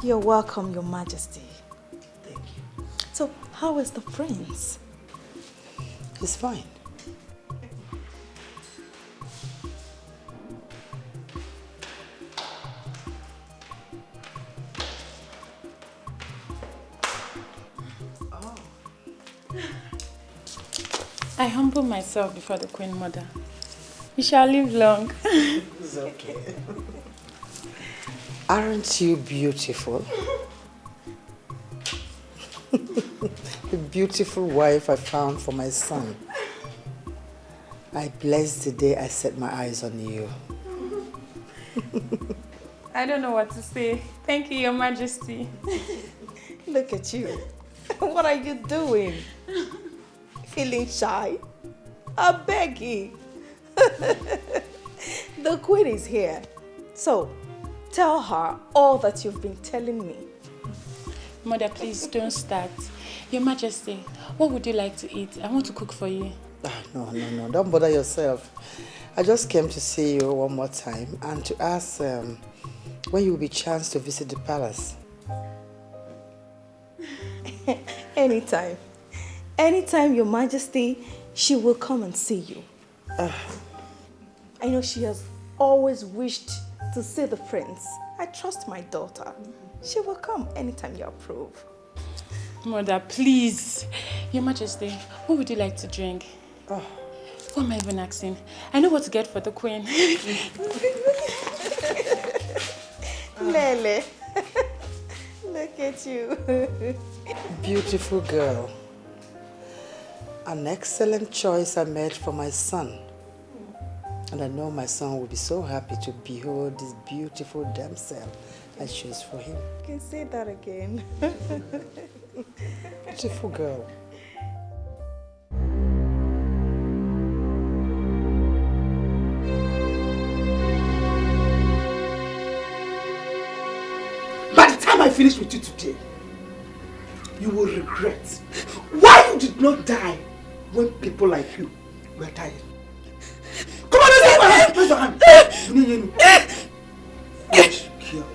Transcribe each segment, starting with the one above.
You're welcome, Your Majesty. Thank you. So, how is the prince? He's fine. I humble myself before the Queen Mother. You shall live long. It's okay. Aren't you beautiful? The beautiful wife I found for my son. I bless the day I set my eyes on you. I don't know what to say. Thank you, Your Majesty. Look at you. What are you doing? Feeling shy? I beg you. The Queen is here. So, tell her all that you've been telling me. Mother, please don't start. Your Majesty, what would you like to eat? I want to cook for you. No. Don't bother yourself. I just came to see you one more time and to ask when you will be chance to visit the palace. Anytime. Anytime, Your Majesty, she will come and see you. I know she has always wished to see the prince. I trust my daughter. She will come anytime you approve. Mother, please. Your Majesty, what would you like to drink? Oh. What am I even asking? I know what to get for the Queen. Lele. Look at you. Beautiful girl. An excellent choice I made for my son. And I know my son will be so happy to behold this beautiful damsel I chose for him. You can say that again. Beautiful girl. By the time I finish with you today, you will regret why you did not die when people like you were dying. Come on, raise your hand. Watch here.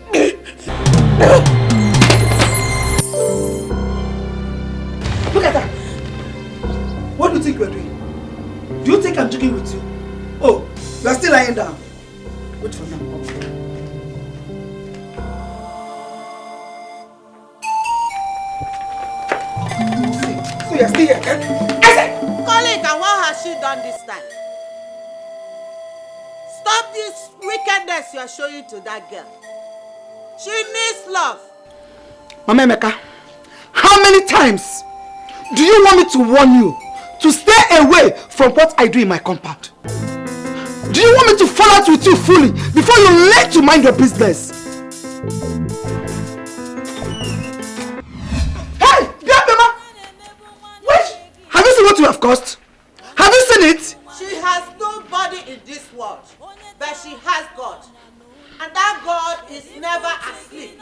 Look at that. What do you think you are doing? Do you think I'm joking with you? Oh, you are still lying down. Wait for now. So you're still here, eh? I said! Colleague, and what has she done this time? Stop this wickedness you are showing to that girl. She needs love. Mama Emeka, how many times do you want me to warn you to stay away from what I do in my compound? Do you want me to fall out with you fully before you learn to mind your business? Hey, Mama! Wait! Have you seen what you have caused? Have you seen it? She has nobody in this world, but she has God. And that God is never asleep.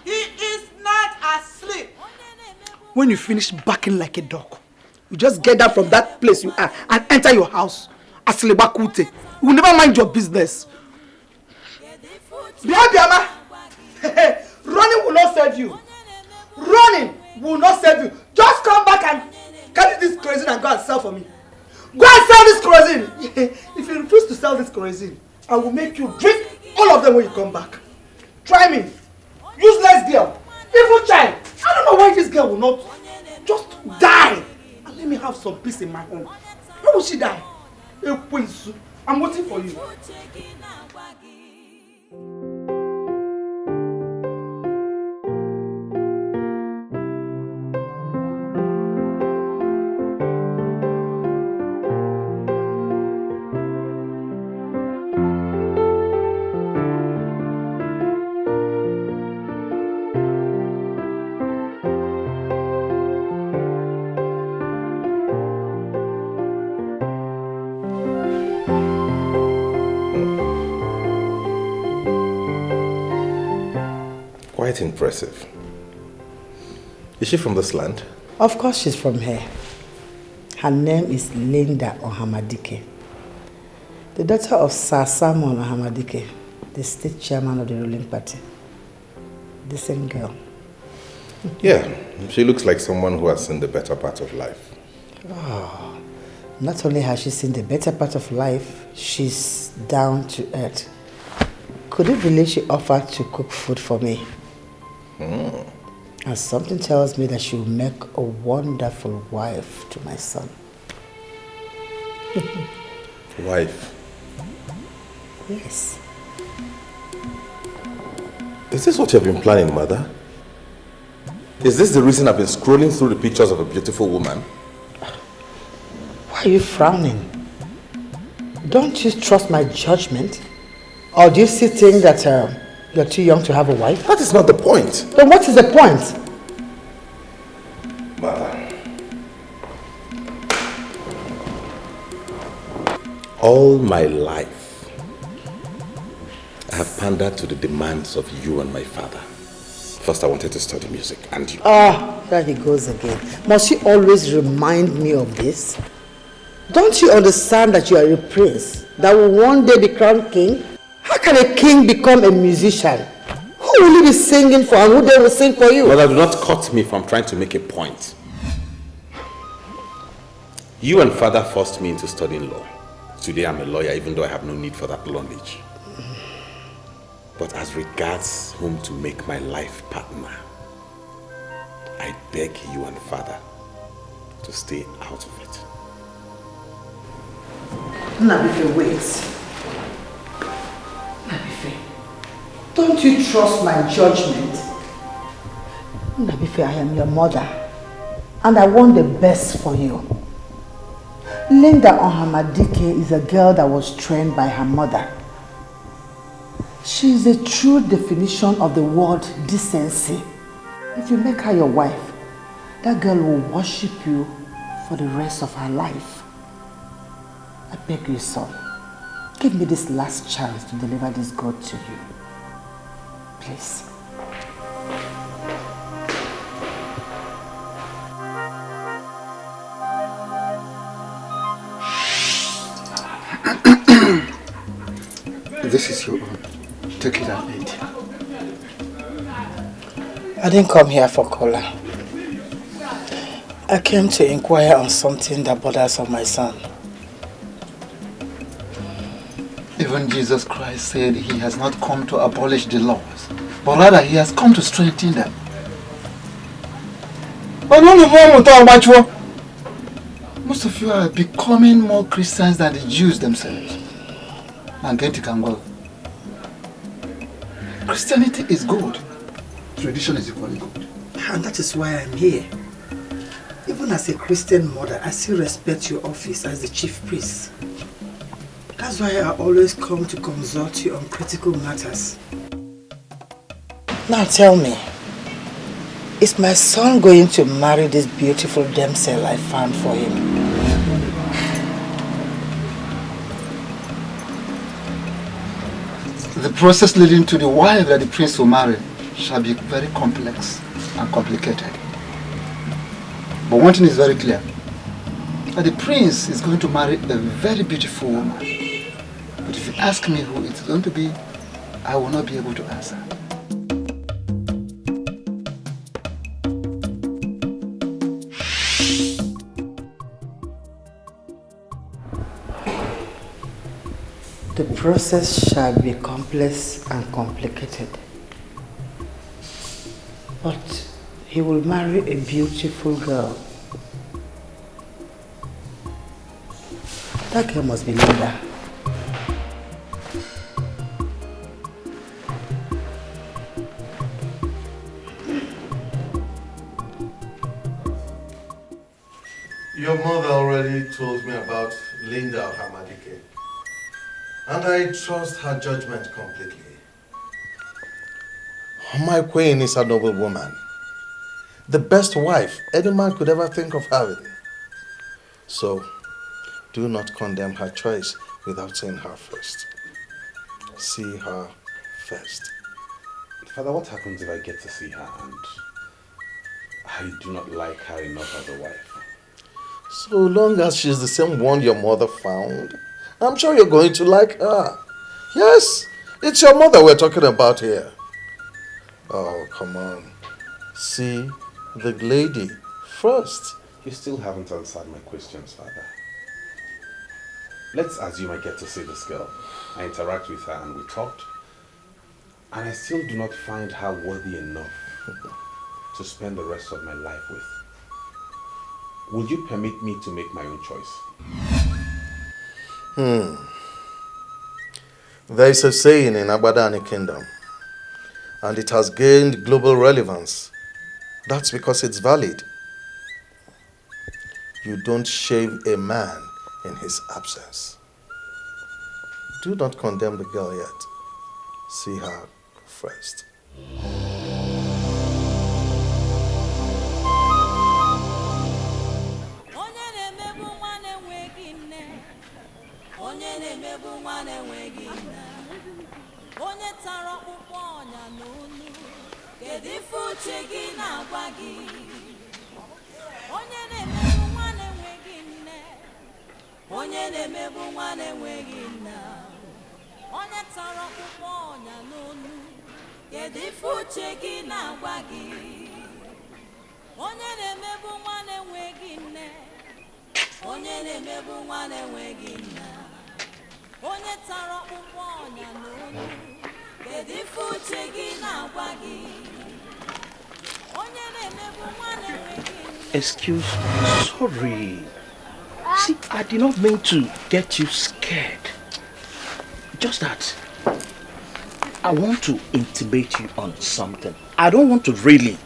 He is not asleep. When you finish barking like a dog, you just get down from that place you are and enter your house. Aslebakute. You will never mind your business. Biama! Running will not save you. Running will not save you. Just come back and carry this kerosene and go and sell for me. Go and sell this kerosene. If you refuse to sell this kerosene, I will make you drink all of them when you come back. Try me. Useless girl. Evil child. I don't know why this girl will not just die and let me have some peace in my home. Why will she die? I'm waiting for you. Quite impressive. Is she from this land? Of course she's from here. Her name is Linda Ohamadike, the daughter of Sir Simon Ohamadike, the state chairman of the ruling party. decent girl. Yeah, she looks like someone who has seen the better part of life. Oh, not only has she seen the better part of life, she's down to earth. Could you believe she offered to cook food for me? And something tells me that she'll make a wonderful wife to my son. Wife? Yes. Is this what you've been planning, Mother? Is this the reason I've been scrolling through the pictures of a beautiful woman? Why are you frowning? Don't you trust my judgment? Or do you still think that you're too young to have a wife? That is not the point. Then what is the point? Mother. All my life, I have pandered to the demands of you and my father. First, I wanted to study music, and you... Ah, there he goes again. Must you always remind me of this? Don't you understand that you are a prince that will one day be crowned king? How can a king become a musician? Who will you be singing for and who they will sing for you? Mother, do not cut me from trying to make a point. You and father forced me into studying law. Today I'm a lawyer, even though I have no need for that knowledge. But as regards whom to make my life partner, I beg you and father to stay out of it. Nnabuife, wait. Nnabuife, don't you trust my judgment? Nnabuife, I am your mother, and I want the best for you. Linda Ohamadike is a girl that was trained by her mother. She is a true definition of the word decency. If you make her your wife, that girl will worship you for the rest of her life. I beg you, son, give me this last chance to deliver this God to you. Please. This is your own. Take it and eat. I didn't come here for cola. I came to inquire on something that bothers on my son. Even Jesus Christ said he has not come to abolish the laws, but rather he has come to strengthen them. Most of you are becoming more Christians than the Jews themselves. And get it and go. Christianity is good. Tradition is equally good. And that is why I'm here. Even as a Christian mother, I still respect your office as the chief priest. That's why I always come to consult you on critical matters. Now tell me, is my son going to marry this beautiful damsel I found for him? The process leading to the wife that the prince will marry shall be very complex and complicated. But one thing is very clear, that the prince is going to marry a very beautiful woman. But if you ask me who it's going to be, I will not be able to answer. The process shall be complex and complicated. But he will marry a beautiful girl. That girl must be Linda. Your mother already told me about Linda Ohamadike, and I trust her judgment completely. My queen is a noble woman, the best wife any man could ever think of having. So, do not condemn her choice without seeing her first. See her first. Father, what happens if I get to see her and I do not like her enough as a wife? So long as she's the same one your mother found, I'm sure you're going to like her. Yes, it's your mother we're talking about here. Oh, come on. See the lady first. You still haven't answered my questions, Father. Let's assume I get to see this girl. I interact with her and we talked. And I still do not find her worthy enough to spend the rest of my life with. Will you permit me to make my own choice? There is a saying in Abadani Kingdom, and it has gained global relevance. That's because it's valid. You don't shave a man in his absence. Do not condemn the girl yet. See her first. Excuse me, sorry. See, I did not mean to get you scared. Just that I want to intimate you on something. I don't want to really,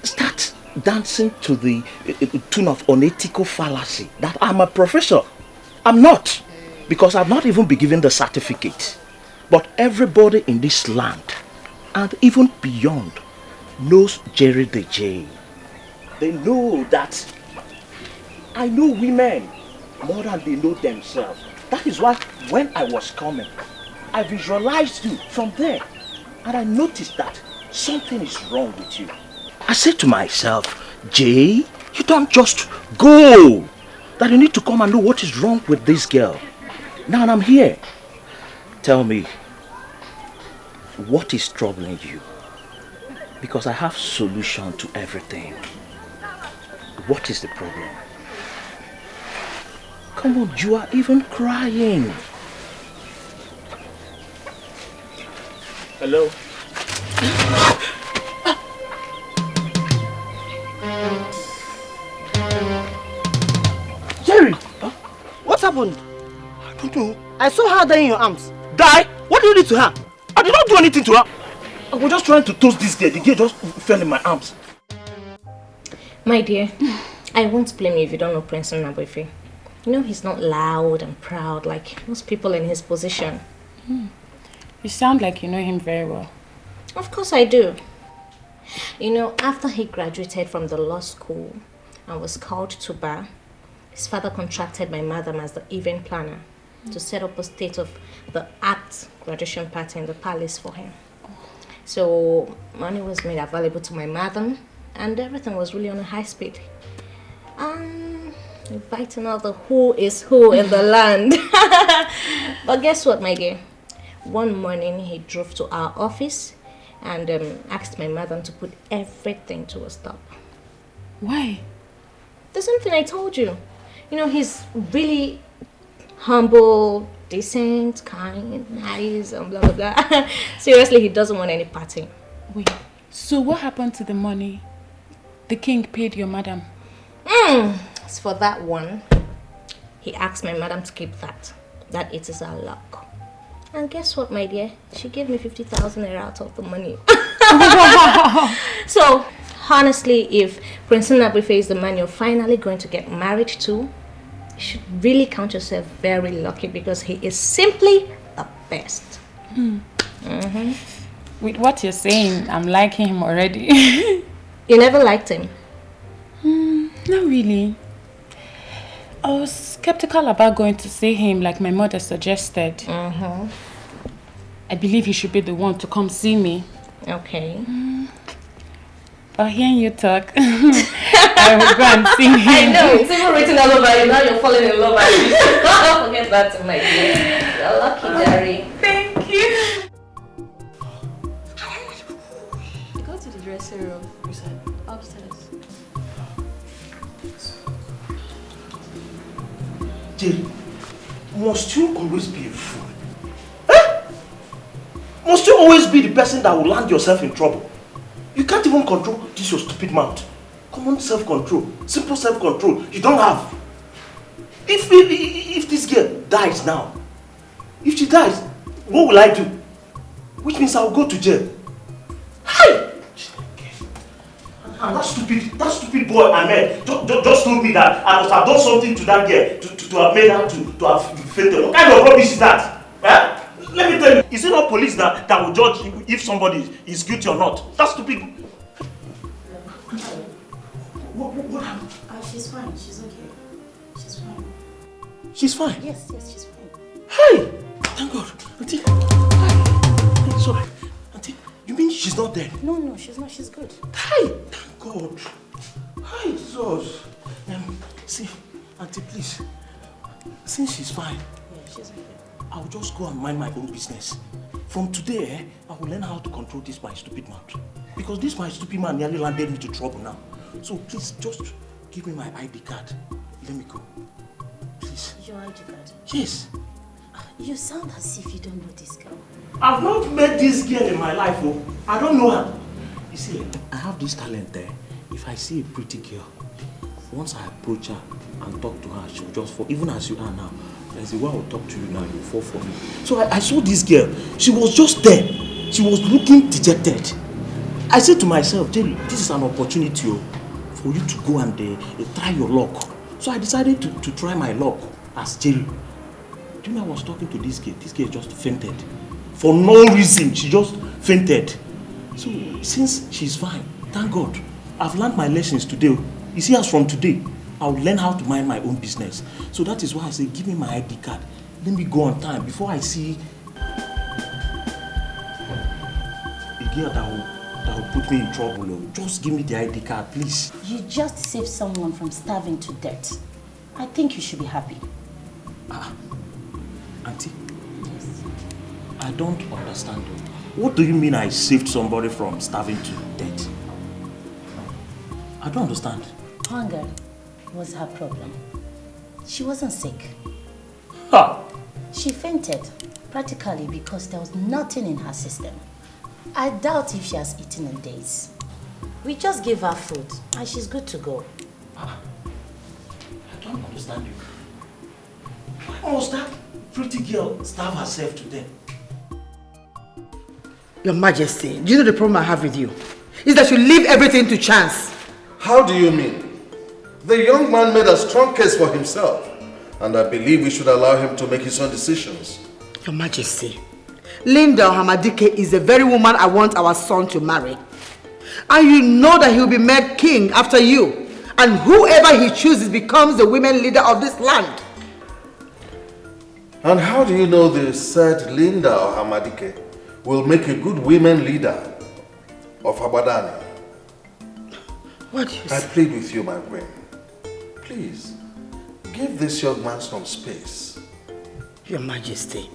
start dancing to the tune of unethical fallacy that I'm a professor. I'm not, because I've not even been given the certificate. But everybody in this land, and even beyond, knows Jerry the J. They know that I know women more than they know themselves. That is why when I was coming, I visualized you from there. And I noticed that something is wrong with you. I said to myself, Jay, you don't just go. That you need to come and know what is wrong with this girl. Now I'm here. Tell me, what is troubling you? Because I have solution to everything. What is the problem? Come on, you are even crying. Hello? Jerry! Huh? What happened? I don't know. I saw her dying in your arms. Die? What did you do to her? I did not do anything to her. I was just trying to toast this girl. The girl just fell in my arms. My dear, I won't blame you if you don't know Prince Nnabuife. You know he's not loud and proud like most people in his position. You sound like you know him very well. Of course I do. You know, after he graduated from the law school and was called to bar, his father contracted my madam as the event planner to set up a state-of-the-art graduation party in the palace for him. So money was made available to my madam and everything was really on a high speed. Inviting all the who is who in the land. But guess what, my dear? One morning he drove to our office and asked my madam to put everything to a stop. Why? The same thing I told you. You know, he's really humble, decent, kind, nice, and blah, blah, blah. Seriously, he doesn't want any party. Wait, so what happened to the money the king paid your madam? As for that one, he asked my madam to keep that it is our luck. And guess what, my dear? She gave me 50,000 naira out of the money. So, honestly, if Prince Nnabuife is the man you're finally going to get married to, you should really count yourself very lucky because he is simply the best. With what you're saying, I'm liking him already. You never liked him? Not really. I was skeptical about going to see him like my mother suggested. I believe he should be the one to come see me. Okay. But hearing you talk, I will go and see him. I know, it's even written all over you. Now you're falling in love. Don't forget that, my dear. You're lucky, Jerry. Thank you. dressing room. Upstairs. Jerry, must you always be a fool? Eh? Must you always be the person that will land yourself in trouble? You can't even control this your stupid mouth. Common self-control, simple self-control, you don't have. If this girl dies now, if she dies, what will I do? Which means I will go to jail. Hi! And that stupid boy I met just told me that I must have done something to that girl to have made her to have fainted. What kind of rubbish is that? Eh? Let me tell you, is it not police that will judge if somebody is guilty or not? That's stupid. What happened? She's fine. She's okay. She's fine. She's fine? Yes, she's fine. Hey! Thank God. Auntie. Hi. Sorry. Auntie, you mean she's not dead? No, she's not. She's good. Hi! Thank God. Hi, Jesus. See, Auntie, please. Since she's fine, she's okay. I'll just go and mind my own business. From today, I will learn how to control this my stupid mouth. Because this my stupid man nearly landed me to trouble now. So please, just give me my ID card. Let me go. Please. Your ID card? Yes. You sound as if you don't know this girl. I've not met this girl in my life, oh. I don't know her. You see, I have this talent there. If I see a pretty girl, once I approach her and talk to her, she'll just fall. Even as you are now, there's a way I'll talk to you now, you'll fall for me. So I saw this girl. She was just there. She was looking dejected. I said to myself, Jerry, this is an opportunity for you to go and try your luck. So I decided to try my luck as Jerry. Do you know I was talking to this girl? This girl just fainted. For no reason, she just fainted. So since she's fine, thank God, I've learned my lessons today. You see, as from today, I'll learn how to mind my own business. So that is why I say, give me my ID card. Let me go on time before I see a girl that will put me in trouble. Just give me the ID card, please. You just saved someone from starving to death. I think you should be happy. Auntie? Yes. I don't understand you. What do you mean I saved somebody from starving to death? I don't understand. Hunger was her problem. She wasn't sick. Ha! She fainted, practically because there was nothing in her system. I doubt if she has eaten in days. We just gave her food and she's good to go. I don't understand you. Why must that pretty girl starve herself to death? Your Majesty, do you know the problem I have with you? Is that you leave everything to chance. How do you mean? The young man made a strong case for himself, and I believe we should allow him to make his own decisions. Your Majesty, Linda Hamadike is the very woman I want our son to marry. And you know that he will be made king after you. And whoever he chooses becomes the women leader of this land. And how do you know the said Linda Hamadike will make a good women leader of Abadani? What do you say? I plead with you, my queen. Please, give this young man some space. Your Majesty,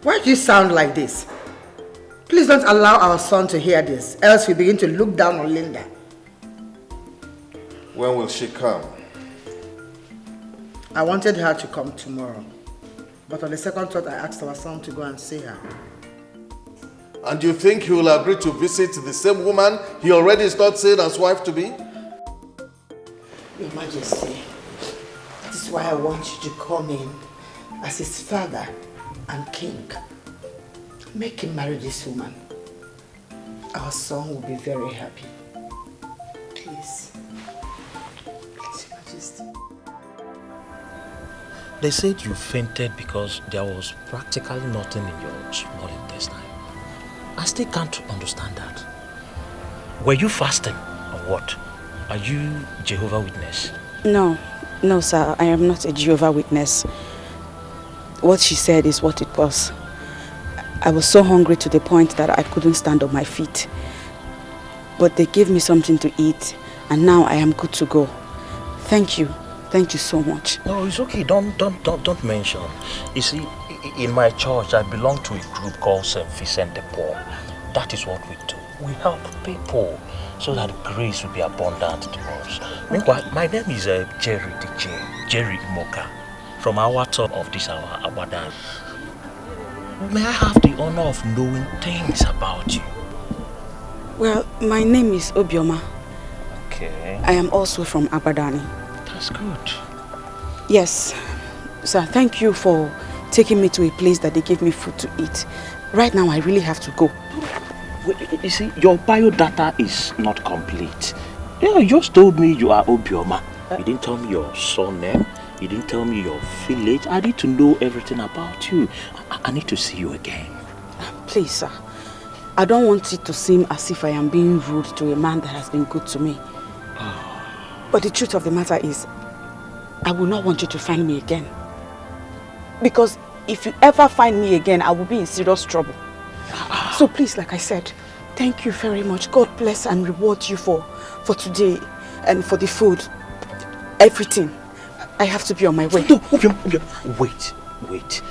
why do you sound like this? Please don't allow our son to hear this, else we begin to look down on Linda. When will she come? I wanted her to come tomorrow. But on the second thought, I asked our son to go and see her. And you think he will agree to visit the same woman he already is not saying as wife to be? Your Majesty, that is why I want you to come in as his father and king. Make him marry this woman. Our son will be very happy. Please. Please, Your Majesty. They said you fainted because there was practically nothing in your small intestine. I still can't understand that. Were you fasting or what? Are you Jehovah's Witness? No, sir, I am not a Jehovah's Witness. What she said is what it was. I was so hungry to the point that I couldn't stand on my feet. But they gave me something to eat, and now I am good to go. Thank you. Thank you so much. No, it's okay. Don't mention. You see, in my church, I belong to a group called St. Vincent de Paul. That is what we do. we help people so that grace will be abundant to us. Meanwhile, my name is Jerry DJ, Jerry Moka, from our top of this our Abadan. May I have the honor of knowing things about you? Well, my name is Obioma. Okay. I am also from Abadani. That's good. Yes. Sir, thank you for taking me to a place that they gave me food to eat. Right now, I really have to go. You see, your biodata is not complete. You just told me you are Obioma. You didn't tell me your surname. You didn't tell me your village. I need to know everything about you. I need to see you again. Please, sir. I don't want it to seem as if I am being rude to a man that has been good to me. But the truth of the matter is, I will not want you to find me again. Because if you ever find me again, I will be in serious trouble. So please, like I said, thank you very much. God bless and reward you for today and for the food. Everything. I have to be on my way. No, wait.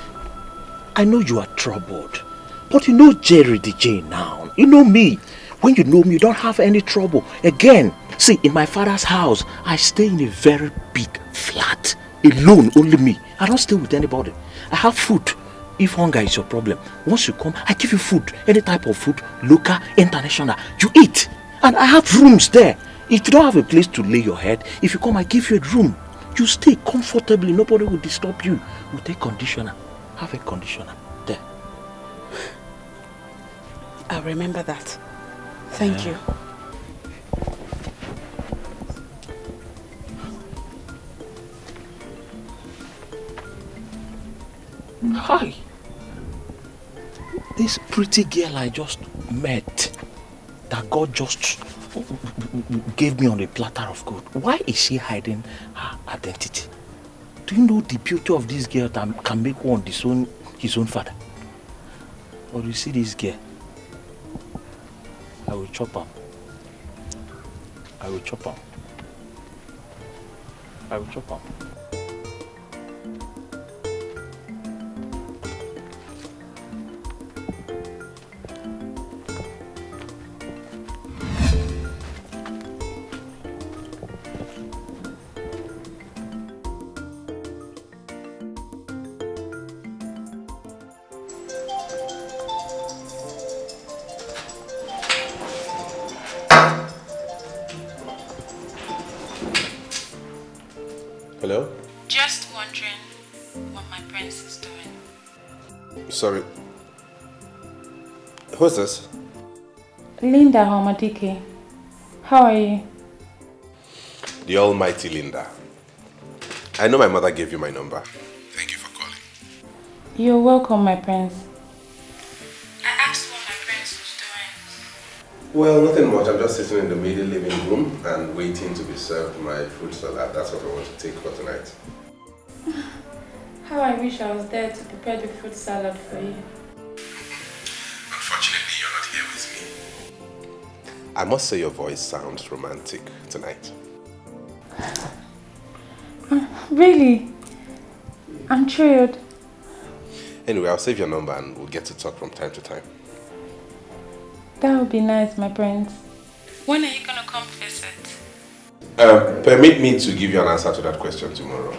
I know you are troubled. But you know Jerry DJ now. You know me. When you know me, you don't have any trouble. Again, see, in my father's house, I stay in a very big flat. Alone, only me. I don't stay with anybody. I have food. If hunger is your problem, once you come, I give you food. Any type of food, local, international. You eat. And I have rooms there. If you don't have a place to lay your head, if you come, I give you a room. You stay comfortably. Nobody will disturb you. We'll take conditioner. Have a conditioner there. I'll remember that. Thank you. Hi. This pretty girl I just met, that God just gave me on a platter of gold. Why is she hiding her identity? Do you know the beauty of this girl that can make one disown his own father? Or you see this girl? I will chop her. I will chop her. I will chop her. Hello? Just wondering what my prince is doing. Sorry. Who's this? Linda Homadike. How are you? The almighty Linda. I know my mother gave you my number. Thank you for calling. You're welcome, my prince. I asked what my prince was doing. Well, nothing much. I'm just sitting in the middle living room and waiting to be served my fruit salad. That's what I want to take for tonight. How I wish I was there to prepare the fruit salad for you. Unfortunately, you're not here with me. I must say your voice sounds romantic tonight. Really? I'm thrilled. Anyway, I'll save your number and we'll get to talk from time to time. That would be nice, my prince. When are you gonna come visit? Permit me to give you an answer to that question tomorrow.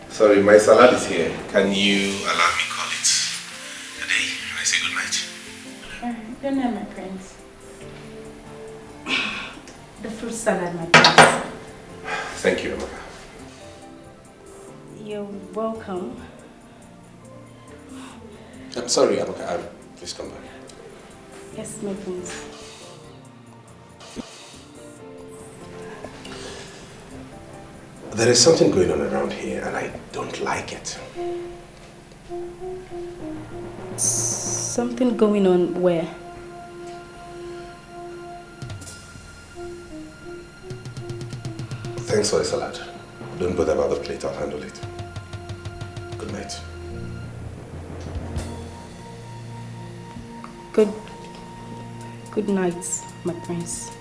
Sorry, my salad is here. Can you allow me call it a day? Can I say good night? Good night, my prince. The fruit salad, my prince. Thank you, Amaka. You're welcome. I'm sorry, Amaka. Please come back. Yes, my prince. There is something going on around here and I don't like it. Something going on where? Thanks for the salad. Don't bother about the plate, I'll handle it. Good night. Good night, my prince.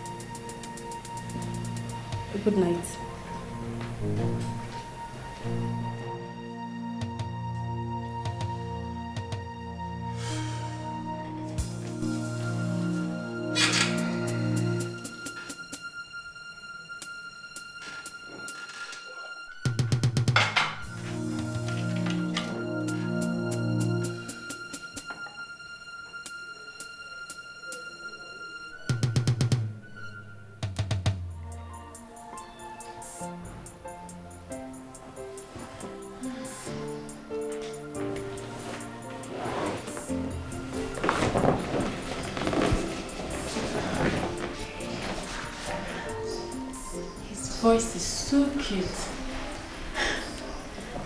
Good night. voice is so cute.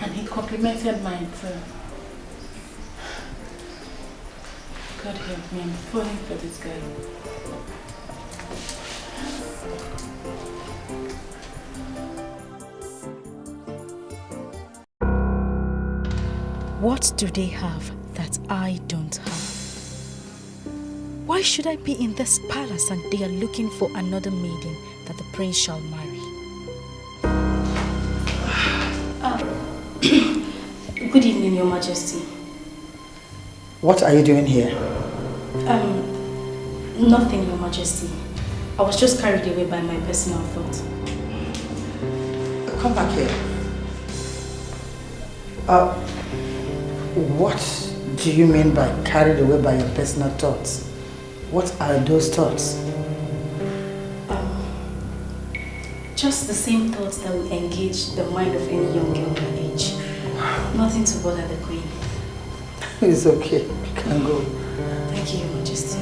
And he complimented mine too. God help me, I'm falling for this guy. What do they have that I don't have? Why should I be in this palace and they are looking for another maiden that the prince shall marry? Good evening, Your Majesty. What are you doing here? Nothing, Your Majesty. I was just carried away by my personal thought. Come back here. What do you mean by carried away by your personal thoughts? What are those thoughts? Just the same thoughts that will engage the mind of any young girl my age. Nothing to bother the queen. It's okay. You can go. Thank you, Your Majesty.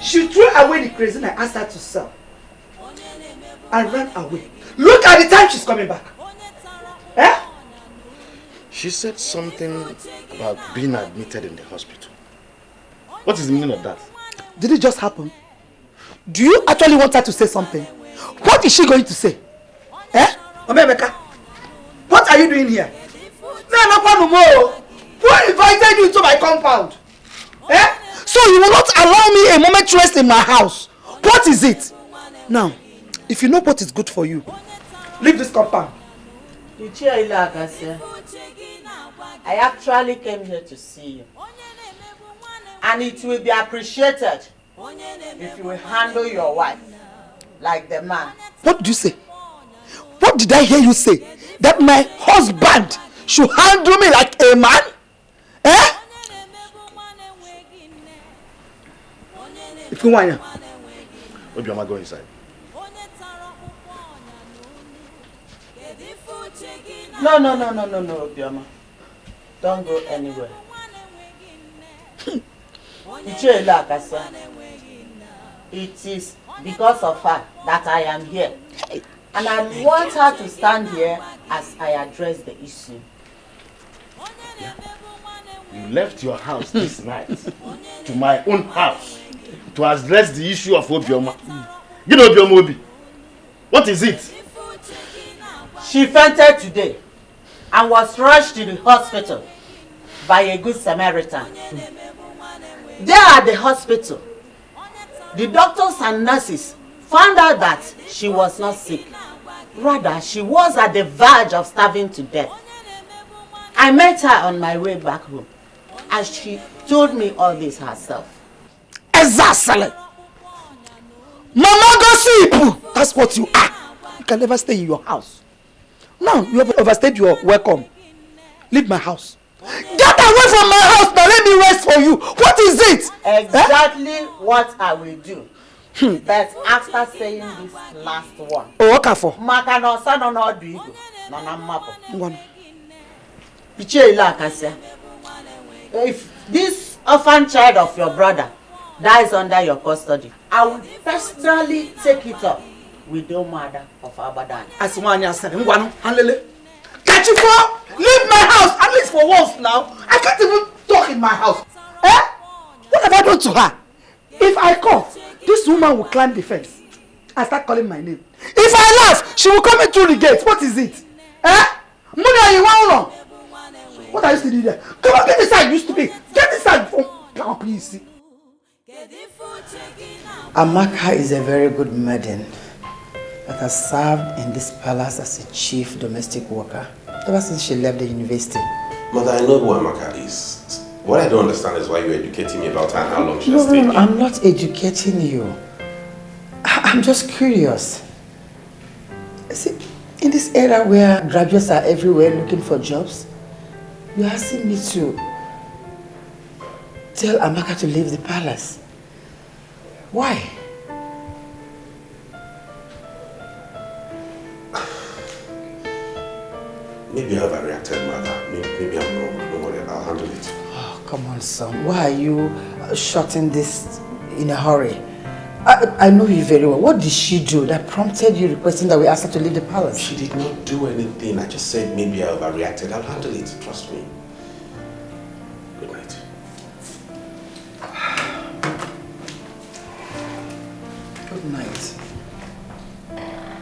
She threw away the crazy I asked her to sell and ran away. Look at the time she's coming back. Eh? She said something about being admitted in the hospital. What is the meaning of that? Did it just happen? Do you actually want her to say something? What is she going to say? Eh? Omebeka, what are you doing here? Who invited you to my compound? Eh? So you will not allow me a moment's rest in my house. What is it? Now, if you know what is good for you, leave this compound. I actually came here to see you. And it will be appreciated if you will handle your wife like the man. What did you say? What did I hear you say? That my husband should handle me like a man? Eh? If you want, Obioma, go inside. No, Obioma. Don't go anywhere. It is because of her that I am here. And I want her to stand here as I address the issue. Yeah. You left your house this night to my own house to address the issue of Obioma. You know Obioma Obi. What is it? She fainted today and was rushed to the hospital by a good Samaritan. There at the hospital, the doctors and nurses found out that she was not sick. Rather, she was at the verge of starving to death. I met her on my way back home, and she told me all this herself. Exactly. Mama gossip. That's what you are. You can never stay in your house. Now you have overstayed your welcome. Leave my house. Get away from my house now. Let me rest for you. What is it? Exactly what I will do. But after saying this last one. Oh, okay for. If this orphan child of your brother dies under your custody, I will personally take it up with the mother of Abadan. Leave my house, at least for once now. I can't even talk in my house. Eh? What have I done to her? If I cough, this woman will climb the fence and start calling my name. If I laugh, she will come in through the gate. What is it? Eh? What are you still doing there? Come on, get inside, you stupid. Get inside. Oh, please. Amaka is a very good maiden that has served in this palace as a chief domestic worker ever since she left the university. Mother, I know who Amaka is. What I don't understand is why you're educating me about her and how long she has stayed. No, I'm not educating you. I'm just curious. See, in this era where graduates are everywhere looking for jobs, you're asking me to tell Amaka to leave the palace. Why? Maybe I overreacted, mother. Maybe I'm wrong. Don't worry, I'll handle it. Oh, come on, son. Why are you shutting this in a hurry? I know you very well. What did she do that prompted you requesting that we ask her to leave the palace? She did not do anything. I just said maybe I overreacted. I'll handle it. Trust me. Good night. Good night.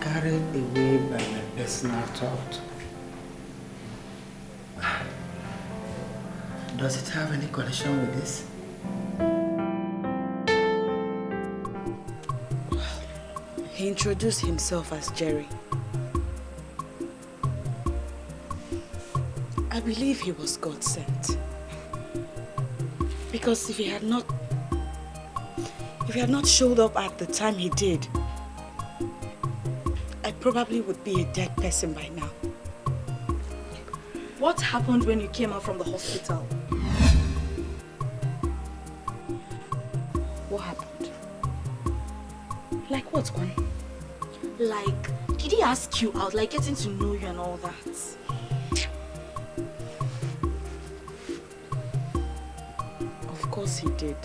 Carried away by my personal thought. Does it have any connection with this? He introduced himself as Jerry. I believe he was God sent. Because if he had not showed up at the time he did, I probably would be a dead person by now. What happened when you came out from the hospital? What happened? Like what, Kwan? Like, did he ask you out, like getting to know you and all that? Of course he did.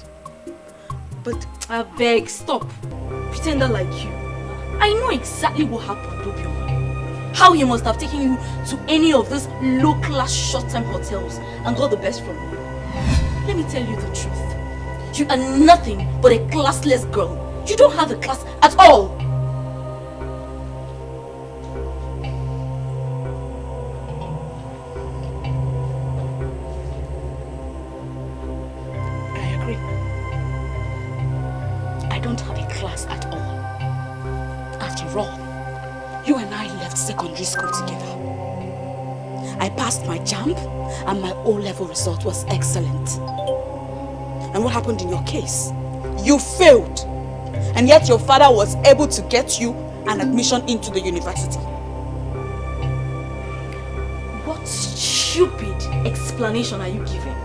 But I beg, stop. Pretender like you. I know exactly what happened, Obioma. How he must have taken you to any of those low-class short-term hotels and got the best from you. Let me tell you the truth. You are nothing but a classless girl. You don't have a class at all. School together. I passed my JAMB and my O-level result was excellent. And what happened in your case? You failed. And yet your father was able to get you an admission into the university. What stupid explanation are you giving?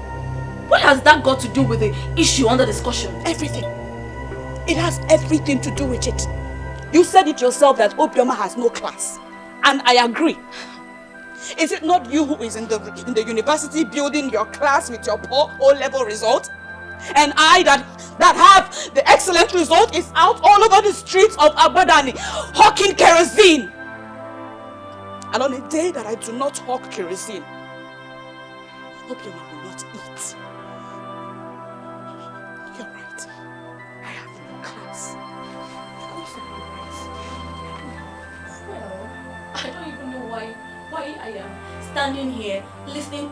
What has that got to do with the issue under discussion? Everything. It has everything to do with it. You said it yourself that Obioma has no class. And I agree. Is it not you who is in the university building your class with your poor O-level result? And I that have the excellent result is out all over the streets of Abadani hawking kerosene. And on a day that I do not hawk kerosene, Obioma will not eat. You're right. I have no class. I don't even know why I am standing here listening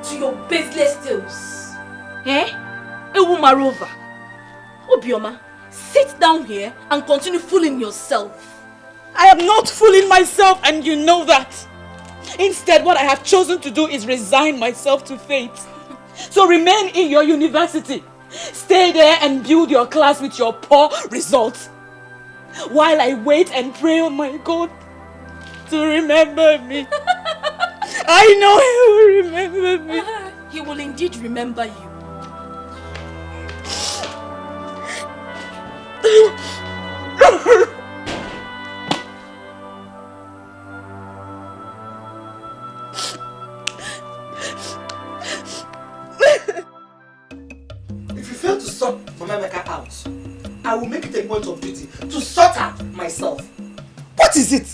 to your baseless tales. Eh? Ewumarova. Obioma, sit down here and continue fooling yourself. I am not fooling myself and you know that. Instead, what I have chosen to do is resign myself to fate. So remain in your university. Stay there and build your class with your poor results. While I wait and pray on my God to remember me. I know he will remember me. He will indeed remember you. If you fail to sort Emeka out, I will make it a point of duty to sort her myself. What is it?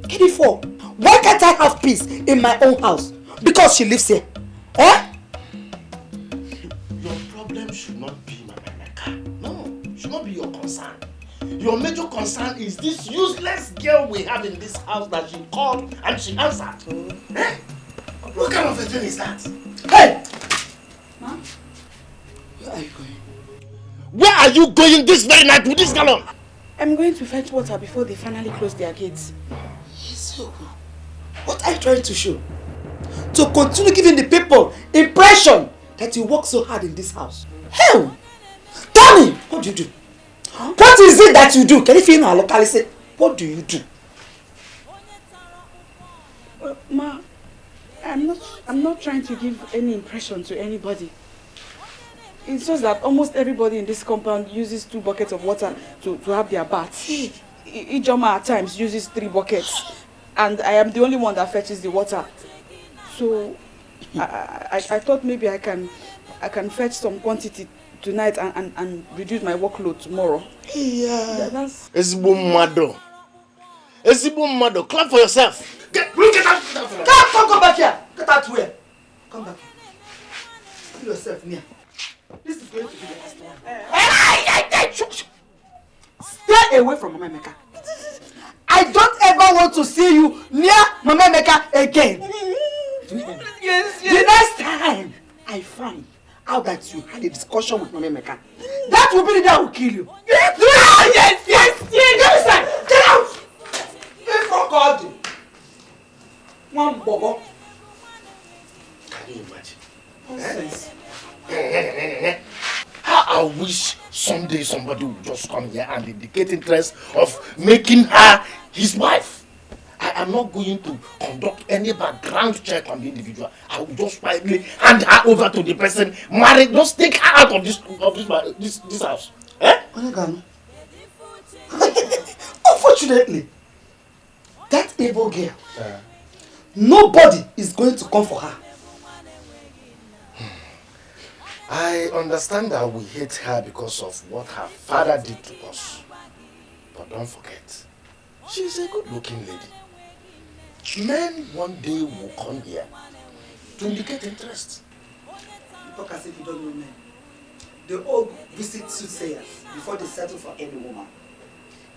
Kenny4, why can't I have peace in my own house? Because she lives here. Eh? Your problem should not be Emeka. No, should not be your concern. Your major concern is this useless girl we have in this house that she called and she answered. Eh? What kind of a thing is that? Hey! Mom? Where are you going? Where are you going this very night with this gallon? I'm going to fetch water before they finally close their gates. So, what are you trying to show? To continue giving the people impression that you work so hard in this house. Hell! Tell me, what do you do? Huh? What is it that you do? Can you feel our locality? What do you do? Ma, I'm not trying to give any impression to anybody. It's just that almost everybody in this compound uses 2 buckets of water to have their baths. Ijoma at times uses 3 buckets. And I am the only one that fetches the water. So I thought maybe I can fetch some quantity tonight and reduce my workload tomorrow. Yeah. That's... Ezigbo mmadụ. Clap for yourself. Get out! Come back here! Get out where? Come back here. Put yourself near. This is going to be the last one. Stay away from Mama Emeka. I don't ever want to see you near Mama Emeka again. Yes. The next time I find out that you had a discussion with Mama Emeka, that will be the day I will kill you. Yes. Get out! From God. One bobo. Can you imagine? Nonsense. How I wish someday somebody would just come here and indicate interest of making her his wife. I am not going to conduct any background check on the individual. I will just quietly hand her over to the person married. Just take her out of this house. Eh? Unfortunately, that evil girl, nobody is going to come for her. I understand that we hate her because of what her father did to us. But don't forget, she's a good-looking lady. Men one day will come here to indicate interest. You talk as if you don't know men. They all visit soothsayers before they settle for any woman.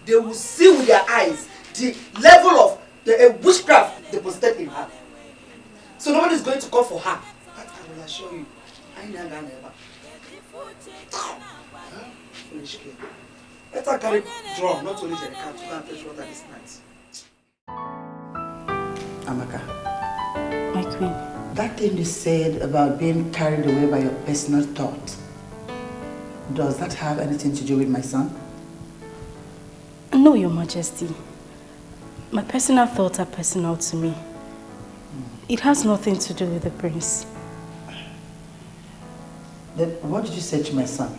They will see with their eyes the level of the witchcraft deposited in her. So nobody is going to come for her. But I will assure you, I never. Foolish kid. Let her carry drum, not only the cat, to go and fetch water this night. Amaka. My queen. That thing you said about being carried away by your personal thought, does that have anything to do with my son? No, Your Majesty. My personal thoughts are personal to me. It has nothing to do with the prince. Then what did you say to my son?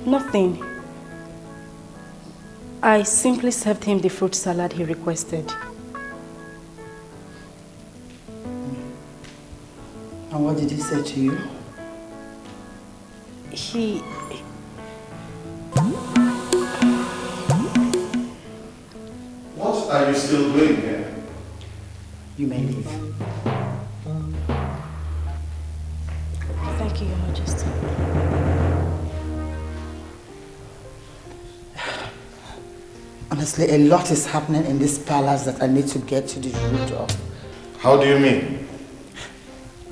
Nothing. I simply served him the fruit salad he requested. And what did he say to you? What are you still doing here? You may leave. Thank you, Your Majesty. Honestly, a lot is happening in this palace that I need to get to the root of. How do you mean?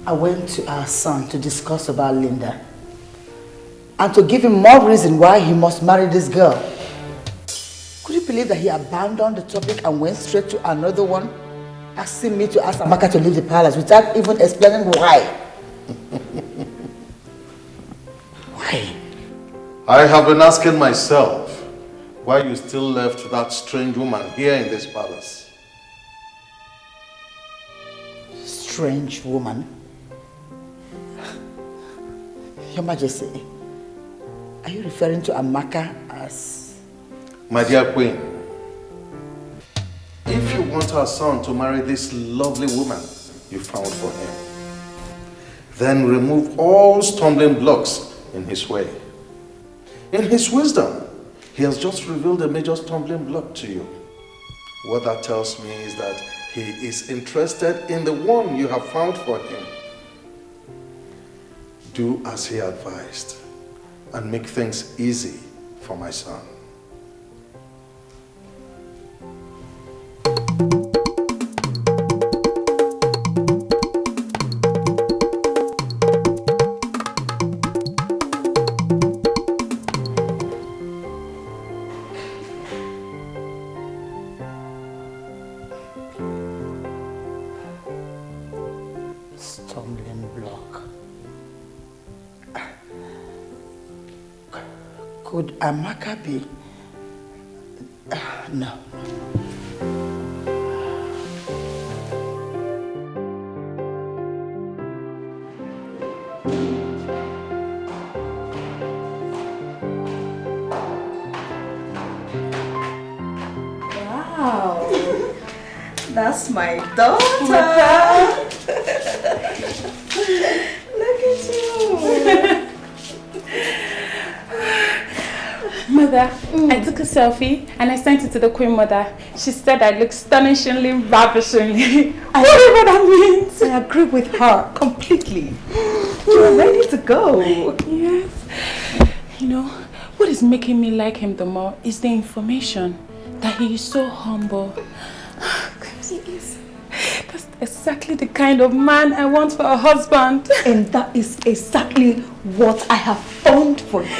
I went to our son to discuss about Linda and to give him more reason why he must marry this girl. Could you believe that he abandoned the topic and went straight to another one, asking me to ask Amaka to leave the palace without even explaining why? Why? I have been asking myself why you still left that strange woman here in this palace. Strange woman? Your Majesty, are you referring to Amaka as... My dear queen, if you want our son to marry this lovely woman you found for him, then remove all stumbling blocks in his way. In his wisdom, he has just revealed a major stumbling block to you. What that tells me is that he is interested in the one you have found for him. Do as he advised and make things easy for my son. Stumbling block. Could Amaka be... no. Wow. That's my daughter. Look at you. Mother, I took a selfie and I sent it to the Queen Mother. She said I look astonishingly, ravishingly. Whatever that means. I agree with her completely. You're ready to go. Yes. You know, what is making me like him the more is the information that he is so humble. He is. That's exactly the kind of man I want for a husband. And that is exactly what I have found for you.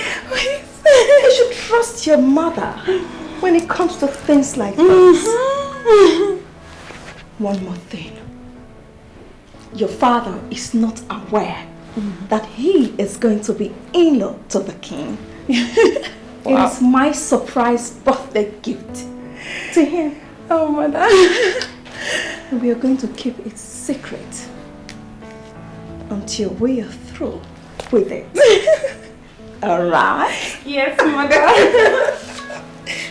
You should trust your mother when it comes to things like this. One more thing. Your father is not aware that he is going to be in-law to the king. It is my surprise birthday gift to him. Oh, mother. We are going to keep it secret until we are through with it. All right? Yes, mother.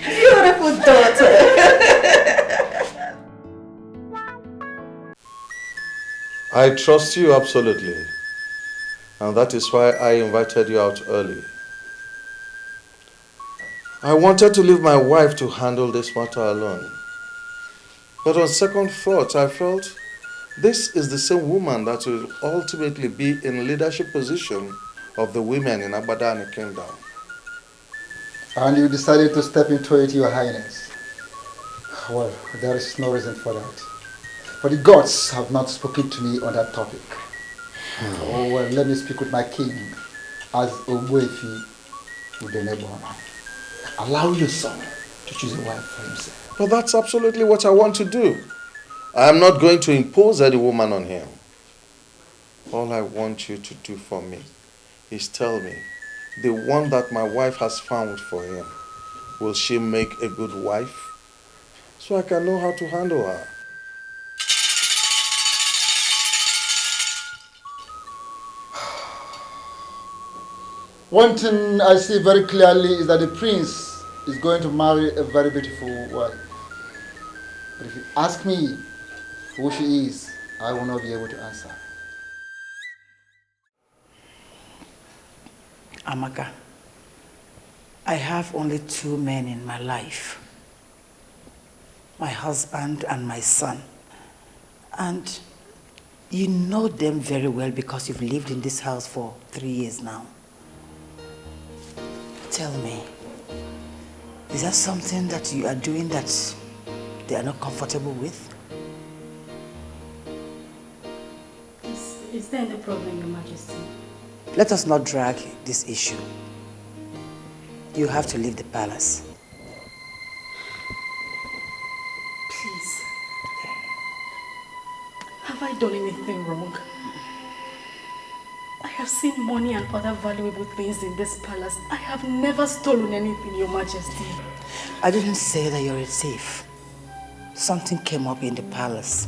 Beautiful daughter. I trust you absolutely. And that is why I invited you out early. I wanted to leave my wife to handle this matter alone. But on second thought, I felt this is the same woman that will ultimately be in leadership position of the women in Abadani Kingdom. And you decided to step into it, Your Highness. Well, there is no reason for that. For the gods have not spoken to me on that topic. Oh, well, let me speak with my king as Nnabuife with the neighbor. Allow your son to choose a wife for himself. But that's absolutely what I want to do. I am not going to impose any woman on him. All I want you to do for me is tell me, the one that my wife has found for him, will she make a good wife? So I can know how to handle her. One thing I see very clearly is that the prince is going to marry a very beautiful wife. But if you ask me who she is, I will not be able to answer. Amaka, I have only two men in my life. My husband and my son. And you know them very well because you've lived in this house for 3 years now. Tell me, is that something that you are doing that they are not comfortable with? Is there any problem, Your Majesty? Let us not drag this issue. You have to leave the palace. Please. Have I done anything wrong? I have seen money and other valuable things in this palace. I have never stolen anything, Your Majesty. I didn't say that you're a thief. Something came up in the palace.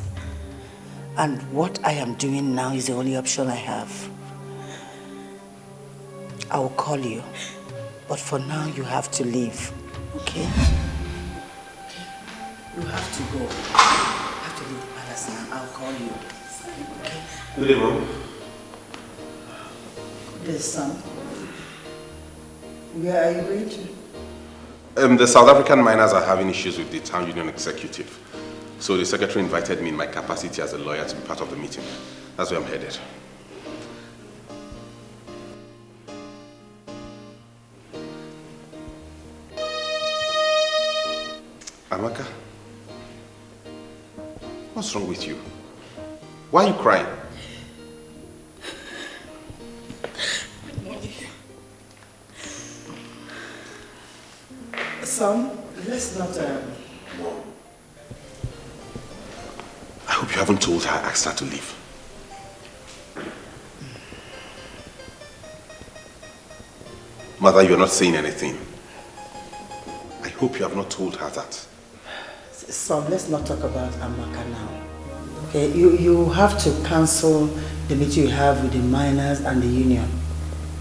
And what I am doing now is the only option I have. I will call you. But for now, you have to leave. Okay? You have to go. You have to leave the palace now. I'll call you. Okay? Good evening. Yes, son. Where are you going to? The South African miners are having issues with the town union executive. So the secretary invited me in my capacity as a lawyer to be part of the meeting. That's where I'm headed. Amaka, what's wrong with you? Why are you crying? Son, let's not... I hope you haven't told her I asked her to leave. Mother, you're not saying anything. I hope you have not told her that. Son, let's not talk about Amaka now. Okay, you have to cancel the meeting you have with the miners and the union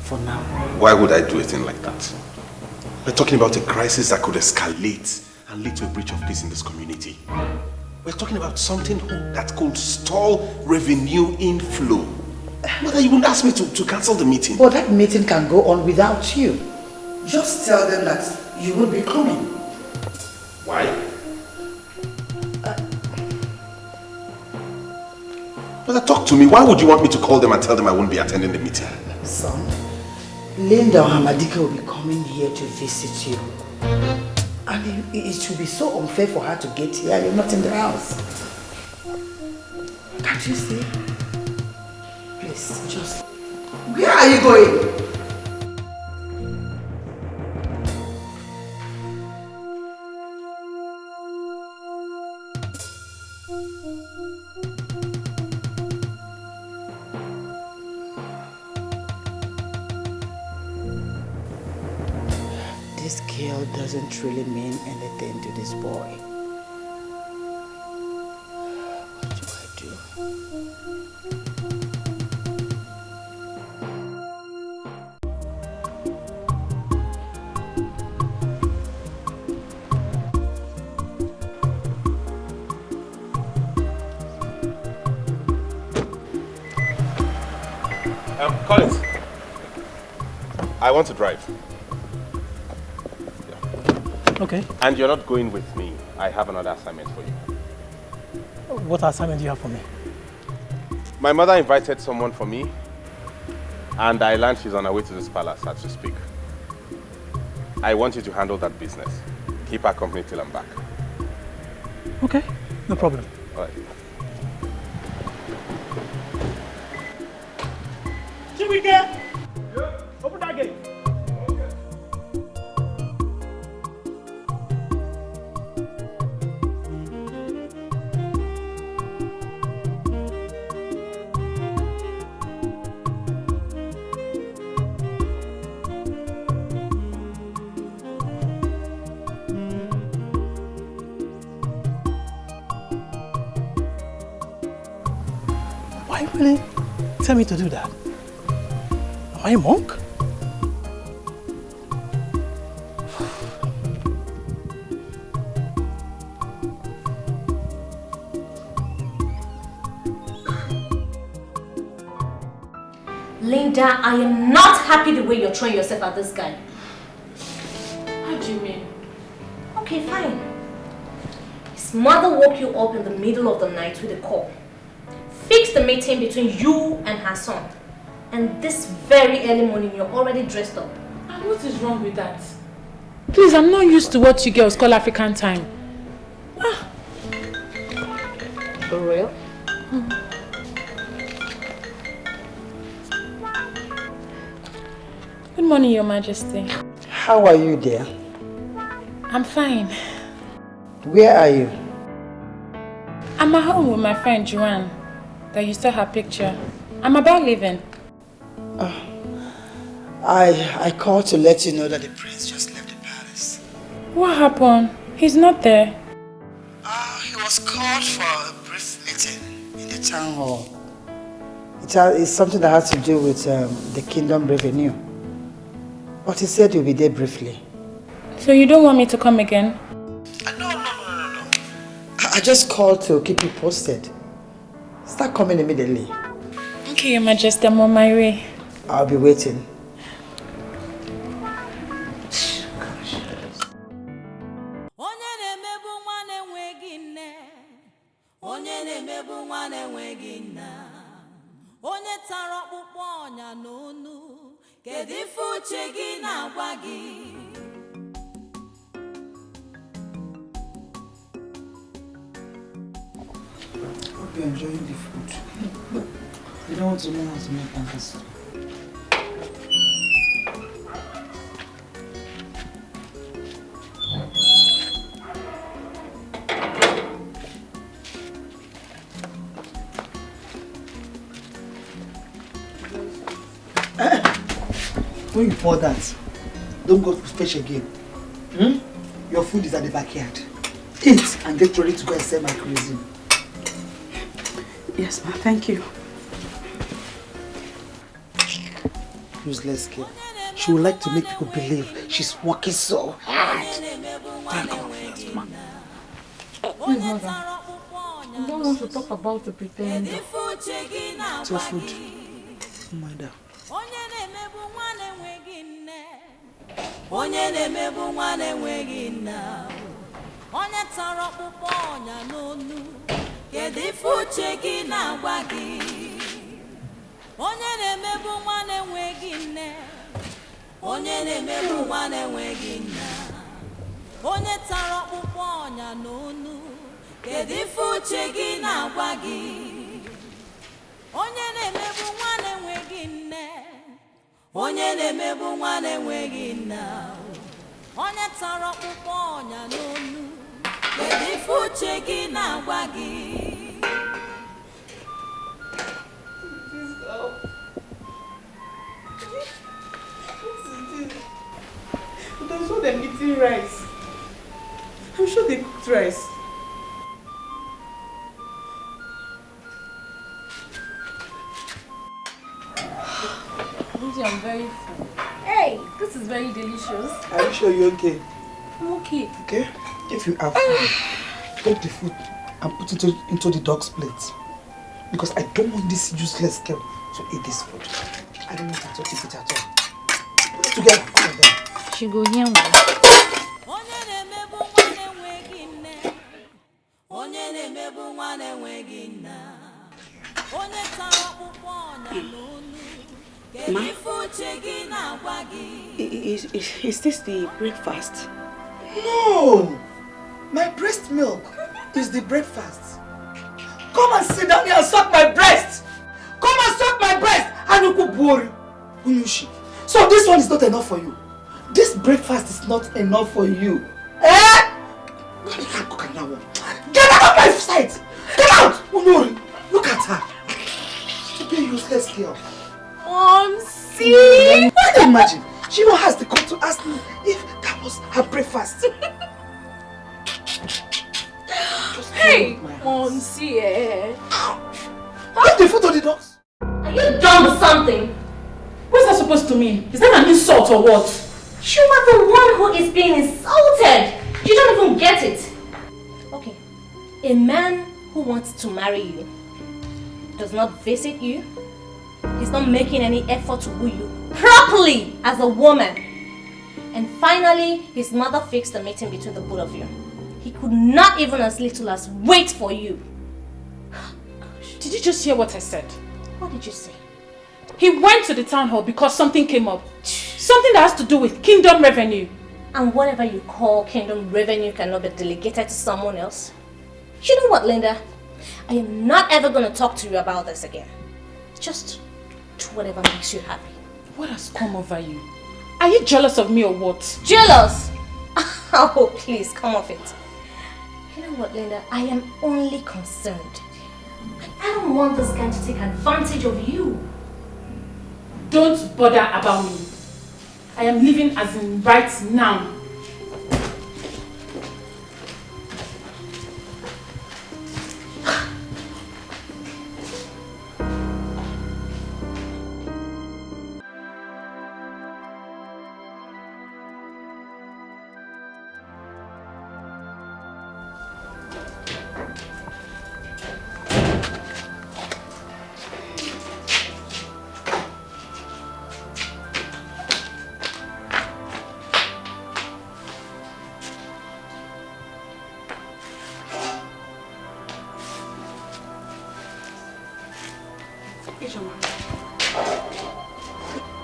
for now. Why would I do a thing like that? We're talking about a crisis that could escalate and lead to a breach of peace in this community. We're talking about something that could stall revenue inflow. Mother, you wouldn't ask me to cancel the meeting. But that meeting can go on without you. Just tell them that you will be coming. Why? Mother, talk to me. Why would you want me to call them and tell them I won't be attending the meeting? Son, Linda Hamadika will be coming here to visit you. And it should be so unfair for her to get here. You're not in the house. Can't you see? Please, just... Where are you going? This girl doesn't really mean anything to this boy. What do I do? Collins, I want to drive. Okay. And you're not going with me. I have another assignment for you. What assignment do you have for me? My mother invited someone for me, and I learned she's on her way to this palace as we speak. I want you to handle that business. Keep her company till I'm back. Okay, no problem. All right. Chibike! Yeah. Open that gate. Why really tell me to do that? Am I a monk? Linda, I am not happy the way you're throwing yourself at this guy. How do you mean? Okay, fine. His mother woke you up in the middle of the night with a call. Fix the meeting between you and her son. And this very early morning, you're already dressed up. And what is wrong with that? Please, I'm not used to what you girls call African time. For real? Good morning, Your Majesty. How are you, dear? I'm fine. Where are you? I'm at home with my friend Joanne. That you saw her picture. I'm about leaving. I called to let you know that the prince just left the palace. What happened? He's not there. He was called for a brief meeting in the town hall. It's something that has to do with the kingdom revenue. But he said he'll be there briefly. So you don't want me to come again? No. I just called to keep you posted. Start coming immediately. Okay, Your Majesty, I'm on my way. I'll be waiting. Hope you're enjoying the food. You don't want to learn how to make pancakes. When you pour that, don't go to fetch again. Your food is at the backyard. Eat and get ready to go and sell my cuisine. Yes, ma. Thank you. Useless girl. She would like to make people believe she's working so hard. Thank God first, ma. I don't want to talk about the pretender. So food. My dad. Onye na-emebu nwa na-enweghị nna, onye tara ọkpụkpọ ọnya n'onu, kedu ife uche gị na-agwa gị? Onye na-emebu nwa na-enweghị nne, onye na-emebu nwa na-enweghị nna, onye tara ọkpụkpọ ọnya n'onu, kedu ife uche gị na-agwa gị? Onye na-emebu nwa na-enweghị nne, onye na-emebu nwa na-enweghị nna, onye tara ọkpụkpọ ọnya n'onu, kedu ife uche gị na-agwa gị? But I saw them eating rice. I'm sure they cooked rice. I'm very full. Hey, this is very delicious. Are you sure you're okay? I'm okay. Okay? If you are full, take the food and put it into the dog's plate. Because I don't want this useless girl to eat this food. I don't want her to eat it at all. Put it together. Come on then. She go here. Ma? Is this the breakfast? No! My breast milk is the breakfast. Come and sit down here and suck my breast! Come and suck my breast! So this one is not enough for you. This breakfast is not enough for you. Eh? Get out of my sight! Get out! Unori, look at her. She's a useless girl. See? Can you imagine? She even has the call to ask me if that was her breakfast. Hey, Monsi, Leave the food on the dogs. Are you done with something? What's that supposed to mean? Is that an insult or what? You are the one who is being insulted. You don't even get it. Okay, a man who wants to marry you does not visit you. He's not making any effort to woo you properly as a woman. And finally, his mother fixed the meeting between the both of you. He could not even as little as wait for you. Gosh. Did you just hear what I said? What did you say? He went to the town hall because something came up. Something that has to do with kingdom revenue. And whatever you call kingdom revenue cannot be delegated to someone else. You know what, Linda? I am not ever going to talk to you about this again. Just do whatever makes you happy. What has come over you? Are you jealous of me or what? Jealous? Oh, please, come off it. You know what, Linda? I am only concerned. I don't want this guy to take advantage of you. Don't bother about me. I am leaving as in right now.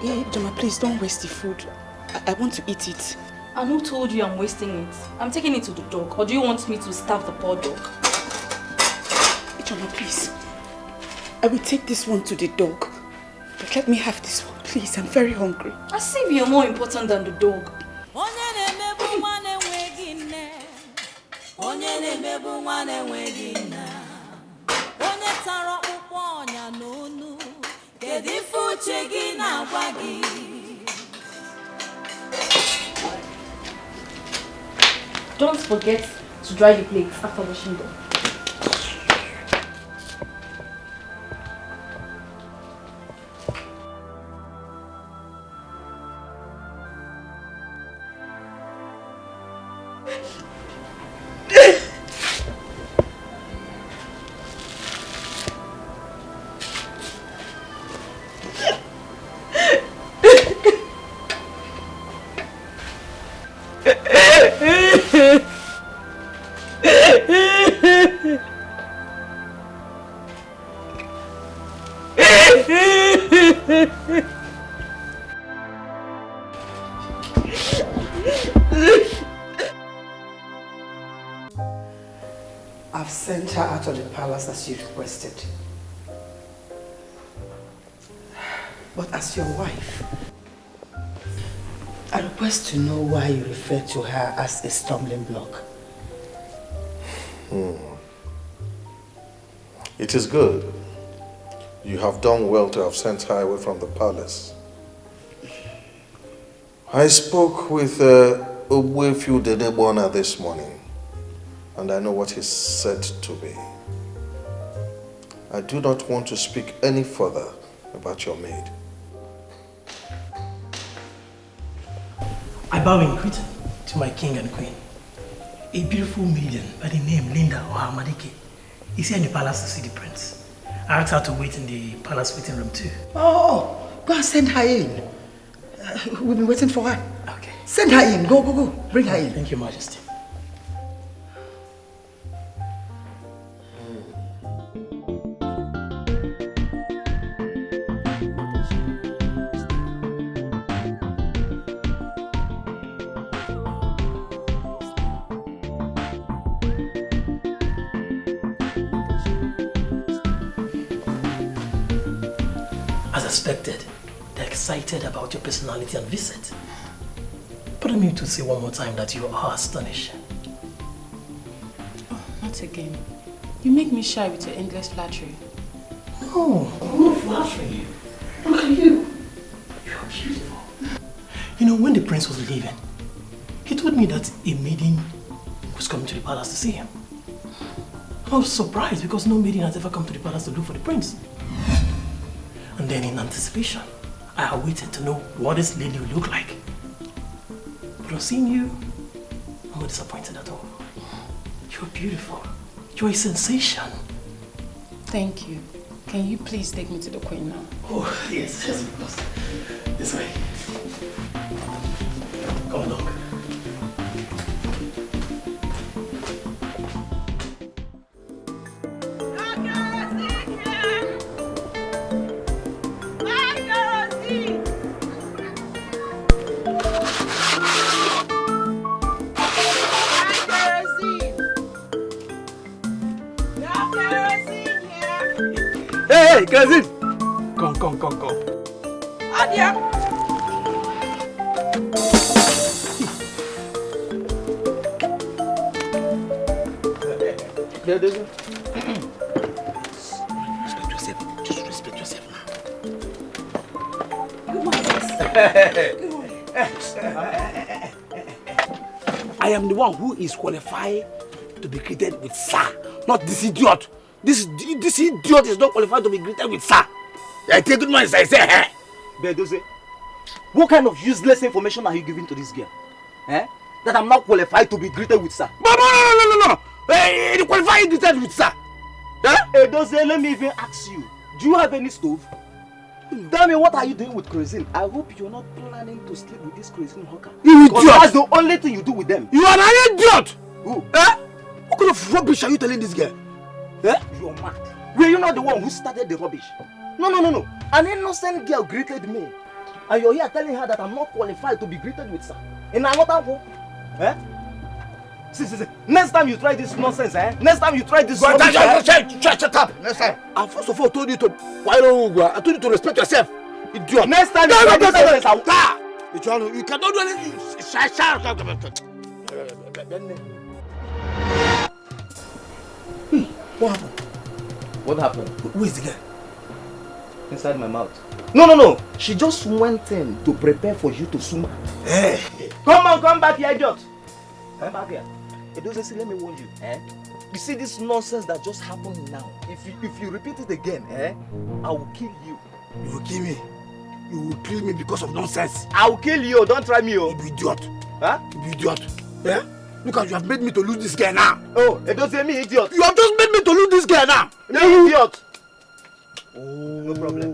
Ijoma, please don't waste the food. I want to eat it. And who told you I'm wasting it? I'm taking it to the dog. Or do you want me to starve the poor dog? Ijoma, please. I will take this one to the dog. But let me have this one, please. I'm very hungry. As if you're more important than the dog. Don't forget to dry the plates after washing them. palace as you requested. But as your wife, I request to know why you refer to her as a stumbling block. It is good. You have done well to have sent her away from the palace. I spoke with Nnabuife Dedebona this morning, and I know what he said to me. I do not want to speak any further about your maid. I bow in greeting to my king and queen. A beautiful maiden by the name Linda Ohamadike is here in the palace to see the prince. I asked her to wait in the palace waiting room too. Oh, go and send her in. We've been waiting for her. Okay. Send her in. Go, go, go. Bring her in. Thank you, Majesty. As expected, they're excited about your personality and visit. Permit me to say one more time that you are astonishing. Oh, not again. You make me shy with your endless flattery. No, I'm not flattering you. Look at you. You're beautiful. You know, when the prince was leaving, he told me that a maiden was coming to the palace to see him. I was surprised because no maiden has ever come to the palace to look for the prince. And then in anticipation, I waited to know what this lady would look like. But on seeing you, I'm not disappointed at all. You're beautiful. You're a sensation. Thank you. Can you please take me to the queen now? Oh, yes, of course. This way. Come along. Hey, cousin! Come. Adia! Respect yourself. Just respect yourself now. I am the one who is qualified to be greeted with sir, not this idiot. This idiot is not qualified to be greeted with sir. I take good money, I say, hey. Bedoze, what kind of useless information are you giving to this girl? Eh? That I'm not qualified to be greeted with sir. No. Hey, you qualified to be greeted with sir. Eh? Bedoze, let me even ask you. Do you have any stove? Tell me, what are you doing with kerosene? I hope you're not planning to sleep with this kerosene hawker. You idiot! That's the only thing you do with them. You are an idiot! Who? Eh? What kind of rubbish are you telling this girl? Eh? You're mad. Were you not the one who started the rubbish? No. An innocent girl greeted me. And you're here telling her that I'm not qualified to be greeted with sir. And I'm not home. Eh? See. Next time you try this nonsense, eh? Next time you try this rubbish, Shut up! Next time. I first of all told you to... I told you to respect yourself. Idiot. Next time you try this nonsense, I will... You cannot do anything. What happened? What happened? Who is the girl? Inside my mouth. No. She just went in to prepare for you to swim. Hey. Come back here, idiot. Come back here. Edoze, let me warn you. You see this nonsense that just happened now. If you repeat it again, I will kill you. You will kill me. You will kill me because of nonsense. I will kill you. Don't try me, oh. You idiot. Huh? You idiot. Yeah? Look at you have made me to lose this girl now. Oh, Edoze, me idiot. You have just made me to lose this girl now. Me idiot. Oh, no problem.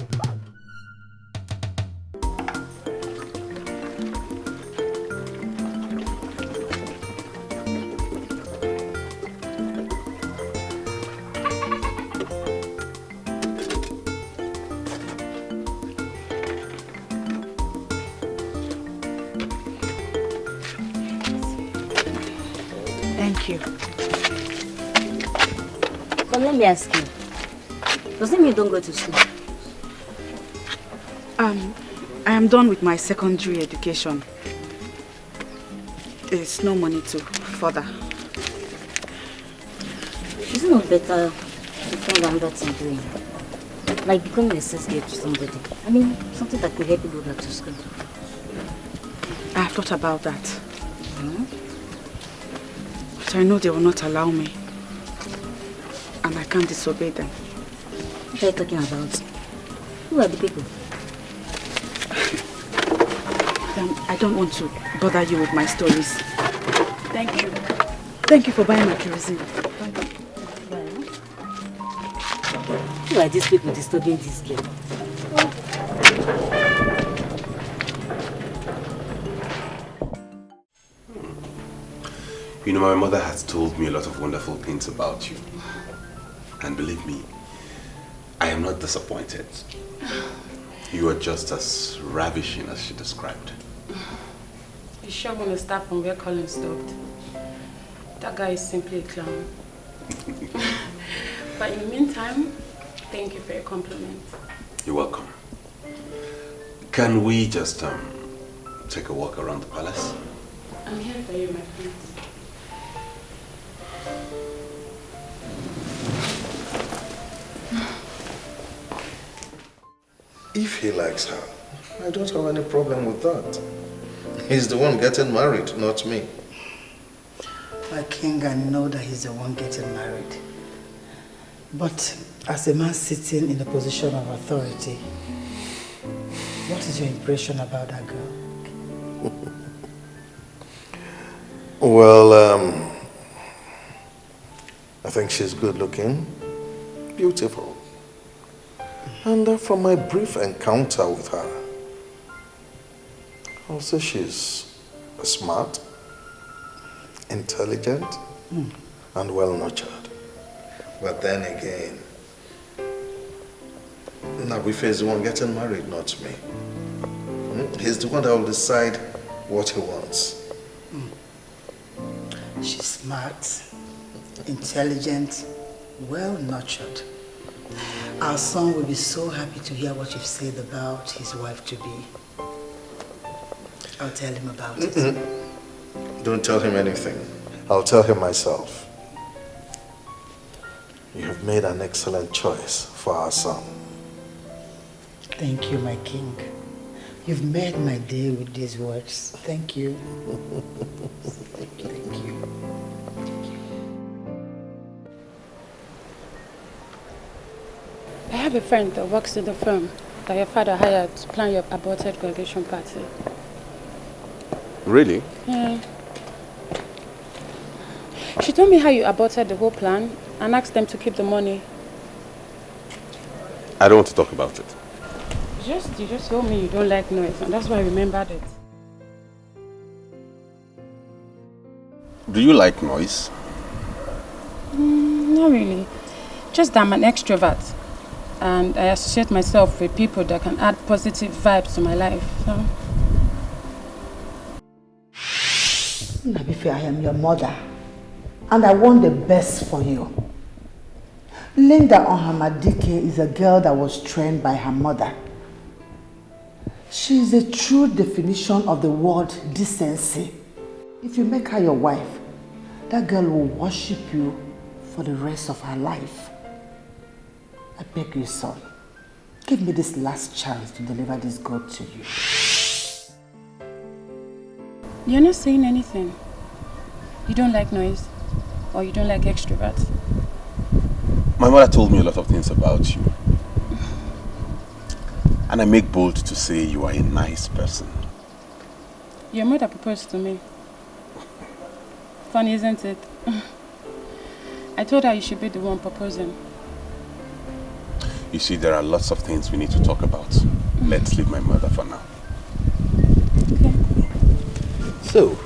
Thank you. But let me ask you, does it mean you don't go to school? I am done with my secondary education. There's no money to further. Isn't it better to find another thing doing? Like becoming a associate to somebody. I mean, something that could help you go back to school. I have thought about that. But I know they will not allow me. And I can't disobey them. What are you talking about? Who are the people? I don't want to bother you with my stories. Thank you. Thank you for buying my kerosene. Who are these people disturbing this girl? You know, my mother has told me a lot of wonderful things about you. And believe me, I am not disappointed. You are just as ravishing as she described. You sure want to start from where Colin stopped? That guy is simply a clown. But in the meantime, thank you for your compliment. You're welcome. Can we just take a walk around the palace? I'm here for you, my friend. If he likes her, I don't have any problem with that. He's the one getting married, not me. My king, I know that he's the one getting married. But as a man sitting in a position of authority, what is your impression about that girl? Well, I think she's good looking, beautiful. And from my brief encounter with her, I'll say she's smart, intelligent, and well-nurtured. But then again, Nnabuife is the one getting married, not me. He's the one that will decide what he wants. She's smart, intelligent, well-nurtured. Our son will be so happy to hear what you've said about his wife-to-be. I'll tell him about it. Don't tell him anything. I'll tell him myself. You have made an excellent choice for our son. Thank you, my king. You've made my day with these words. Thank you. Thank you. I have a friend that works in the firm that your father hired to plan your aborted graduation party. Really? Yeah. She told me how you aborted the whole plan and asked them to keep the money. I don't want to talk about it. You just told me you don't like noise, and that's why I remembered it. Do you like noise? Not really. Just that I'm an extrovert. And I associate myself with people that can add positive vibes to my life. So. Nnabuife, I am your mother. And I want the best for you. Linda Onhamadike is a girl that was trained by her mother. She is a true definition of the word decency. If you make her your wife, that girl will worship you for the rest of her life. I beg you, son, give me this last chance to deliver this God to you. You're not saying anything. You don't like noise, or you don't like extroverts. My mother told me a lot of things about you. And I make bold to say you are a nice person. Your mother proposed to me. Funny, isn't it? I told her you should be the one proposing. You see, there are lots of things we need to talk about. Let's leave my mother for now. Okay. So,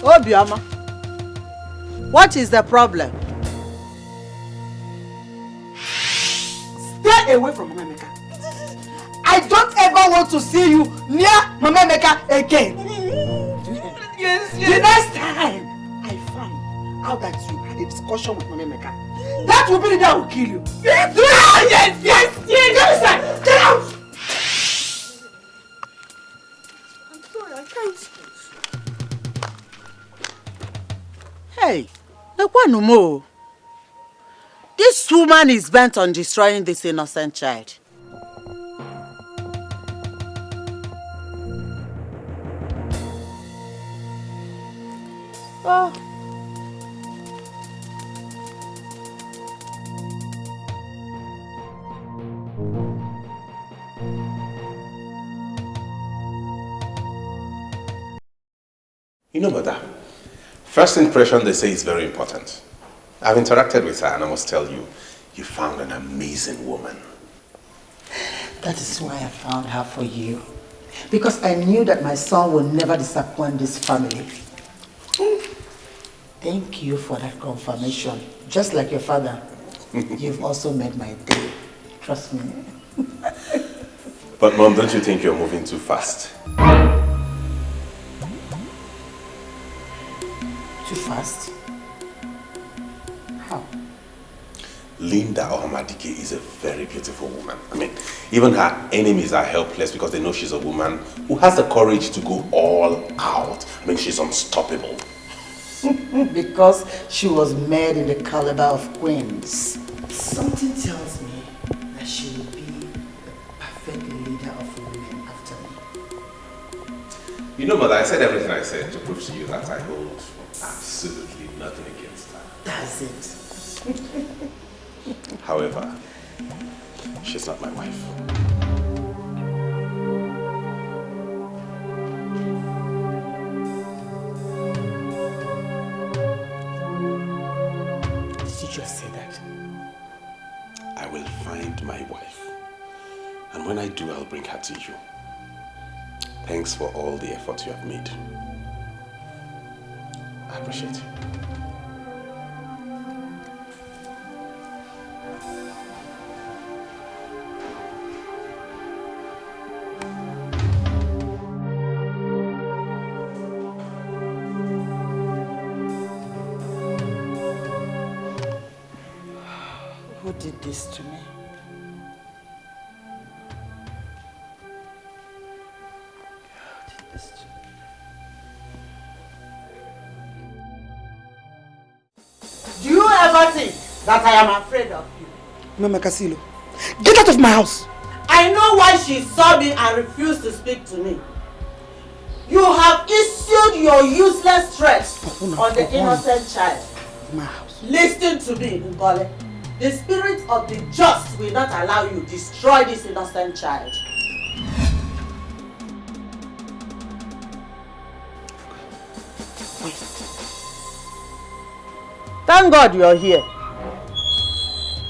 Obioma, what is the problem? Stay away from Mama Emeka. I don't ever want to see you near Mama Emeka again. Yes. The next time I find out that you had a discussion with Mama Emeka, that will be the day I will kill you. Yes. Get out! I'm sorry, I can't. Hey, Nekwanumo. This woman is bent on destroying this innocent child. Oh. You know, Mother, first impression they say is very important. I've interacted with her and I must tell you, you found an amazing woman. That is why I found her for you. Because I knew that my son will never disappoint this family. Thank you for that confirmation. Just like your father, you've also made my day. Trust me. But Mom, don't you think you're moving too fast? Too fast? How? Linda Ohamadike is a very beautiful woman. I mean, even her enemies are helpless because they know she's a woman who has the courage to go all out. I mean, she's unstoppable. Because she was made in the caliber of queens. Something tells me that she will be the perfect leader of women after me. You know, Mother, I said everything I said to prove to you that I hold absolutely nothing against her. That's it. However, she's not my wife. Did you just say that? I will find my wife. And when I do, I'll bring her to you. Thanks for all the effort you have made. I appreciate you. Who did this to me? Do you ever think that I am afraid of you? Mama Kasilo, get out of my house! I know why she saw me and refused to speak to me. You have issued your useless threats on the innocent child. My house. Listen to me, Ngole. The spirit of the just will not allow you to destroy this innocent child. Thank God you're here.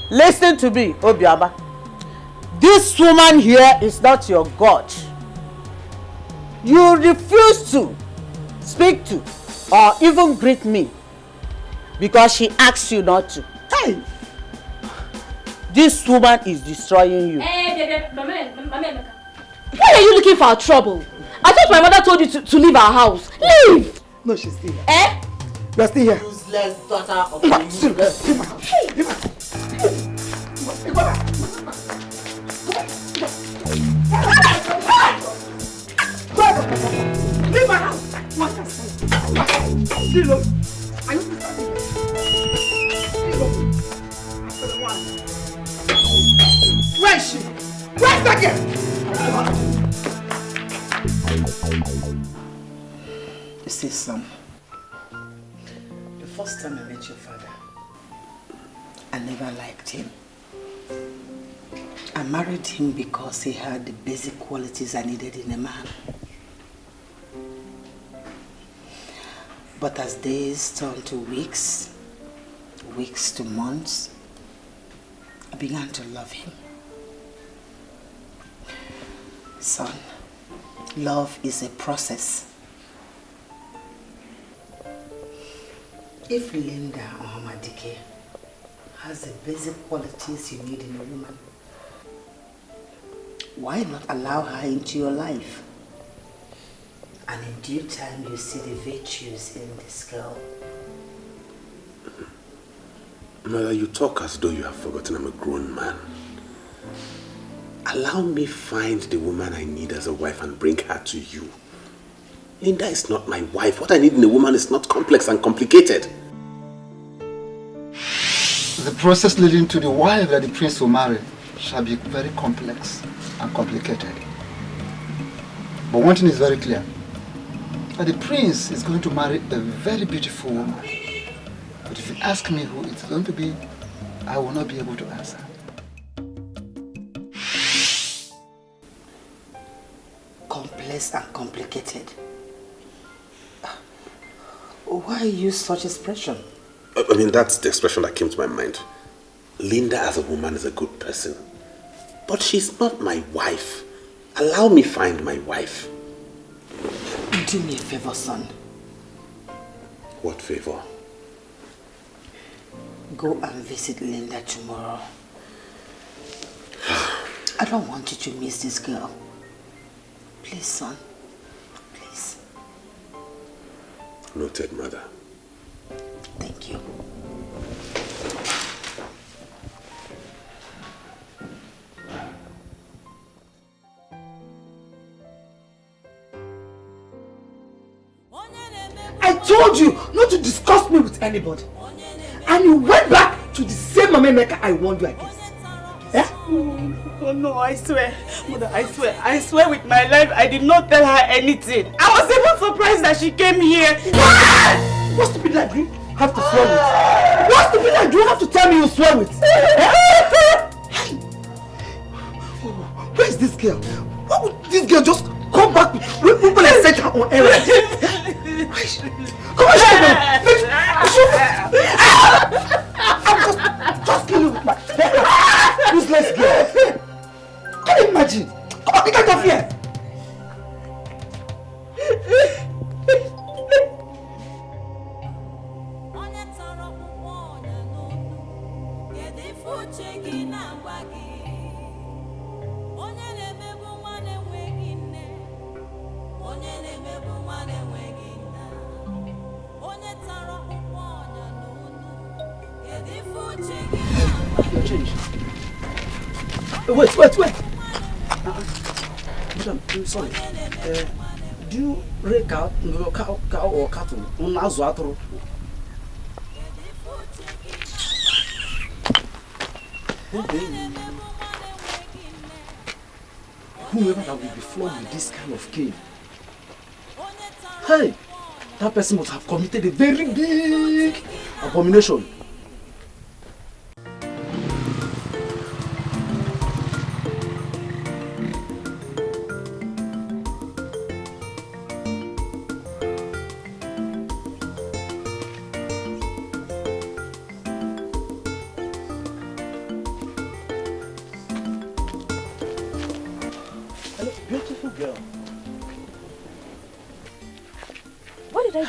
Listen to me, Obiaba. This woman here is not your God. You refuse to speak to or even greet me because she asks you not to. Hey! This woman is destroying you. Hey, Mama. Why are you looking for trouble? I thought my mother told you to leave our house. Leave! No, she's still here. Eh? You're still here. Useless daughter of the useless. Leave my house. Leave my house. Leave my house. Leave my house. Are you where is she? Where's that girl? You see, son, the first time I met your father, I never liked him. I married him because he had the basic qualities I needed in a man. But as days turned to weeks, weeks to months, I began to love him. Son, love is a process. If Linda Ohamadike has the basic qualities you need in a woman, why not allow her into your life? And in due time, you see the virtues in this girl. Mother, you talk as though you have forgotten I'm a grown man. Allow me find the woman I need as a wife and bring her to you. Linda is not my wife. What I need in a woman is not complex and complicated. The process leading to the wife that the prince will marry shall be very complex and complicated. But one thing is very clear, that the prince is going to marry a very beautiful woman. But if you ask me who it's going to be, I will not be able to answer. Complex and complicated. Why use such expression? I mean, that's the expression that came to my mind. Linda as a woman is a good person. But she's not my wife. Allow me find my wife. Do me a favor, son. What favor? Go and visit Linda tomorrow. I don't want you to miss this girl. Please, son. Please. Noted, mother. Thank you. I told you not to discuss me with anybody. And you went back to the same mama maker I warned you against. Eh? Oh no, I swear. Mother, I swear with my life, I did not tell her anything. I was even surprised that she came here. What stupid lie do you have to swear with? What stupid lie do you have to tell me you swear with? Where is this girl? Why would this girl just come back with people and set her on errand? Come on, just kill you with my useless girl. Can you imagine? Come on, get out of here. Wait. Madam, I'm sorry. Do you rake out cow or cattle? Whoever that will be flogged with this kind of cane, hey, that person must have committed a very big abomination.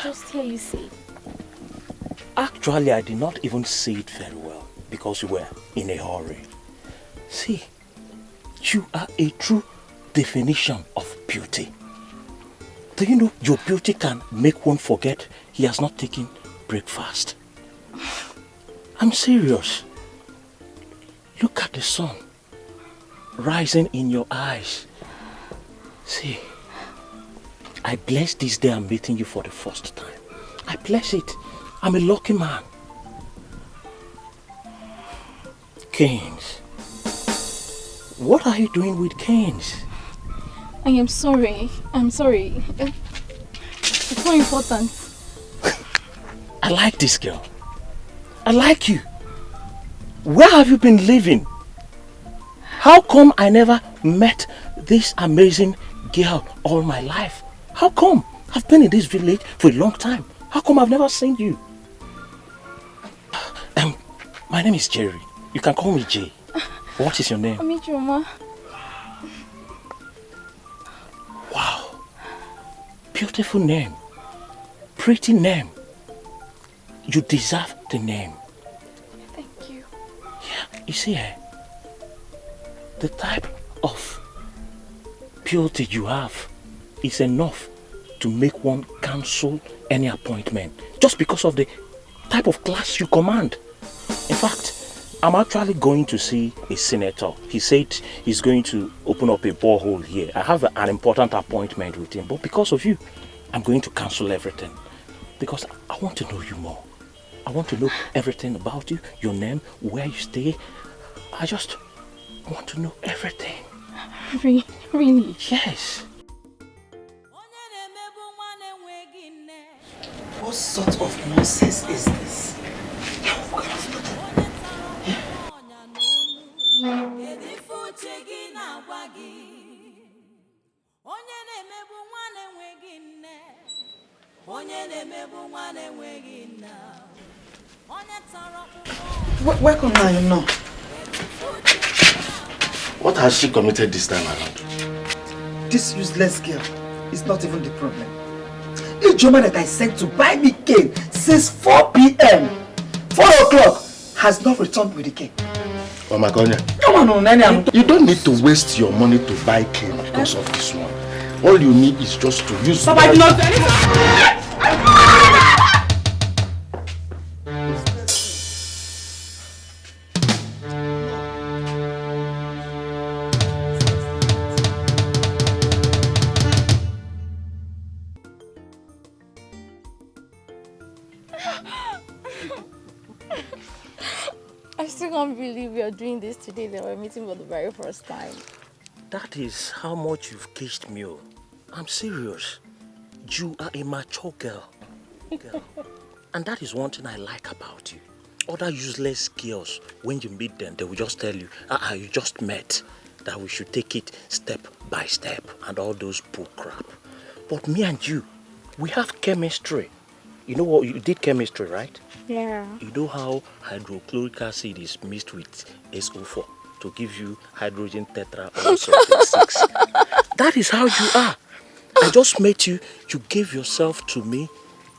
Just hear you say. Actually, I did not even say it very well because you were in a hurry. See, you are a true definition of beauty. Do you know your beauty can make one forget he has not taken breakfast? I'm serious. Look at the sun rising in your eyes. See, I bless this day I'm meeting you for the first time. I bless it. I'm a lucky man. Canes. What are you doing with canes? I am sorry. I'm sorry. It's not important. I like this girl. I like you. Where have you been living? How come I never met this amazing girl all my life? How come? I've been in this village for a long time. How come I've never seen you? My name is Jerry. You can call me Jay. What is your name? Amichuma. Wow. Beautiful name. Pretty name. You deserve the name. Thank you. Yeah, you see, the type of purity you have is enough to make one cancel any appointment just because of the type of class you command. In fact, I'm actually going to see a senator. He said he's going to open up a borehole here. I have an important appointment with him, but because of you, I'm going to cancel everything. Because I want to know you more. I want to know everything about you, your name, where you stay. I just want to know everything. Really? Yes. What sort of nonsense is this? Welcome now, you know. What has she committed this time around? This useless girl is not even the problem. This Joma that I sent to buy me cane since 4 p.m. 4 o'clock has not returned with the cane. Oh my God. You don't need to waste your money to buy cane because of this one. All you need is just to use... Papa, I did not do anything! I still can't believe we are doing this today. They were meeting for the very first time. That is how much you've caged me. I'm serious. You are a mature girl. And that is one thing I like about you. Other useless girls, when you meet them, they will just tell you, you just met, that we should take it step by step and all those bull crap. But me and you, we have chemistry. You know what? You did chemistry, right? Yeah. You know how hydrochloric acid is mixed with SO4 to give you hydrogen tetra also 6. That is how you are. I just met you. You gave yourself to me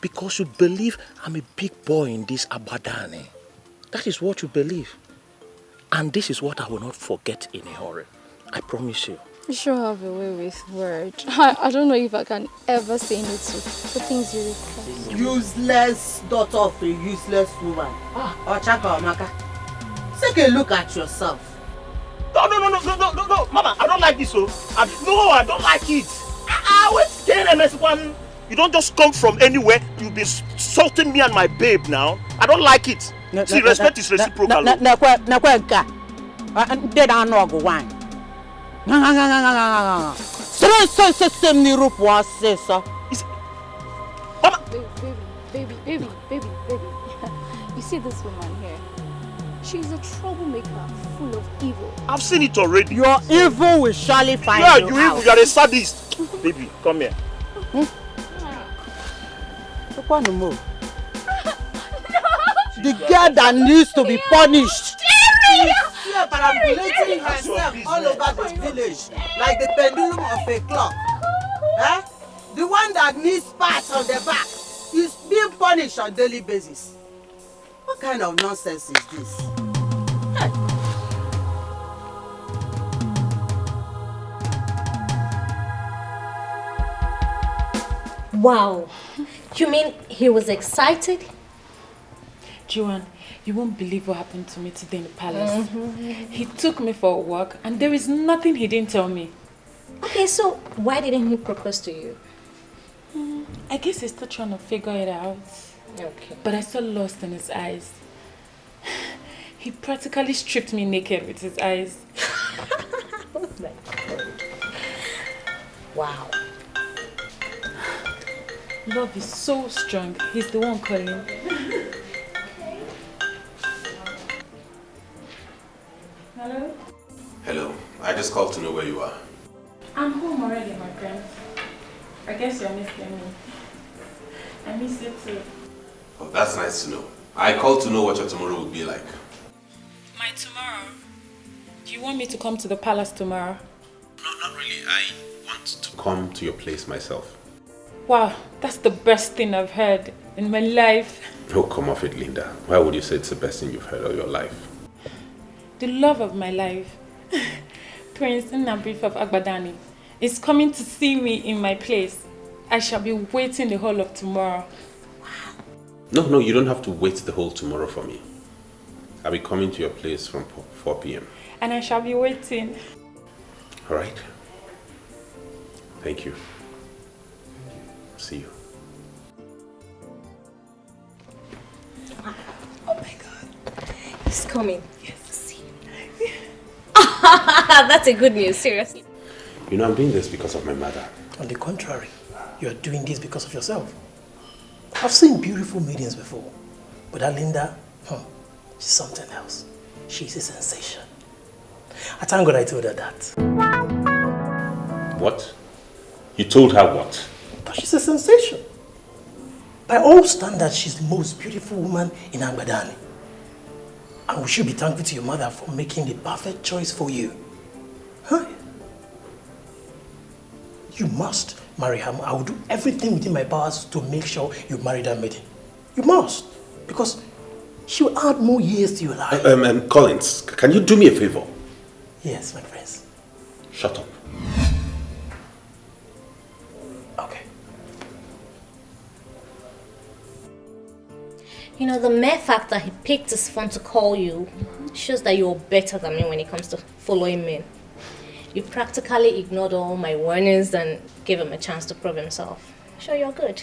because you believe I'm a big boy in this Abadani. That is what you believe. And this is what I will not forget in a hurry. I promise you. You sure have a way with words. I don't know if I can ever say no to the things you request. Useless daughter of a useless woman. Ochaka Omaka. Take a look at yourself. No, Mama, I don't like this. I don't like it. You don't just come from anywhere. You'll be insulting me and my babe now. I don't like it. See, respect is reciprocal. Baby. You see this woman here? She's a troublemaker, full of evil. I've seen it already. Your evil will surely find you out. You are a sadist. Baby, come here. The girl that needs to be punished. Jerry! She's parabolating herself all over the village like the pendulum of a clock. The one that needs pats on the back is being punished on a daily basis. What kind of nonsense is this? Wow. You mean he was excited? Joanne, you won't believe what happened to me today in the palace. He took me for a walk and there is nothing he didn't tell me. Okay, so why didn't he propose to you? I guess he's still trying to figure it out. Okay. But I saw lust in his eyes. He practically stripped me naked with his eyes. Oh my God. Wow. Love is so strong. He's the one calling. Hello? Hello. I just called to know where you are. I'm home already, my friend. I guess you're missing me. I miss you too. Oh, that's nice to know. I called to know what your tomorrow would be like. My tomorrow? Do you want me to come to the palace tomorrow? No, not really. I want to come to your place myself. Wow, that's the best thing I've heard in my life. Oh, come off it, Linda. Why would you say it's the best thing you've heard of your life? The love of my life, Prince Nnabuife of Agbadani, is coming to see me in my place. I shall be waiting the whole of tomorrow. No, you don't have to wait the whole tomorrow for me. I'll be coming to your place from 4 p.m. And I shall be waiting. All right. Thank you. See you. Oh my God. He's coming. Yes. See. That's a good news, seriously. You know, I'm doing this because of my mother. On the contrary, you are doing this because of yourself. I've seen beautiful maidens before, but that Linda, she's something else. She's a sensation. I thank God I told her that. What? You told her what? That she's a sensation. By all standards, she's the most beautiful woman in Agbadani. And we should be thankful to your mother for making the perfect choice for you. Huh? You must marry her. I will do everything within my powers to make sure you marry that maiden. You must. Because she will add more years to your life. Collins, can you do me a favor? Yes, my friends. Shut up. Okay. You know, the mere fact that he picked his phone to call you shows that you're better than me when it comes to following men. You practically ignored all my warnings and gave him a chance to prove himself. Sure, you're good.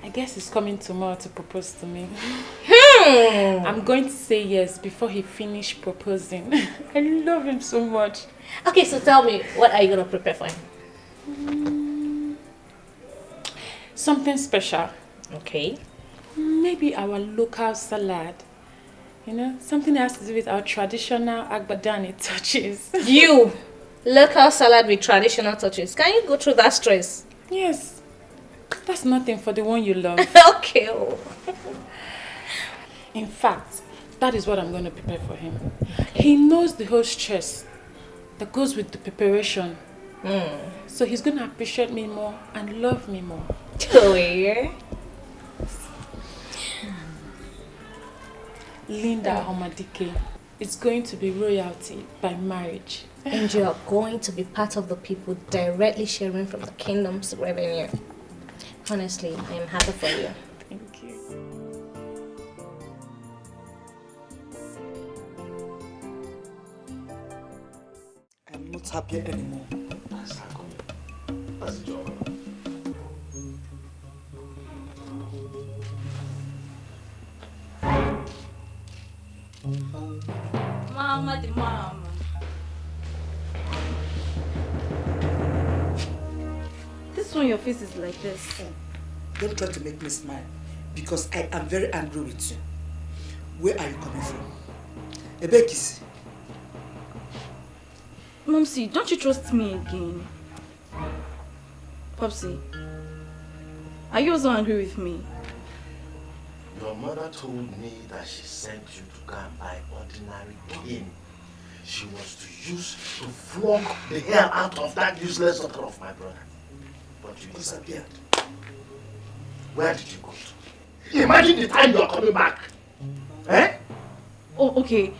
I guess he's coming tomorrow to propose to me. I'm going to say yes before he finishes proposing. I love him so much. Okay, so tell me, what are you going to prepare for him? Something special. Okay. Maybe our local salad. You know, something that has to do with our traditional Agbadani touches. You! Local salad with traditional touches. Can you go through that stress? Yes. That's nothing for the one you love. Okay. In fact, that is what I'm going to prepare for him. He knows the whole stress that goes with the preparation. So he's going to appreciate me more and love me more. Oh, yeah? Linda Omadike is going to be royalty by marriage. And you are going to be part of the people directly sharing from the kingdom's revenue. Honestly, I am happy for you. Thank you. I'm not happy anymore. That's the job. Mama, the mama. This one, your face is like this. Don't try to make me smile, because I am very angry with you. Where are you coming from? Ebekisi. Momsy, don't you trust me again? Popsy, are you also angry with me? Your mother told me that she sent you to go and buy ordinary cane. She was to use to flog the hell out of that useless daughter of my brother. But you disappeared. Where did you go to? Imagine the time you are coming back. Eh? Oh, okay.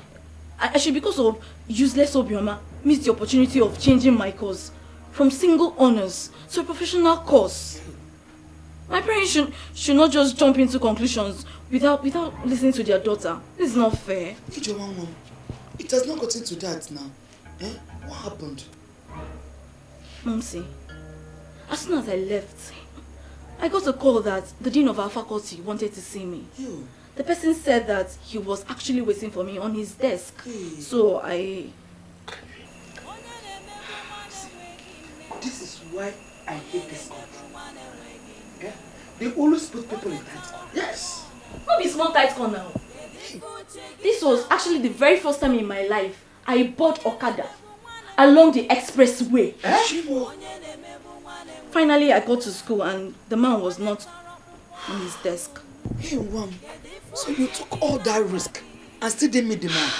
I should, because of useless Obioma, missed the opportunity of changing my course from single honors to a professional course. My parents should not just jump into conclusions without listening to their daughter. This is not fair. It has not gotten to that now. Eh? What happened? Momsy, as soon as I left, I got a call that the dean of our faculty wanted to see me. You? The person said that he was actually waiting for me on his desk. So I... This is why I hate this country. Yeah? They always put people in tight corner. Yes. Not be small tight corner now. This was actually the very first time in my life I bought Okada along the expressway. Finally, I got to school and the man was not on his desk. Hey, Wam, so you took all that risk and still didn't meet the man?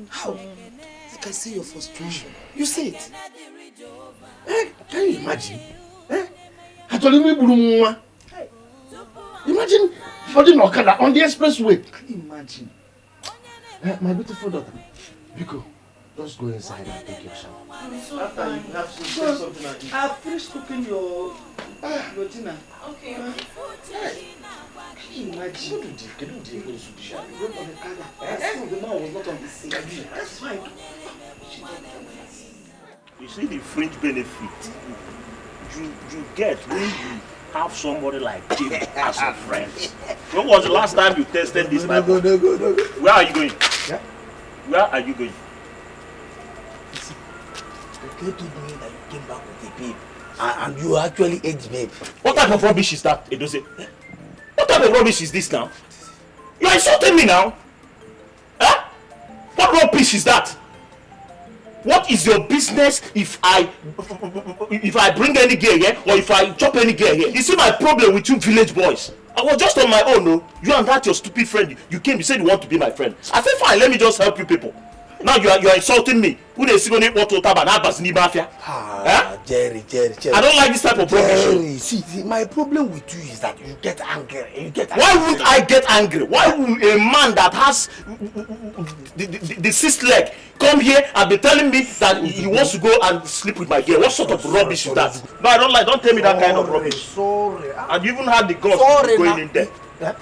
How? I can see your frustration. You see it? Eh? Can you imagine? Eh? Actually, Imagine flooding Okada on the expressway. Can you imagine? My beautiful daughter, Biko, just go inside and take your shower. After you have something like this. I've finished cooking your dinner. Okay. Can you imagine? What did you do? You went on the car. The man was not on the scene. That's fine. You see the fringe benefit you get when you have somebody like Jim as a friend. When was the last time you tested this? No. Where are you going? Yeah? Where are you going? Listen, you told me that you came back with a babe, and you actually ate the babe. What type of rubbish is that, Edose? What type of rubbish is this now? You are insulting me now? Huh? What rubbish is that? What is your business if I bring any girl here or if I chop any girl here? You see my problem with you village boys. I was just on my own, no? You and that your stupid friend, you came, you said you want to be my friend. I said fine, let me just help you people. Now you are insulting me. Who they see going to mafia? Jerry. I don't like this type of Jerry, see, my problem with you is that you get angry. Why wouldn't I get angry? Why would a man that has the sixth leg come here and be telling me that he wants to go and sleep with my girl? What sort of rubbish is that? No, I don't like. Don't tell me that kind of rubbish. Sorry. And you even had the guts to go in there. Yeah?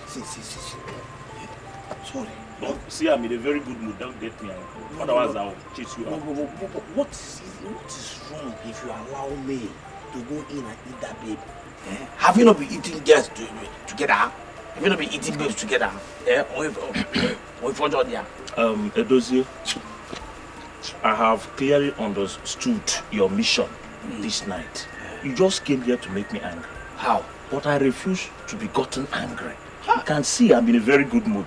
See. Sorry. Don't see, I'm in a very good mood. Don't get me angry. Otherwise, I'll chase you out. What is wrong if you allow me to go in and eat that babe? Have you not been eating girls together? Have you not been eating babes together? Edozie, I have clearly understood your mission this night. You just came here to make me angry. How? But I refuse to be gotten angry. You can see I'm in a very good mood.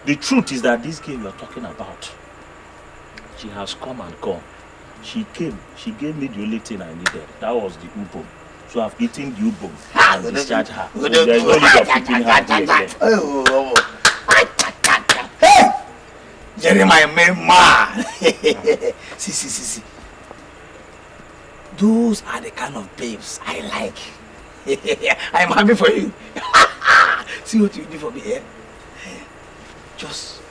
The truth is that this girl you are talking about, she has come and gone. She came, she gave me the only thing I needed. That was the ubom. So I've eaten the ubom and discharged her. So there is no need of keeping her here again. Hey! Jerry, my man. See. Those are the kind of babes I like. I'm happy for you. See what you do for me here? Just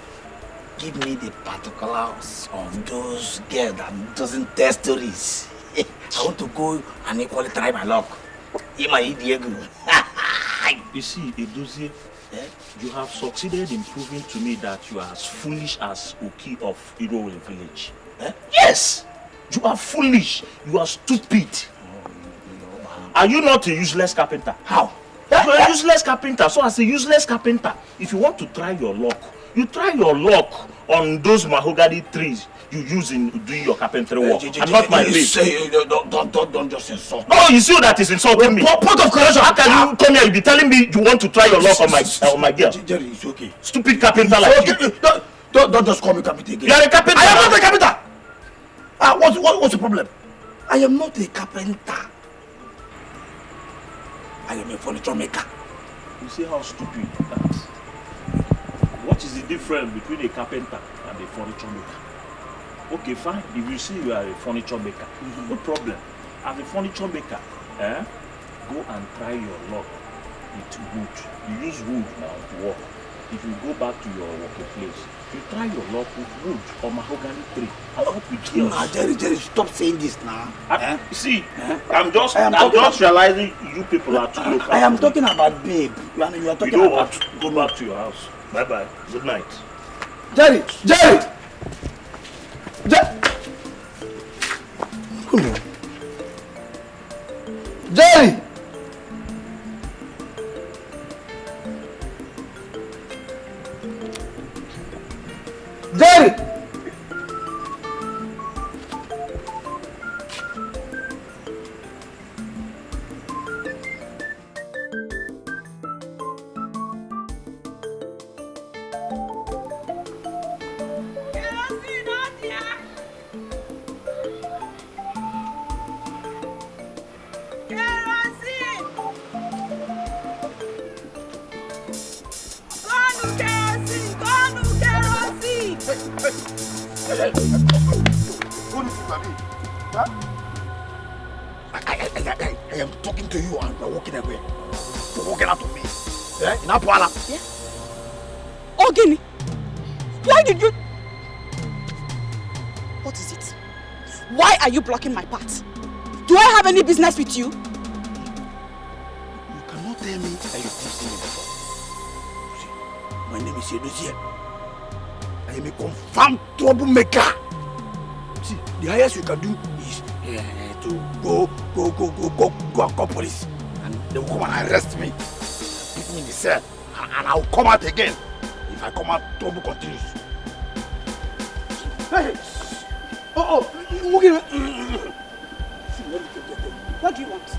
give me the particulars of those girls that doesn't tell stories. I want to go and equally try my luck. You see, Edozie, you have succeeded in proving to me that you are as foolish as Oki of Irowe village. Yes! You are foolish. You are stupid. Are you not a useless carpenter? How? You are a useless carpenter. So as a useless carpenter, if you want to try your luck, you try your luck on those mahogany trees you use in doing your carpentry work, and not my place. Don't just insult me. Oh, you see that is insulting me. Point of correction. How can you come here? You be telling me you want to try your luck on my girl? Jerry, it's okay. Stupid carpenter like you. Don't just call me carpenter again. You are a carpenter. I am not a carpenter. What's the problem? I am not a carpenter. I am a furniture maker. You see how stupid that is. What is the difference between a carpenter and a furniture maker? Okay, fine. If you see you are a furniture maker, no problem. As a furniture maker, go and try your luck with wood. You use wood now to work. If you go back to your working place, you try your luck with wood or mahogany tree. And not with girls. Jerry, stop saying this now. See, I'm just realizing you people are too local. I am talking about babe. You are talking about. Go back to your house. Bye-bye. Good night. Jerry! Jerry! I am talking to you and you are walking away. You're walking out of me. Yeah? Inapwala. Yeah? Ogini, why did you... What is it? Why are you blocking my path? Do I have any business with you? You cannot tell me that you've seen me before. See, my name is Edozie. I am a confirmed troublemaker. See, the highest you can do is to go and call police. And they will come and arrest me. Put me in the cell. And I will come out again. If I come out, trouble continues. Hey! Oh, what do you want?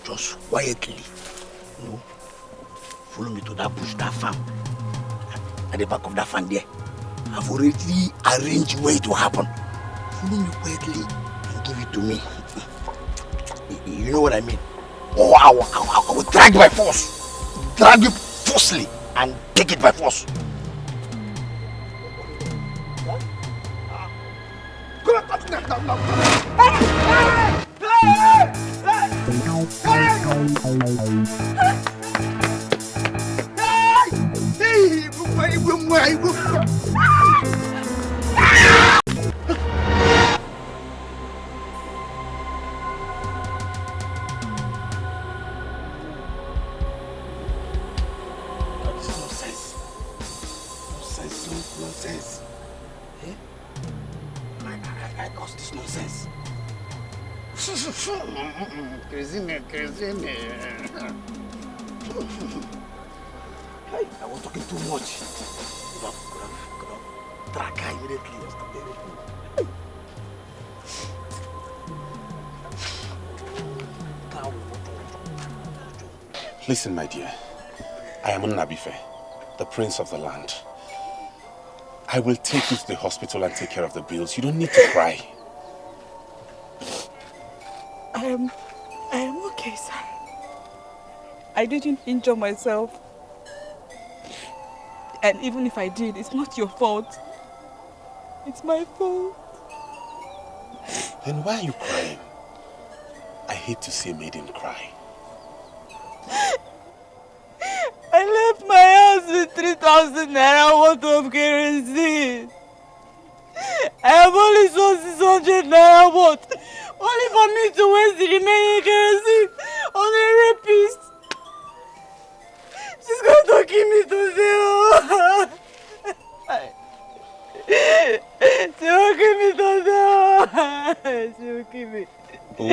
Just quietly, follow me to that bush, that farm. At the back of that farm there, I've already arranged where it will happen. Follow me quietly and give it to me. You know what I mean? Or I will drag by force. Drag you forcefully and take it by force. Nonsense. Eh? I caused this nonsense. Crazy me. Hey, I was talking too much. Could have drag her immediately or stop everything. Listen, my dear. I am Nnabuife, the prince of the land. I will take you to the hospital and take care of the bills. You don't need to cry. I am okay, sir. I didn't injure myself. And even if I did, it's not your fault. It's my fault. Then why are you crying? I hate to see a maiden cry. I left my house with 3,000 naira worth of kerosene. I have only sold 600 naira worth. Only for me to waste the remaining kerosene on a rapist. She's going to kill me today. She will kill me today. She will kill me. Who?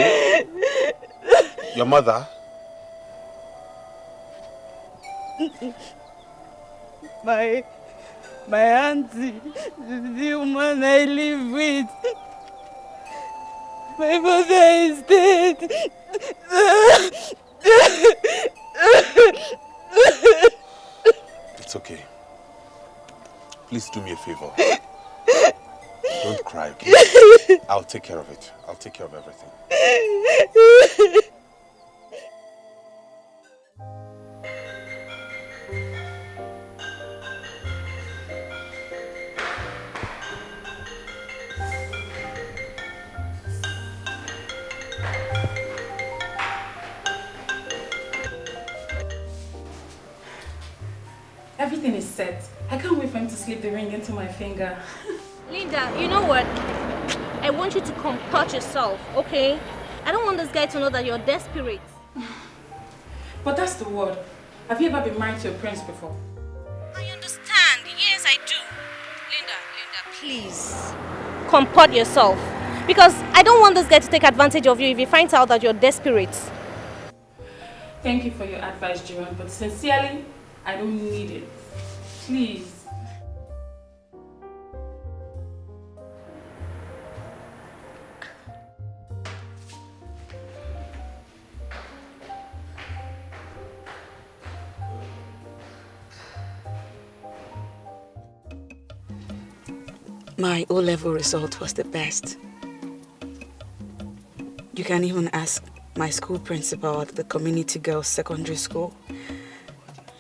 Your mother? My auntie, the woman I live with. My mother is dead. It's okay. Please do me a favor. Don't cry, okay? I'll take care of it. I'll take care of everything. Everything is set. I can't wait for him to slip the ring into my finger. Linda, you know what? I want you to comport yourself, okay? I don't want this guy to know that you're desperate. But that's the word. Have you ever been married to a prince before? I understand. Yes, I do. Linda, please. Comport yourself. Because I don't want this guy to take advantage of you if he finds out that you're desperate. Thank you for your advice, Jerome, but sincerely, I don't need it. Please. My O-level result was the best. You can even ask my school principal at the community girls secondary school.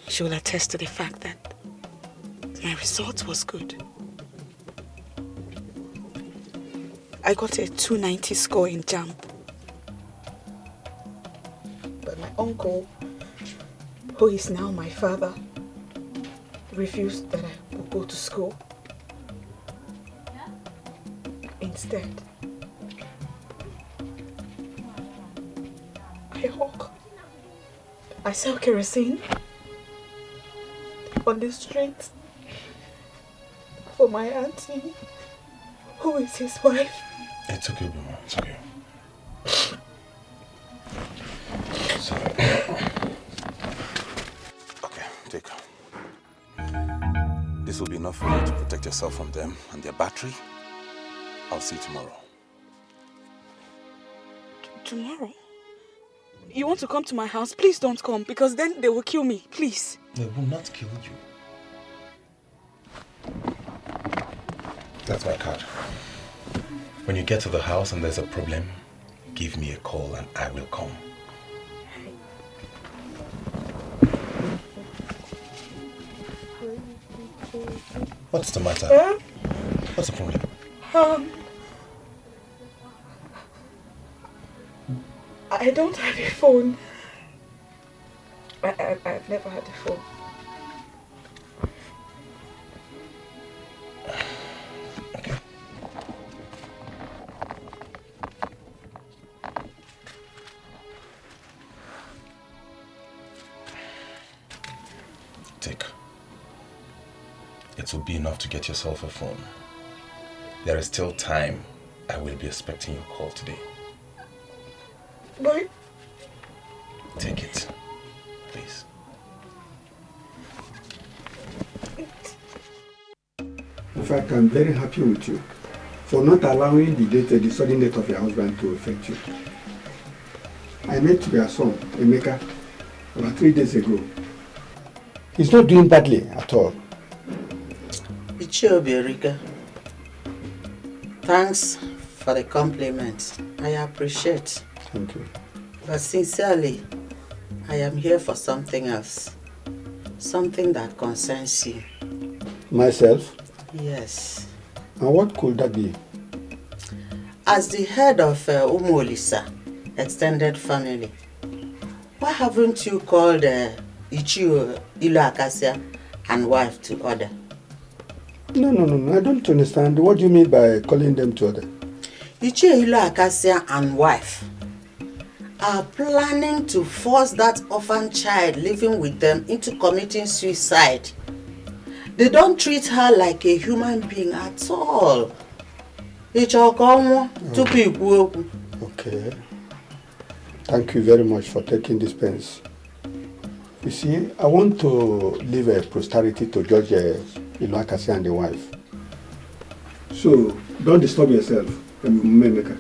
She will attest to the fact that my My result was good. I got a 290 score in JAMB. But my uncle, who is now my father, refused that I would go to school. Instead, I hawk. I sell kerosene on the street for my auntie, who is his wife. It's okay, Mama. It's okay. Okay, take her. This will be enough for you to protect yourself from them and their battery. I'll see you tomorrow. Tomorrow? You want to come to my house? Please don't come, because then they will kill me. Please. They will not kill you. That's my card. When you get to the house and there's a problem, give me a call and I will come. What's the matter? What's the problem? I don't have a phone. I've never had a phone. Okay. Take. It will be enough to get yourself a phone. There is still time. I will be expecting your call today. Boy. Take it, please. In fact, I'm very happy with you for not allowing the sudden death of your husband to affect you. I met your son, Emeka, about 3 days ago. He's not doing badly at all. Erika. Thanks for the compliment. I appreciate. Thank you. But sincerely, I am here for something else. Something that concerns you. Myself? Yes. And what could that be? As the head of Umolisa extended family, why haven't you called Ichio Ilu Akasia and wife to order? No. I don't understand. What do you mean by calling them to order? Ichio Ilu Akasia and wife are planning to force that orphan child living with them into committing suicide. They don't treat her like a human being at all. Okay. Thank you very much for taking this pains. You see, I want to leave a posterity to Judge Ilu Akasia and the wife. So, don't disturb yourself, Memeka.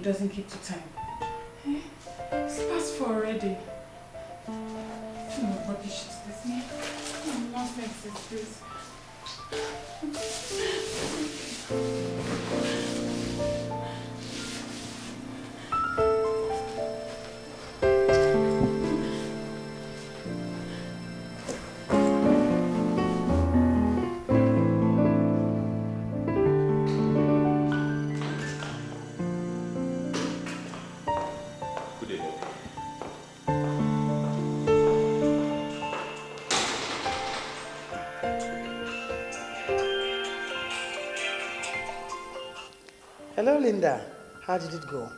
Doesn't keep to time. It's past 4 already. What rubbish is this, man? What nonsense is this? Hello, Linda. How did it go?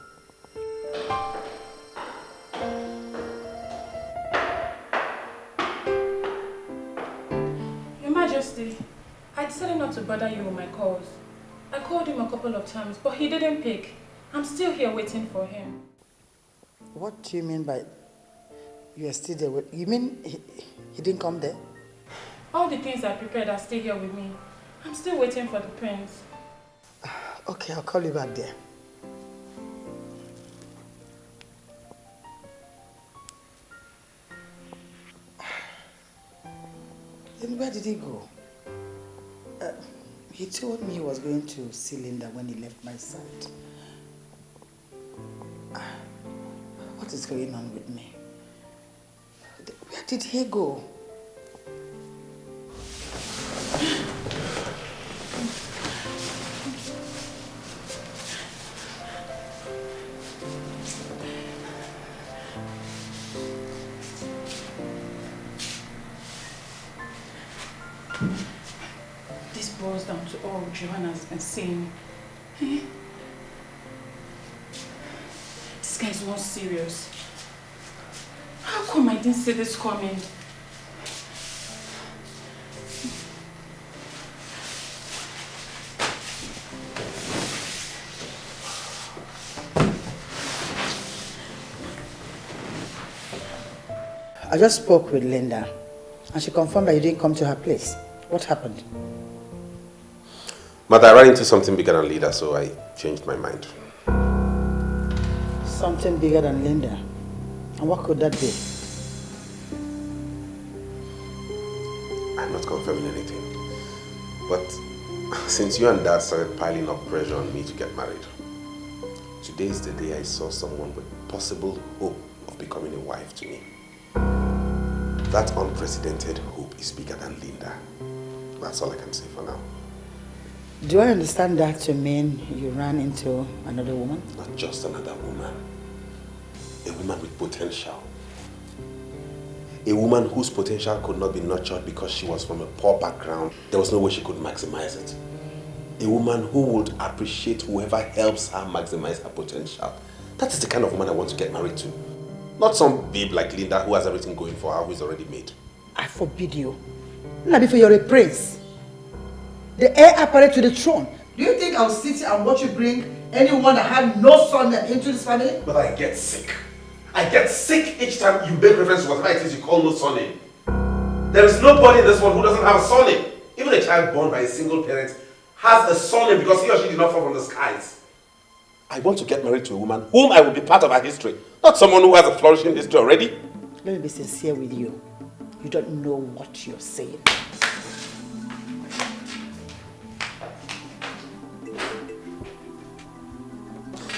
Your Majesty, I decided not to bother you with my calls. I called him a couple of times, but he didn't pick. I'm still here waiting for him. What do you mean by... You are still there. You mean he didn't come there? All the things I prepared are still here with me. I'm still waiting for the prince. Okay, I'll call you back there. Then where did he go? He told me he was going to see Linda when he left my side. What is going on with me? Where did he go? This boils down to all Joanna has been saying. Eh? This guy is not serious. How come I didn't see this coming? I just spoke with Linda and she confirmed that you didn't come to her place. What happened? Mother, I ran into something bigger than Linda, so I changed my mind. Something bigger than Linda? And what could that be? I'm not confirming anything. But since you and Dad started piling up pressure on me to get married, today is the day I saw someone with possible hope of becoming a wife to me. That unprecedented hope is bigger than Linda. That's all I can say for now. Do I understand that to mean you ran into another woman? Not just another woman. A woman with potential. A woman whose potential could not be nurtured because she was from a poor background. There was no way she could maximize it. A woman who would appreciate whoever helps her maximize her potential. That is the kind of woman I want to get married to. Not some babe like Linda who has everything going for her, who is already made. I forbid you. Nnabuife, you're a prince. The heir apparent to the throne. Do you think I'll sit here and watch you bring anyone that had no son into this family? But I get sick. I get sick each time you make reference to whatever it is you call no surname. There is nobody in this world who doesn't have a surname. Even a child born by a single parent has a surname because he or she did not fall from the skies. I want to get married to a woman whom I will be part of her history, not someone who has a flourishing history already. Let me be sincere with you. You don't know what you're saying.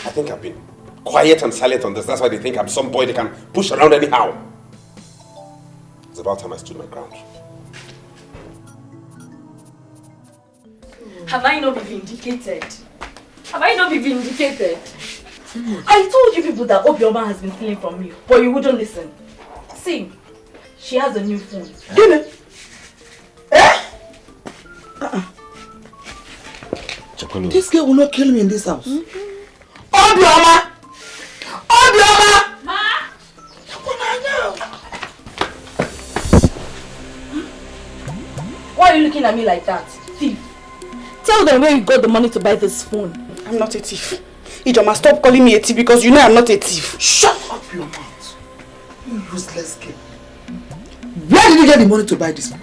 I think I've been quiet and silent on this. That's why they think I'm some boy they can push around anyhow. It's about time I stood my ground. Have I not been vindicated? Have I not been vindicated? I told you people that Obioma has been stealing from you, but you wouldn't listen. See, she has a new phone. This girl will not kill me in this house. Obioma! Obioma! Ma! Why are you looking at me like that? Thief. Tell them where you got the money to buy this phone. I'm not a thief. Ijoma, stop calling me a thief because you know I'm not a thief. Shut up your mouth. You useless kid. Where did you get the money to buy this phone?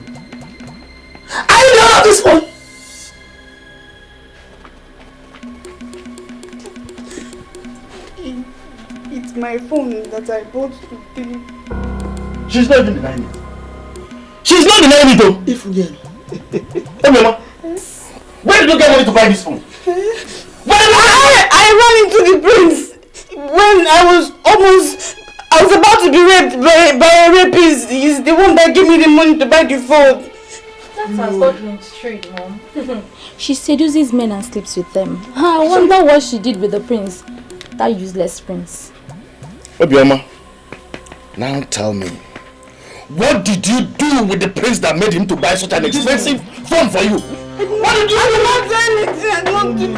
I don't have this phone! It's my phone that I bought today. She's not even denying it. She's not denying it though. If you Hey mama, where did you get money to buy this phone? I ran into the prince when I was about to be raped by a rapist. He's the one that gave me the money to buy the phone. That's her stockroom straight, Mom. She seduces men and sleeps with them. I wonder what she did with the prince. That useless prince. Obioma, now tell me, what did you do with the prince that made him to buy such an expensive phone for you? What did you do? I did not do anything. I don't do.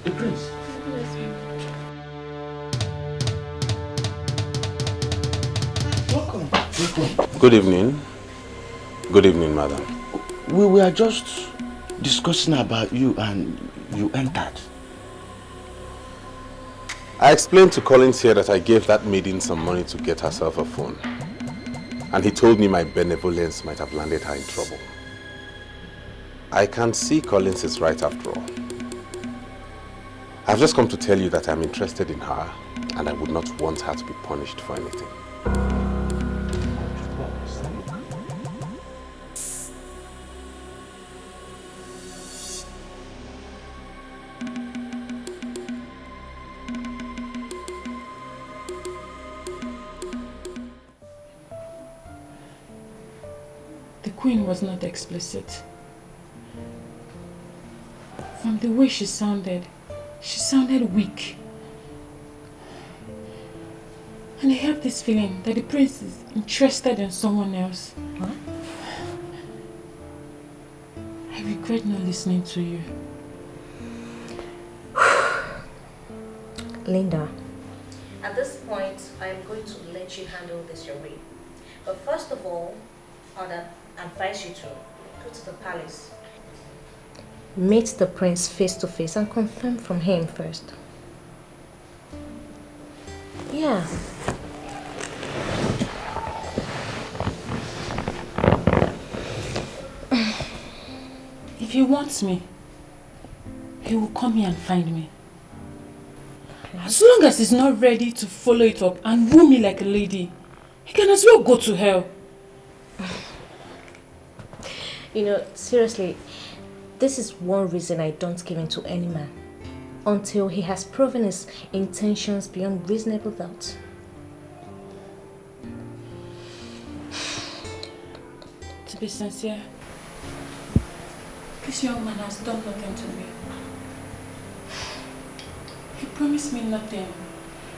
The prince? Welcome. Good evening. Good evening, madam. We were just discussing about you and you entered. I explained to Collins here that I gave that maiden some money to get herself a phone. And he told me my benevolence might have landed her in trouble. I can see Collins is right after all. I've just come to tell you that I'm interested in her and I would not want her to be punished for anything. The Queen was not explicit. From the way she sounded weak. And I have this feeling that the prince is interested in someone else. Huh? I regret not listening to you. Linda, at this point, I am going to let you handle this your way. But first of all, I would advise you to go to the palace. Meet the prince face to face and confirm from him first. Yeah. If he wants me, he will come here and find me. As long as he's not ready to follow it up and woo me like a lady, he can as well go to hell. You know, seriously, this is one reason I don't give in to any man until he has proven his intentions beyond reasonable doubt. To be sincere, this young man has done nothing to me. He promised me nothing.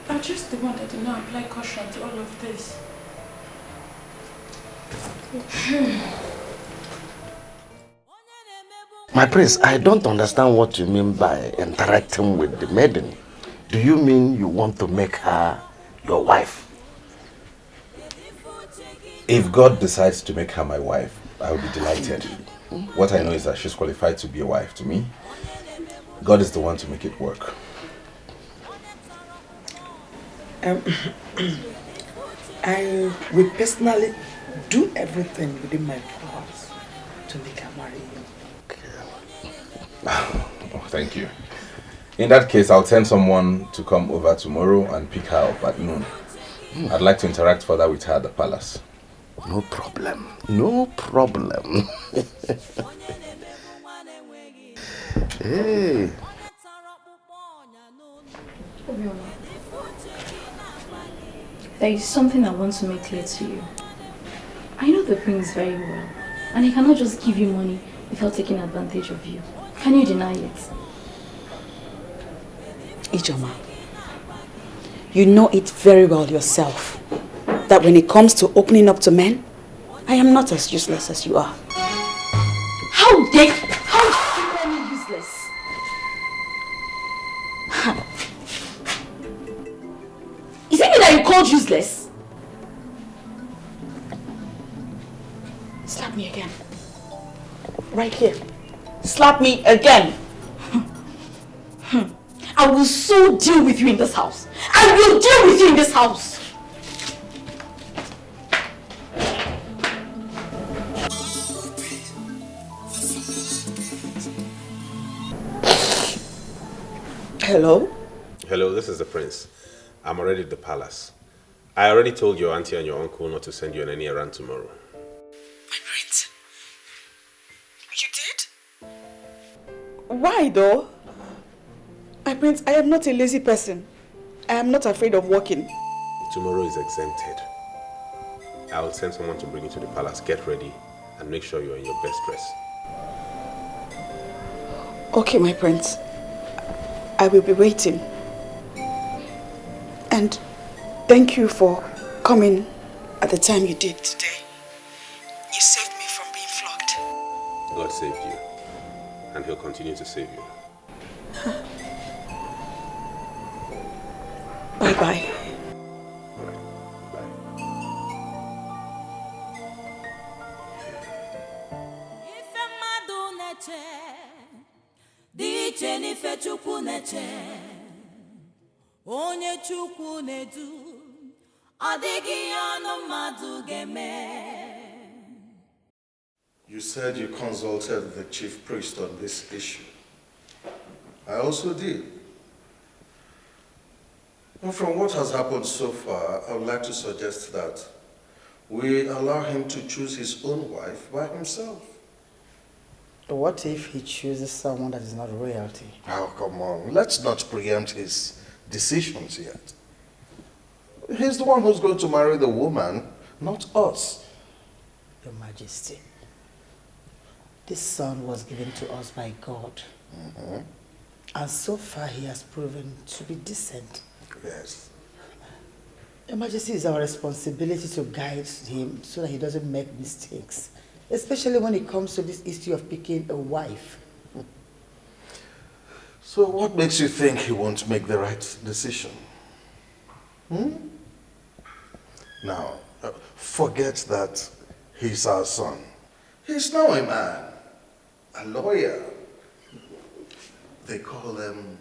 I'm just the one that did not apply caution to all of this. My prince, I don't understand what you mean by interacting with the maiden. Do you mean you want to make her your wife? If God decides to make her my wife, I will be delighted. What I know is that she's qualified to be a wife to me. God is the one to make it work. I will personally do everything within my powers to make her marry you. Oh, thank you. In that case, I'll send someone to come over tomorrow and pick her up at noon. I'd like to interact further with her at the palace. No problem. No problem. Hey. There is something I want to make clear to you. I know the prince very well, and he cannot just give you money without taking advantage of you. Can you deny it? Ijoma, you know it very well yourself that when it comes to opening up to men, I am not as useless as you are. How dare you call me useless? Is it me that you called useless? Slap me again. Right here. Slap me again. I will so deal with you in this house. I will deal with you in this house. Hello? Hello, this is the prince. I'm already at the palace. I already told your auntie and your uncle not to send you on any errand tomorrow. My prince. You did? Why though? My prince, I am not a lazy person. I am not afraid of walking. Tomorrow is exempted. I will send someone to bring you to the palace. Get ready and make sure you're in your best dress. Okay, my prince. I will be waiting. And thank you for coming at the time you did today. You saved me from being flogged. God saved you, and He'll continue to save you. Bye-bye. Ife mmadụ na-eche na-eche onye Chukwu na-edu adịghị ọnụ mmadụ ga-eme. You said you consulted the chief priest on this issue. I also did. But from what has happened so far, I would like to suggest that we allow him to choose his own wife by himself. What if he chooses someone that is not royalty? Oh, come on. Let's not preempt his decisions yet. He's the one who's going to marry the woman, not us. Your Majesty, this son was given to us by God. And so far he has proven to be decent. Yes. Your Majesty, it's our responsibility to guide him so that he doesn't make mistakes. Especially when it comes to this issue of picking a wife. So what makes you think he won't make the right decision? Now, forget that he's our son. He's now a man, a lawyer. They call them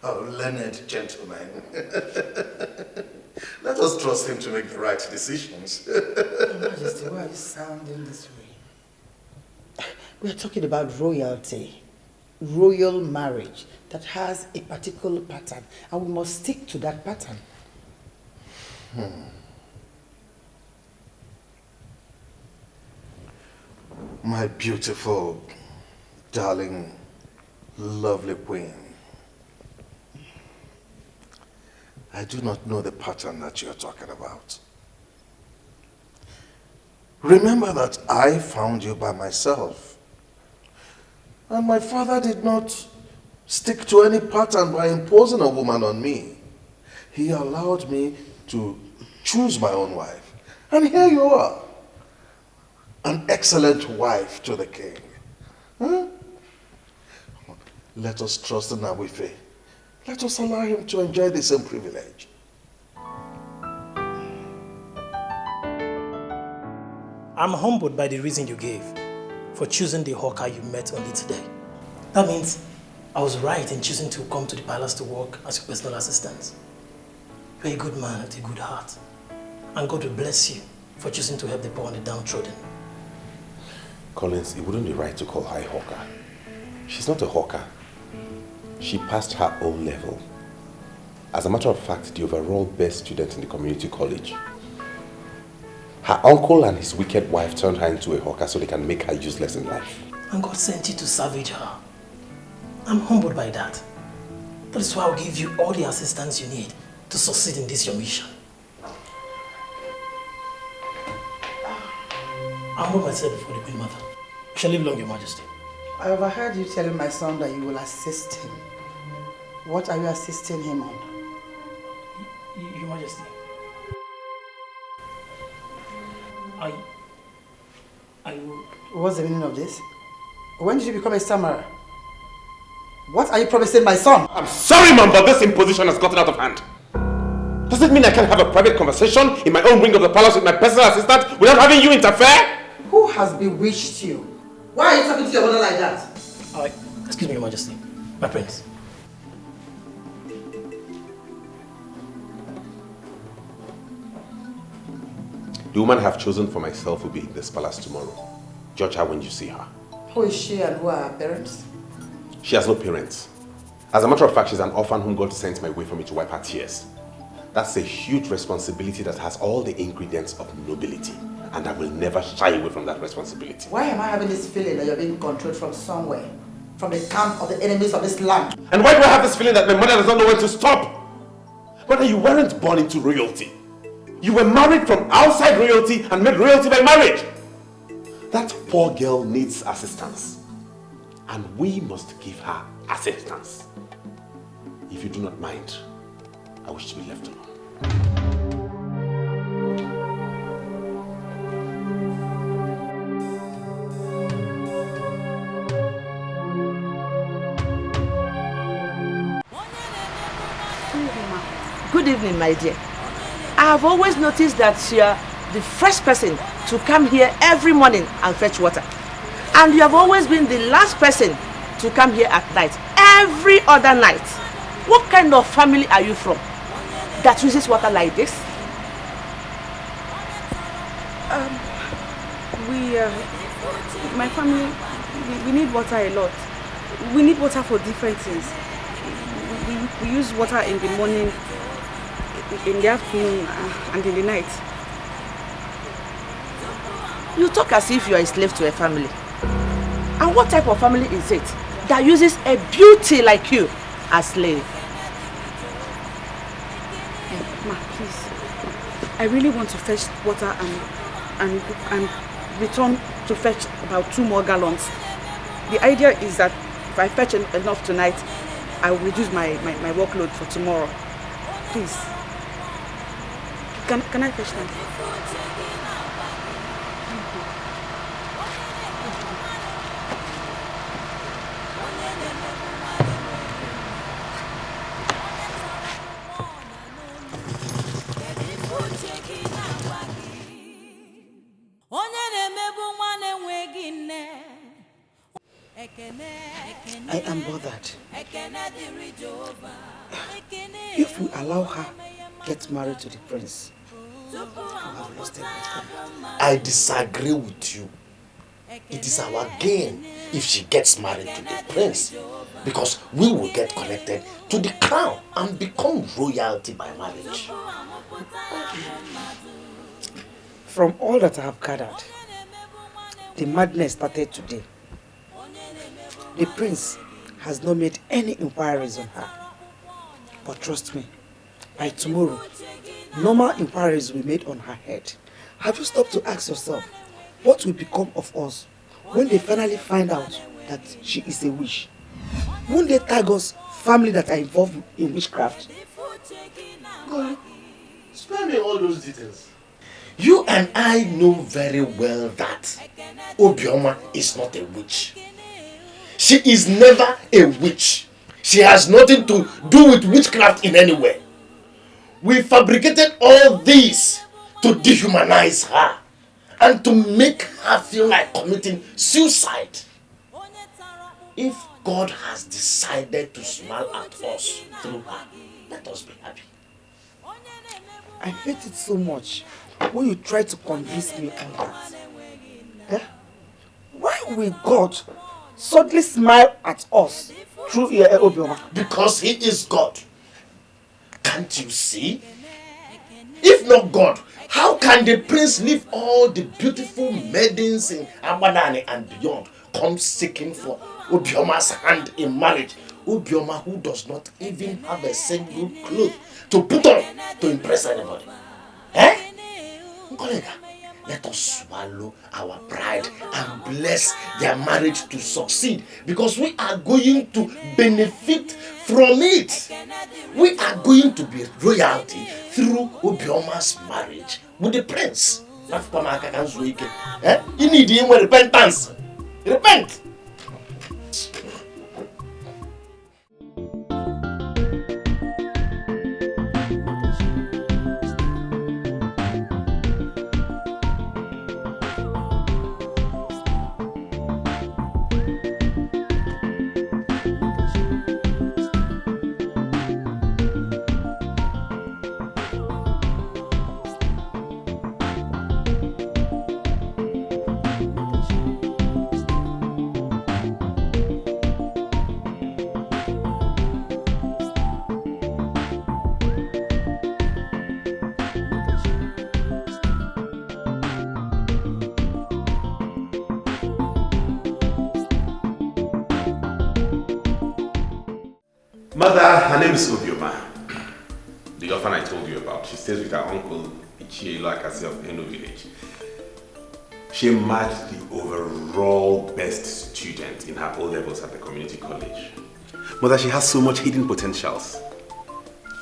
learned gentlemen. Let us trust him to make the right decisions. Your Majesty, why are you sounding this way? We are talking about royalty, royal marriage that has a particular pattern, and we must stick to that pattern. My beautiful, darling, lovely queen. I do not know the pattern that you're talking about. Remember that I found you by myself. And my father did not stick to any pattern by imposing a woman on me. He allowed me to choose my own wife. And here you are, an excellent wife to the king. Let us trust in Nnabuife. Let us allow him to enjoy the same privilege. I'm humbled by the reason you gave for choosing the hawker you met only today. That means I was right in choosing to come to the palace to work as your personal assistant. You're a good man with a good heart. And God will bless you for choosing to help the poor and the downtrodden. Collins, it wouldn't be right to call her a hawker. She's not a hawker. She passed her own level. As a matter of fact, the overall best student in the community college. Her uncle and his wicked wife turned her into a hawker so they can make her useless in life. And God sent you to salvage her. I'm humbled by that. That is why I'll give you all the assistance you need to succeed in this your mission. I'll move myself before the Queen Mother. You shall live long, Your Majesty. I overheard you telling my son that you will assist him. What are you assisting him on? Your Majesty. I will... What's the meaning of this? When did you become a stammerer? What are you promising my son? I'm sorry, Mom, but this imposition has gotten out of hand. Does it mean I can have a private conversation in my own wing of the palace with my personal assistant without having you interfere? Who has bewitched you? Why are you talking to your mother like that? Excuse me, Your Majesty. My prince. The woman I have chosen for myself will be in this palace tomorrow. Judge her when you see her. Who is she and who are her parents? She has no parents. As a matter of fact, she's an orphan whom God sent my way for me to wipe her tears. That's a huge responsibility that has all the ingredients of nobility. And I will never shy away from that responsibility. Why am I having this feeling that you're being controlled from somewhere? From the camp of the enemies of this land? And why do I have this feeling that my mother does not know when to stop? Mother, you weren't born into royalty. You were married from outside royalty and made royalty by marriage. That poor girl needs assistance. And we must give her assistance. If you do not mind, I wish to be left alone. Good evening, my dear. I have always noticed that you are the first person to come here every morning and fetch water. And you have always been the last person to come here at night. every other night. What kind of family are you from that uses water like this? My family, we need water a lot. We need water for different things. We use water in the morning, in the afternoon, and in the night. You talk as if you are a slave to a family. And what type of family is it that uses a beauty like you as slave? Ma, please. I really want to fetch water and return to fetch about 2 more gallons. The idea is that if I fetch enough tonight, I will reduce my workload for tomorrow. Please. Can I fetch them? I am bothered. If we allow her get married to the prince, I have lost everything. I disagree with you. It is our gain if she gets married to the prince, because we will get connected to the crown and become royalty by marriage. From all that I have gathered, the madness started today. The prince has not made any inquiries on her. But trust me, by tomorrow, normal inquiries will be made on her head. Have you stopped to ask yourself, what will become of us when they finally find out that she is a witch? Won't they tag us family that are involved in witchcraft? God, spare me all those details. You and I know very well that Obioma is not a witch. She is never a witch. She has nothing to do with witchcraft in any way. We fabricated all this to dehumanize her and to make her feel like committing suicide. If God has decided to smile at us through her, let us be happy. I hate it so much when you try to convince me on that. Eh? Why will God suddenly smile at us through Obioma? Because he is God. Can't you see? If not God, how can the prince leave all the beautiful maidens in Abadani and beyond come seeking for Obioma's hand in marriage? Obioma, who does not even have a single cloth to put on to impress anybody. Eh? Kolega, let us swallow our pride and bless their marriage to succeed, because we are going to benefit from it. We are going to be royalty through Obioma's marriage with the prince. You need him with repentance. Repent! Mother, her name is Obioma. The orphan I told you about. She stays with her uncle Ichielo Akasi of Eno village. She marked the overall best student in her O-levels at the community college. Mother, she has so much hidden potentials.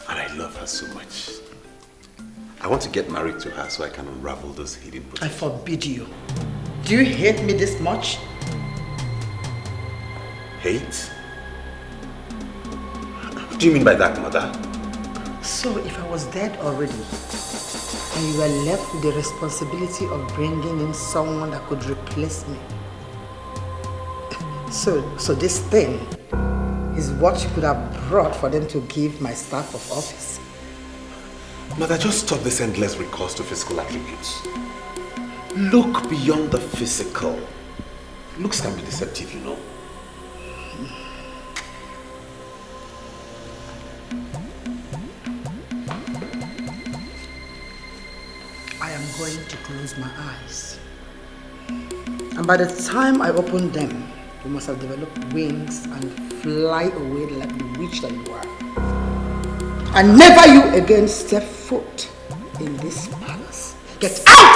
And I love her so much. I want to get married to her so I can unravel those hidden potentials. I forbid you. Do you hate me this much? Hate? What do you mean by that, Mother? So if I was dead already, and you were left with the responsibility of bringing in someone that could replace me, so this thing is what you could have brought for them to give my staff of office. Mother, just stop this endless recourse to physical attributes. Look beyond the physical. Looks can be deceptive, you know. I am going to close my eyes. And by the time I open them, you must have developed wings and fly away like the witch that you are. And never you again step foot in this palace. Get out!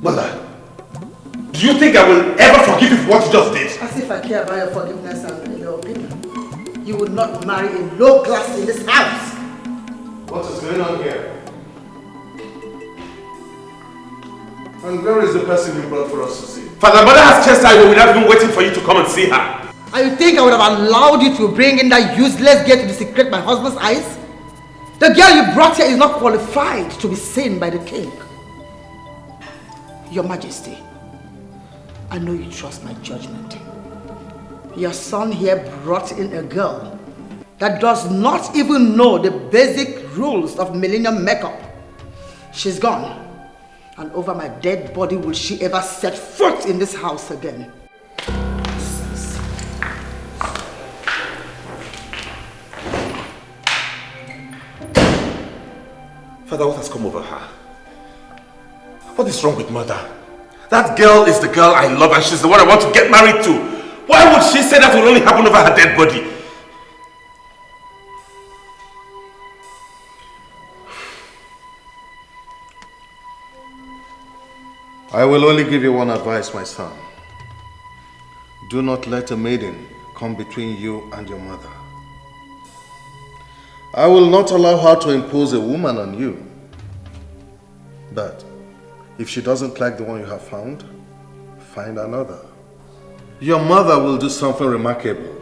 Mother, do you think I will ever forgive you for what you just did? As if I care about your forgiveness and your opinion. You would not marry a low class in this house. What is going on here? And where is the person you brought for us to see? Father, Mother has chastised me without even waiting for you to come and see her. And you think I would have allowed you to bring in that useless girl to desecrate my husband's eyes? The girl you brought here is not qualified to be seen by the king. Your Majesty, I know you trust my judgment. Your son here brought in a girl that does not even know the basic rules of millennium makeup. She's gone. And over my dead body will she ever set foot in this house again. Father, what has come over her? What is wrong with Mother? That girl is the girl I love and she's the one I want to get married to. Why would she say that will only happen over her dead body? I will only give you one advice, my son. Do not let a maiden come between you and your mother. I will not allow her to impose a woman on you. But if she doesn't like the one you have found, find another. Your mother will do something remarkable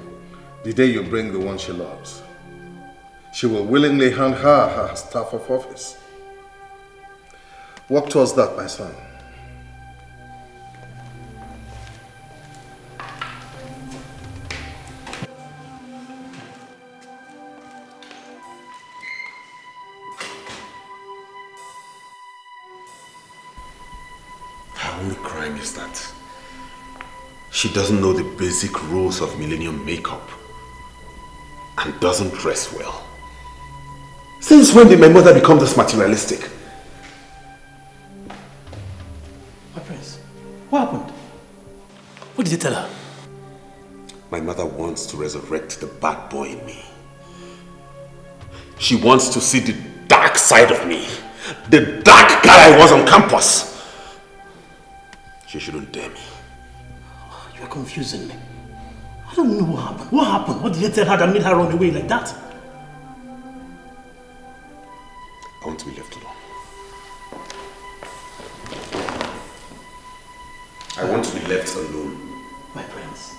the day you bring the one she loves. She will willingly hand her staff of office. Work towards that, my son. Her only crime is that she doesn't know the basic rules of millennium makeup and doesn't dress well. Since when did my mother become this materialistic? My prince, what happened? What did you tell her? My mother wants to resurrect the bad boy in me. She wants to see the dark side of me. The dark guy I was on campus. She shouldn't dare me. You are confusing me. I don't know what happened. What happened? What did you tell her that made her run away like that? I want to be left alone. I want to be left alone. My prince,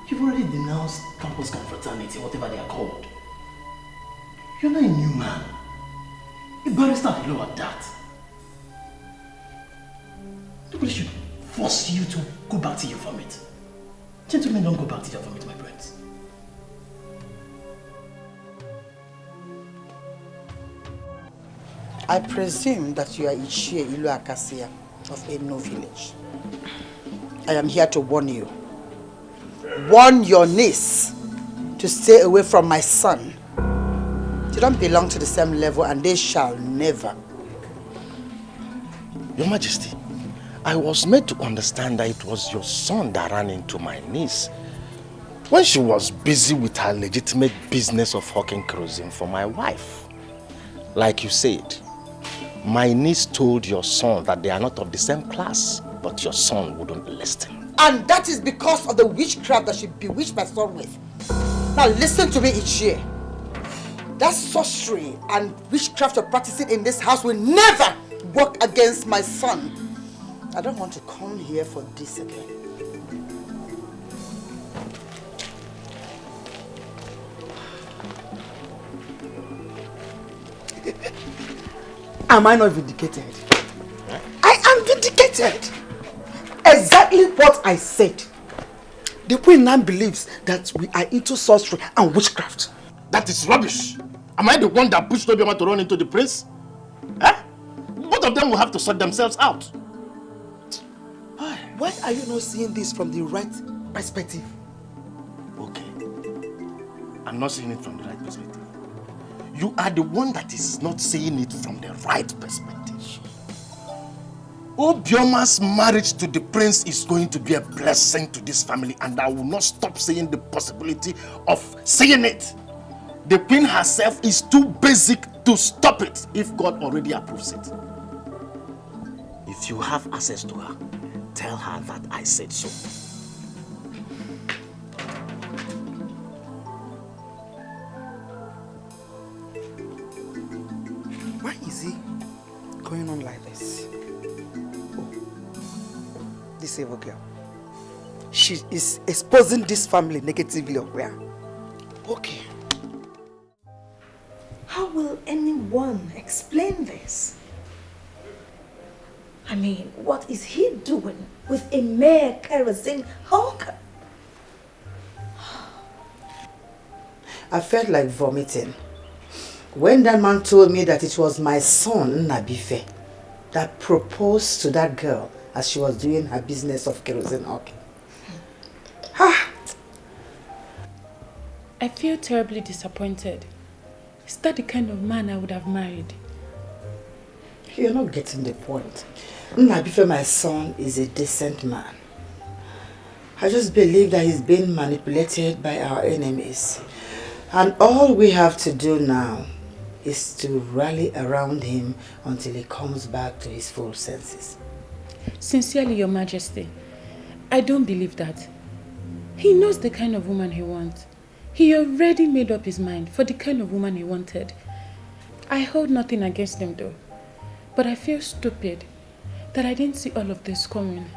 you've already denounced campus confraternity, whatever they are called. You're not a new man. A barrister below at that. Nobody should force you to go back to your vomit. Gentlemen don't go back to your vomit, my prince. I presume that you are Ichie Ilu Akasia of Eno village. I am here to warn you. Warn your niece to stay away from my son. They don't belong to the same level and they shall never. Your Majesty, I was made to understand that it was your son that ran into my niece when she was busy with her legitimate business of hawking kerosene for my wife. Like you said, my niece told your son that they are not of the same class, but your son wouldn't listen. And that is because of the witchcraft that she bewitched my son with. Now listen to me, Ichie. That sorcery and witchcraft you're practicing in this house will never work against my son. I don't want to come here for this again. Am I not vindicated? I am vindicated. Exactly what I said. The queen now believes that we are into sorcery and witchcraft. That is rubbish. Am I the one that pushed Obioma to run into the prince? Eh? Both of them will have to sort themselves out. Why are you not seeing this from the right perspective? Okay. I'm not seeing it from the right perspective. You are the one that is not seeing it from the right perspective. Obioma's marriage to the prince is going to be a blessing to this family, and I will not stop seeing the possibility of seeing it. The queen herself is too basic to stop it if God already approves it. If you have access to her, tell her that I said so. Why is he going on like this? Oh, this evil girl. She is exposing this family negatively or where? Okay. How will anyone explain this? I mean, what is he doing with a mere kerosene hawker? I felt like vomiting when that man told me that it was my son, Nnabuife, that proposed to that girl as she was doing her business of kerosene hawking. I feel terribly disappointed. Is that the kind of man I would have married? You're not getting the point. Nnabuife, my son, is a decent man. I just believe that he's being manipulated by our enemies. And all we have to do now is to rally around him until he comes back to his full senses. Sincerely, Your Majesty, I don't believe that. He knows the kind of woman he wants. He already made up his mind for the kind of woman he wanted. I hold nothing against him though, but I feel stupid that I didn't see all of this coming.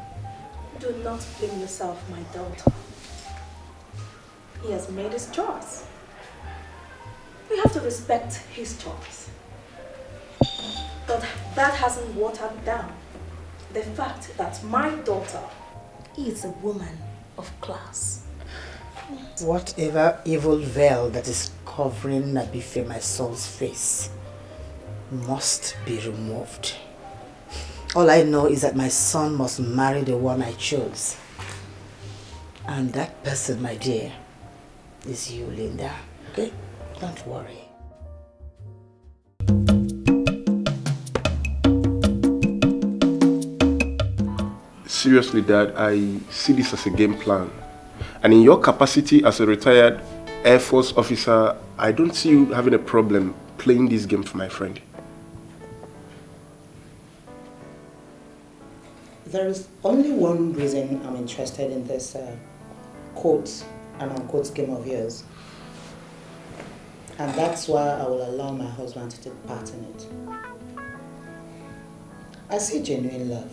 Do not blame yourself, my daughter. He has made his choice. We have to respect his choice. But that hasn't watered down the fact that my daughter is a woman of class. Whatever evil veil that is covering Nnabuife, my son's face, must be removed. All I know is that my son must marry the one I chose. And that person, my dear, is you, Linda. Okay? Don't worry. Seriously, Dad, I see this as a game plan. And in your capacity as a retired Air Force officer, I don't see you having a problem playing this game for my friend. There is only one reason I'm interested in this quote and unquote game of yours. And that's why I will allow my husband to take part in it. I see genuine love.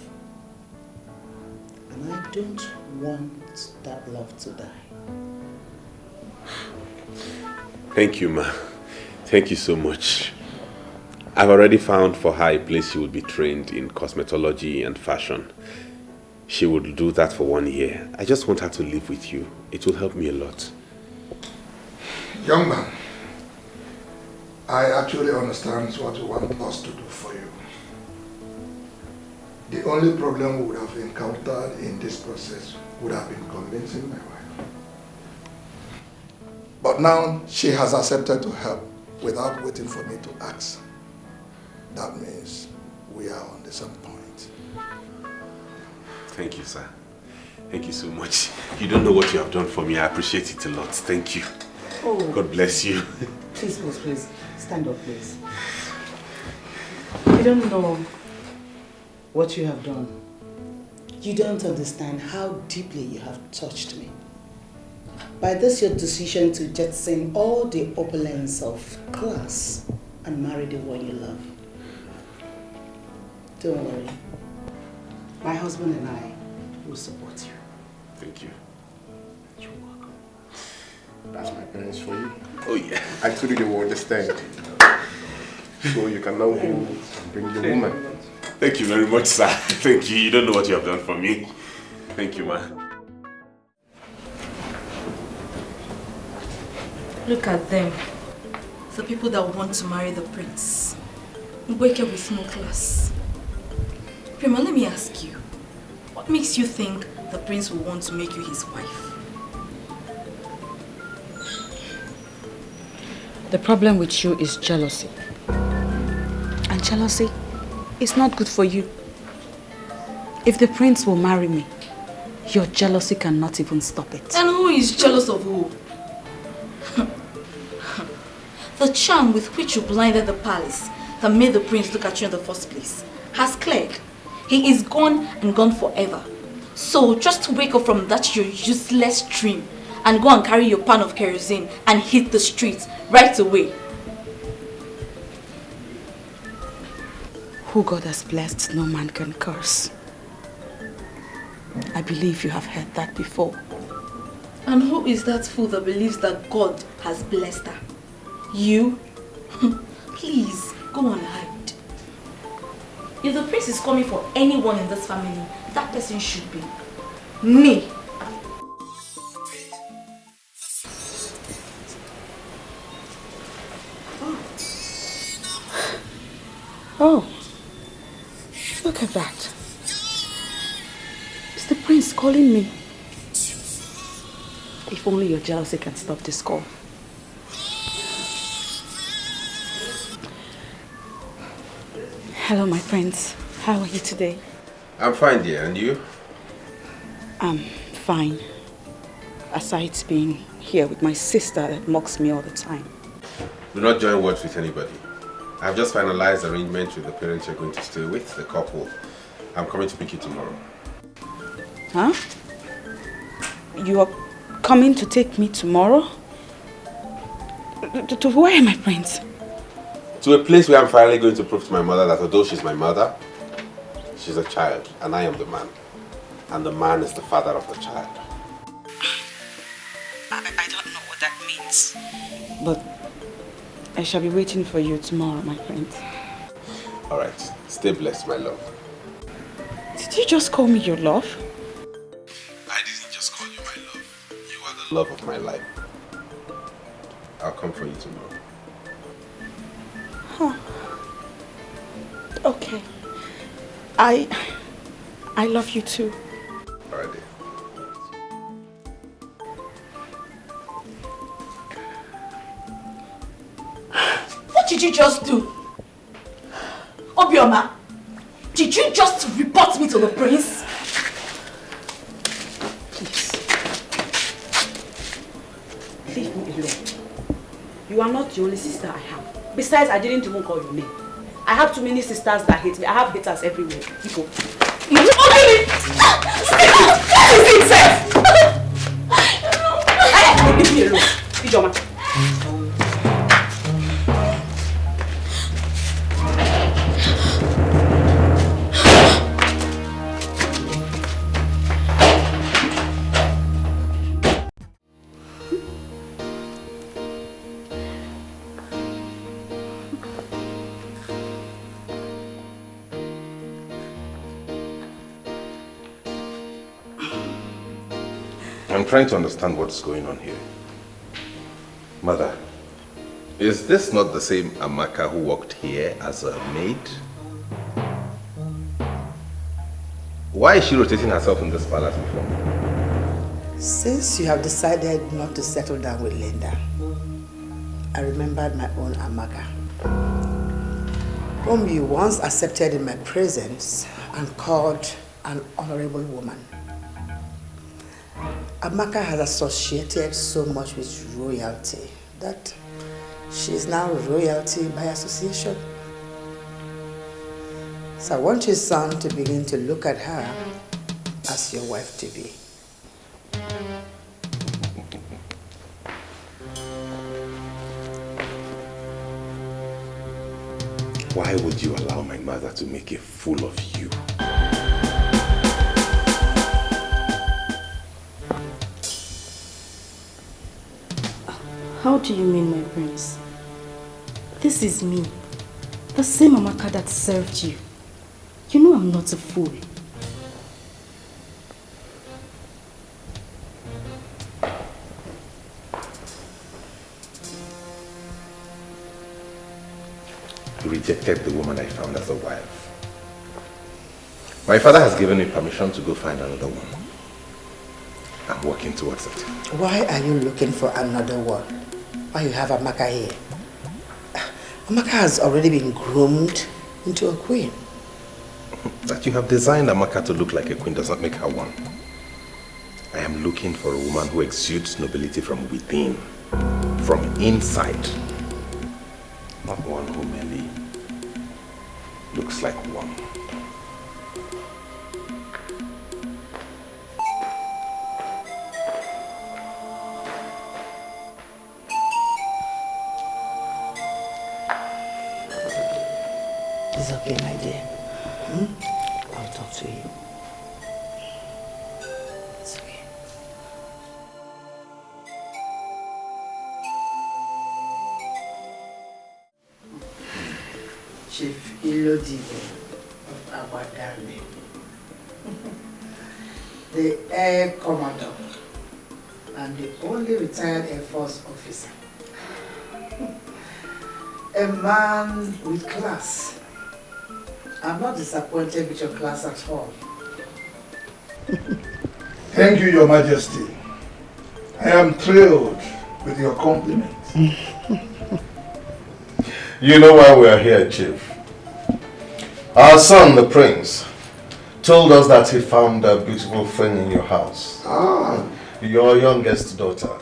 And I don't want that love to die. Thank you, Ma. Thank you so much. I've already found for her a place she would be trained in cosmetology and fashion. She would do that for 1 year. I just want her to live with you. It will help me a lot. Young man, I actually understand what you want us to do for you. The only problem we would have encountered in this process would have been convincing my wife. But now she has accepted to help without waiting for me to ask. That means we are on the same point. Thank you, sir. Thank you so much. You don't know what you have done for me. I appreciate it a lot. Thank you. Oh. God bless you. Please, please, please. Stand up, please. You don't know what you have done. You don't understand how deeply you have touched me. By this, your decision to jettison all the opulence of class and marry the one you love. Don't worry. My husband and I will support you. Thank you. You're welcome. That's my parents for you. Oh yeah. I told you they will understand. So you can now go and bring your woman. Thank you very much, sir. Thank you. You don't know what you have done for me. Thank you, ma. Look at them. The people that want to marry the prince. Nnabuife with no class. Prima, let me ask you. What makes you think the prince will want to make you his wife? The problem with you is jealousy. And jealousy is not good for you. If the prince will marry me, your jealousy cannot even stop it. And who is jealous of who? The charm with which you blinded the palace that made the prince look at you in the first place has cleared. He is gone and gone forever. So just wake up from that your useless dream and go and carry your pan of kerosene and hit the streets right away. Who God has blessed, no man can curse. I believe you have heard that before. And who is that fool that believes that God has blessed her? You? Please, go and hide. If the prince is coming for anyone in this family, that person should be me. Oh, look at that. It's the prince calling me. If only your jealousy can stop this call. Hello, my prince. How are you today? I'm fine, dear. And you? I'm fine. Aside being here with my sister that mocks me all the time. Do not join words with anybody. I've just finalized arrangements with the parents you're going to stay with, the couple. I'm coming to pick you tomorrow. Huh? You are coming to take me tomorrow? To where, my prince? To a place where I'm finally going to prove to my mother that although she's my mother, she's a child, and I am the man. And the man is the father of the child. I don't know what that means. But I shall be waiting for you tomorrow, my prince. Alright, stay blessed, my love. Did you just call me your love? I didn't just call you my love. You are the love of my life. I'll come for you tomorrow. Huh. Okay. I love you too. Alright, dear. What did you just do? Obioma, did you just report me to the prince? Please. Leave me alone. You are not the only sister I have. Besides, I didn't even call your name. I have too many sisters that hate me. I have haters everywhere. People. Okay! What is it, Seth? Hey, leave me alone. Ijoma. I'm trying to understand what's going on here. Mother, is this not the same Amaka who worked here as a maid? Why is she rotating herself in this palace before? Since you have decided not to settle down with Linda, I remembered my own Amaka, whom you once accepted in my presence and called an honorable woman. Amaka has associated so much with royalty that she is now royalty by association. So I want your son to begin to look at her as your wife to be. Why would you allow my mother to make a fool of you? How do you mean, my prince? This is me. The same Amaka that served you. You know I'm not a fool. You rejected the woman I found as a wife. My father has given me permission to go find another one. I'm working towards it. Why are you looking for another one? Why you have Amaka here? Amaka has already been groomed into a queen. That you have designed Amaka to look like a queen does not make her one. I am looking for a woman who exudes nobility from within, from inside. Not one who merely looks like one. It's okay, my dear. I'll talk to you. It's okay. Chief Ilodibo of Aguadale, the Air Commodore, and the only retired Air Force officer. A man with class. I'm not disappointed with your class at all. Thank you, Your Majesty. I am thrilled with your compliment. You know why we are here, Chief. Our son, the prince, told us that he found a beautiful friend in your house. Your youngest daughter.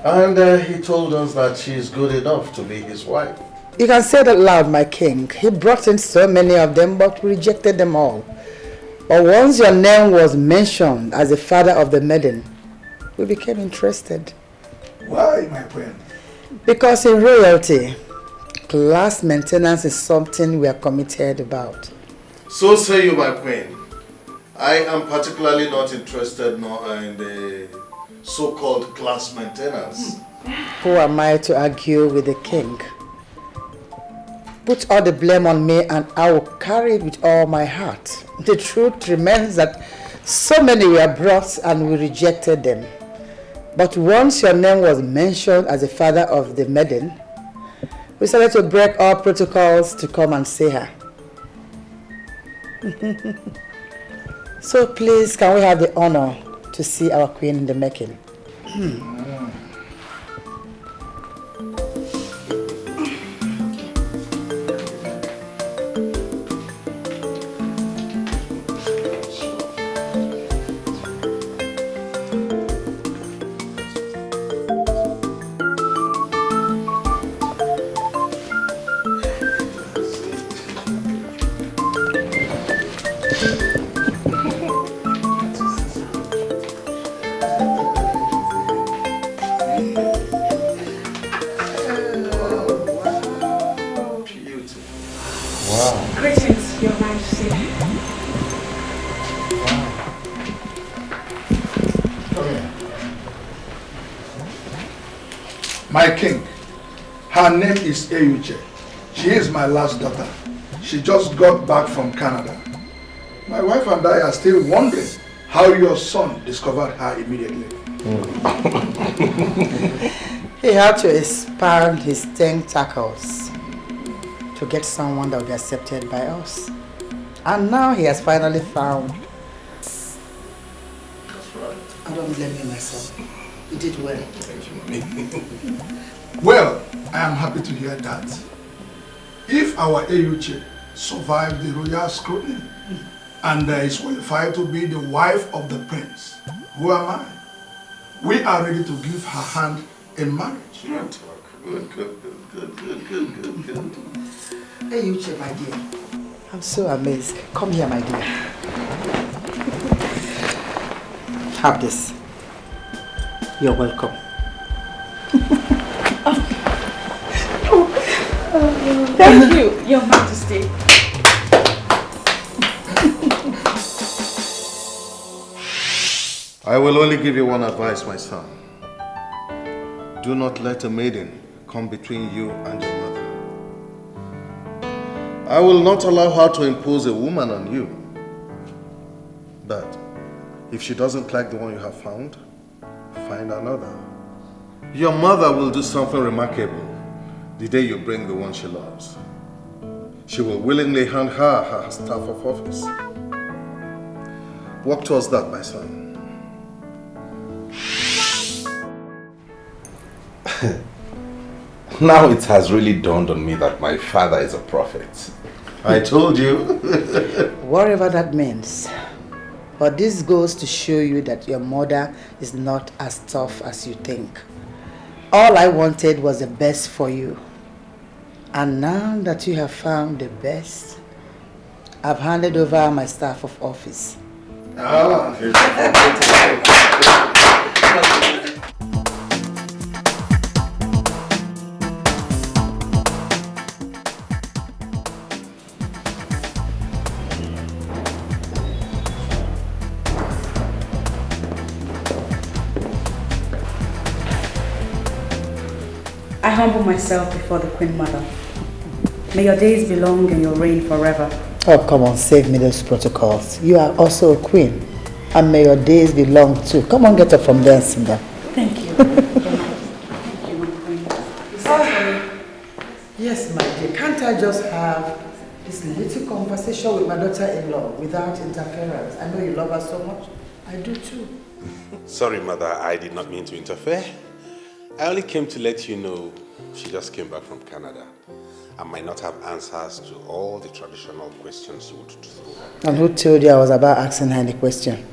And he told us that she is good enough to be his wife. You can say that loud, my king. He brought in so many of them, but we rejected them all. But once your name was mentioned as the father of the maiden, we became interested. Why, my friend? Because in royalty, class maintenance is something we are committed about. So say you, my queen. I am particularly not interested in the so-called class maintenance. Who am I to argue with the king? Put all the blame on me and I will carry it with all my heart. The truth remains that so many were brought and we rejected them. But once your name was mentioned as the father of the maiden, we started to break all protocols to come and see her. So please, can we have the honor to see our queen in the making? Greetings, Your Majesty. Come here. My king, her name is Eyuche. She is my last daughter. She just got back from Canada. My wife and I are still wondering how your son discovered her immediately. He had to expand his tentacles to get someone that will be accepted by us. And now he has finally found. I don't blame you, my son. You did well. Well, I am happy to hear that. If our Eyuche survived the royal scrutiny and is qualified to be the wife of the prince, who am I? We are ready to give her hand in marriage. Good. Eyuche, my dear. I'm so amazed. Come here, my dear. Have this. You're welcome. Thank you, Your Majesty. I will only give you one advice, my son. do not let a maiden come between you and your mother. I will not allow her to impose a woman on you. But if she doesn't like the one you have found, find another. Your mother will do something remarkable the day you bring the one she loves. She will willingly hand her staff of office. Work towards that, my son. Now it has really dawned on me that my father is a prophet. I told you. Whatever that means. But this goes to show you that your mother is not as tough as you think. All I wanted was the best for you. And now that you have found the best, I've handed over my staff of office. I humble myself before the Queen Mother. May your days be long and your reign forever. Oh, come on, save me those protocols. You are also a queen. And may your days be long too. Come on, get up from there and sit down. Thank you. Yes, my dear. Can't I just have this little conversation with my daughter-in-law without interference? I know you love her so much. I do too. Sorry, Mother, I did not mean to interfere. I only came to let you know she just came back from Canada. I might not have answers to all the traditional questions you would throw. And who told you I was about asking her any question?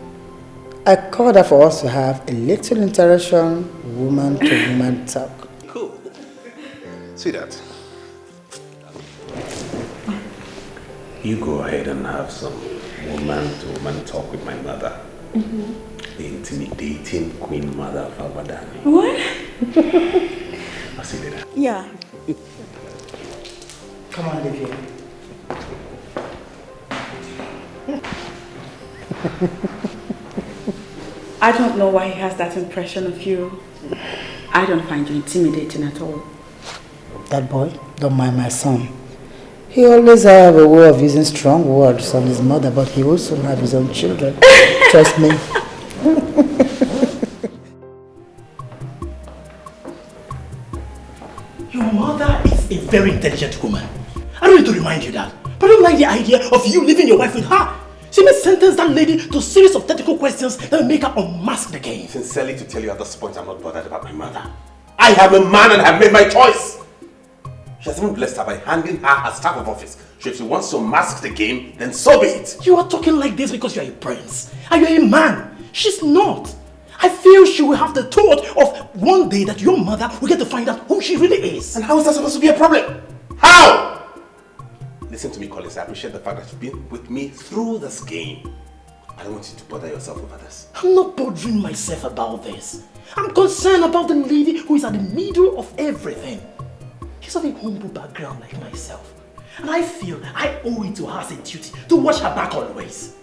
I called her for us to have a little interaction, woman-to-woman talk. Cool. Sweetheart, you go ahead and have some woman-to-woman talk with my mother. The intimidating Queen Mother of Abadani. What? I'll see you later. Yeah. Come on, live here. I don't know why he has that impression of you. I don't find you intimidating at all. That boy, don't mind my son. He always have a way of using strong words on his mother, but he will soon have his own children. Trust me. Your mother is a very intelligent woman. I don't need to remind you that. But I don't like the idea of you leaving your wife with her. She may sentence that lady to a series of technical questions that will make her unmask the game. Sincerely to tell you at this point, I'm not bothered about my mother. I am a man and have made my choice. She has even blessed her by handing her her staff of office. So if she wants to mask the game, then so be it. You are talking like this because you are a prince. And you are a man. She's not. I feel she will have the thought of one day that your mother will get to find out who she really is. And how is that supposed to be a problem? How? Listen to me, Collins. I appreciate the fact that you've been with me through this game. I don't want you to bother yourself over this. I'm not bothering myself about this. I'm concerned about the lady who is at the middle of everything. She's of a humble background like myself. And I feel I owe it to her as a duty to watch her back always.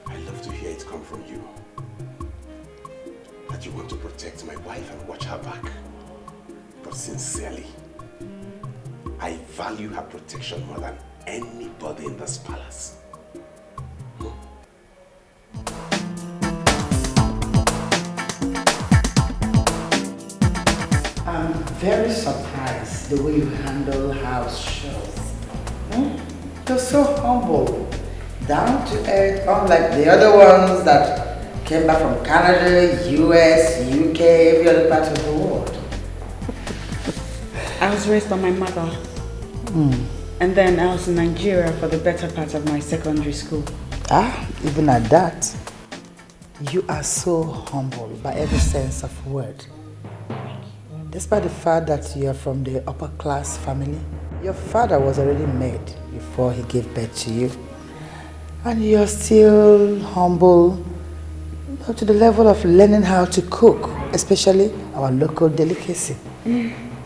I love to hear it come from you. That you want to protect my wife and watch her back. But sincerely, I value her protection more than anybody in this palace. I'm very surprised the way you handle house shows. You're so humble, down to earth, unlike the other ones that came back from Canada, US, UK, every other part of the world. I was raised by my mother. And then I was in Nigeria for the better part of my secondary school. Even at that, you are so humble by every sense of word. Despite the fact that you are from the upper class family, your father was already made before he gave birth to you. And you're still humble to the level of learning how to cook, especially our local delicacy.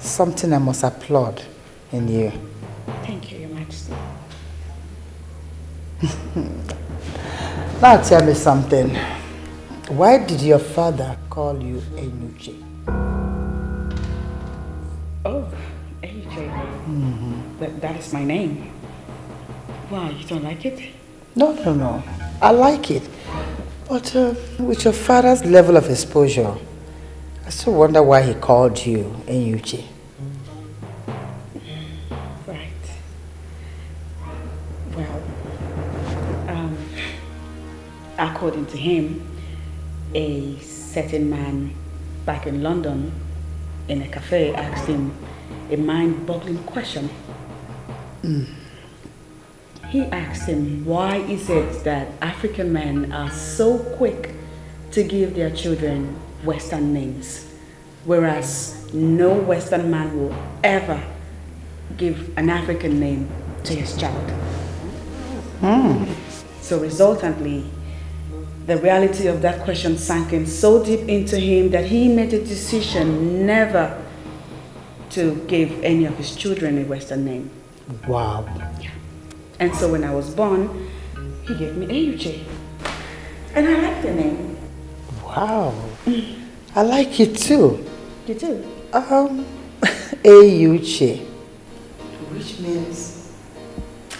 Something I must applaud in you. Thank you, Your Majesty. Now tell me something. Why did your father call you Enuche? Oh, AJ. That is my name. Wow, you don't like it? No. I like it. But with your father's level of exposure, I still wonder why he called you Nnabuife. Right. Well, according to him, a certain man back in London in a cafe asked him a mind-boggling question. He asked him, why is it that African men are so quick to give their children Western names, whereas no Western man will ever give an African name to his child? So resultantly, the reality of that question sank in so deep into him that he made a decision never to give any of his children a Western name. Wow. Yeah. And so when I was born, he gave me Nnabuife. And I like the name. Wow. I like it too. You too? Nnabuife. Which means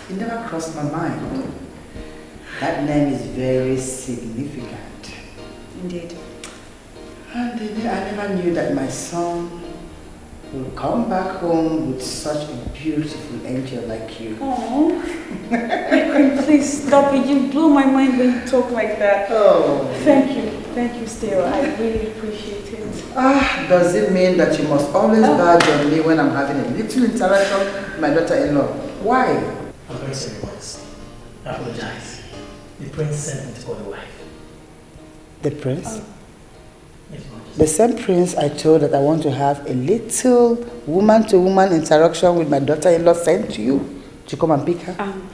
it never crossed my mind. That name is very significant. Indeed. And I never knew that my son will come back home with such a beautiful angel like you. Oh, please stop it. You blow my mind when you talk like that. Oh. Thank you, Stella. I really appreciate it. Does it mean that you must always badge on me when I'm having a little interaction with my daughter-in-law? Why? I'm very sorry, Joyce. I apologize. The prince sent me to call the wife. The prince? Yes, The same prince I told that I want to have a little woman-to-woman interaction with my daughter-in-law sent to you to come and pick her? I'm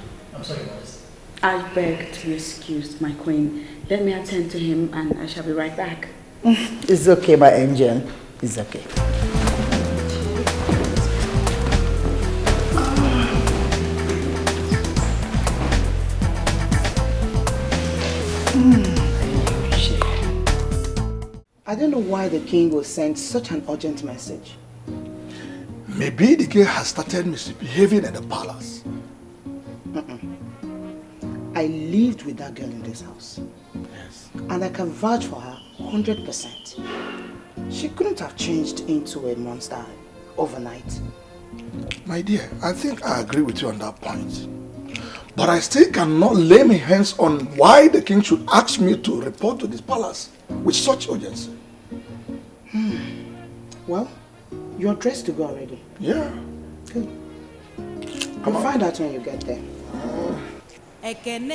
sorry, Joyce. I beg to be excused, my queen. Let me attend to him and I shall be right back. It's okay, my angel. It's okay. I don't know why the king will send such an urgent message. Maybe the king has started misbehaving at the palace. I lived with that girl in this house. Yes. And I can vouch for her 100%. She couldn't have changed into a monster overnight. My dear, I think I agree with you on that point. But I still cannot lay my hands on why the king should ask me to report to this palace with such urgency. Well, you're dressed to go already. Yeah. Good. We'll find out when you get there. Ekene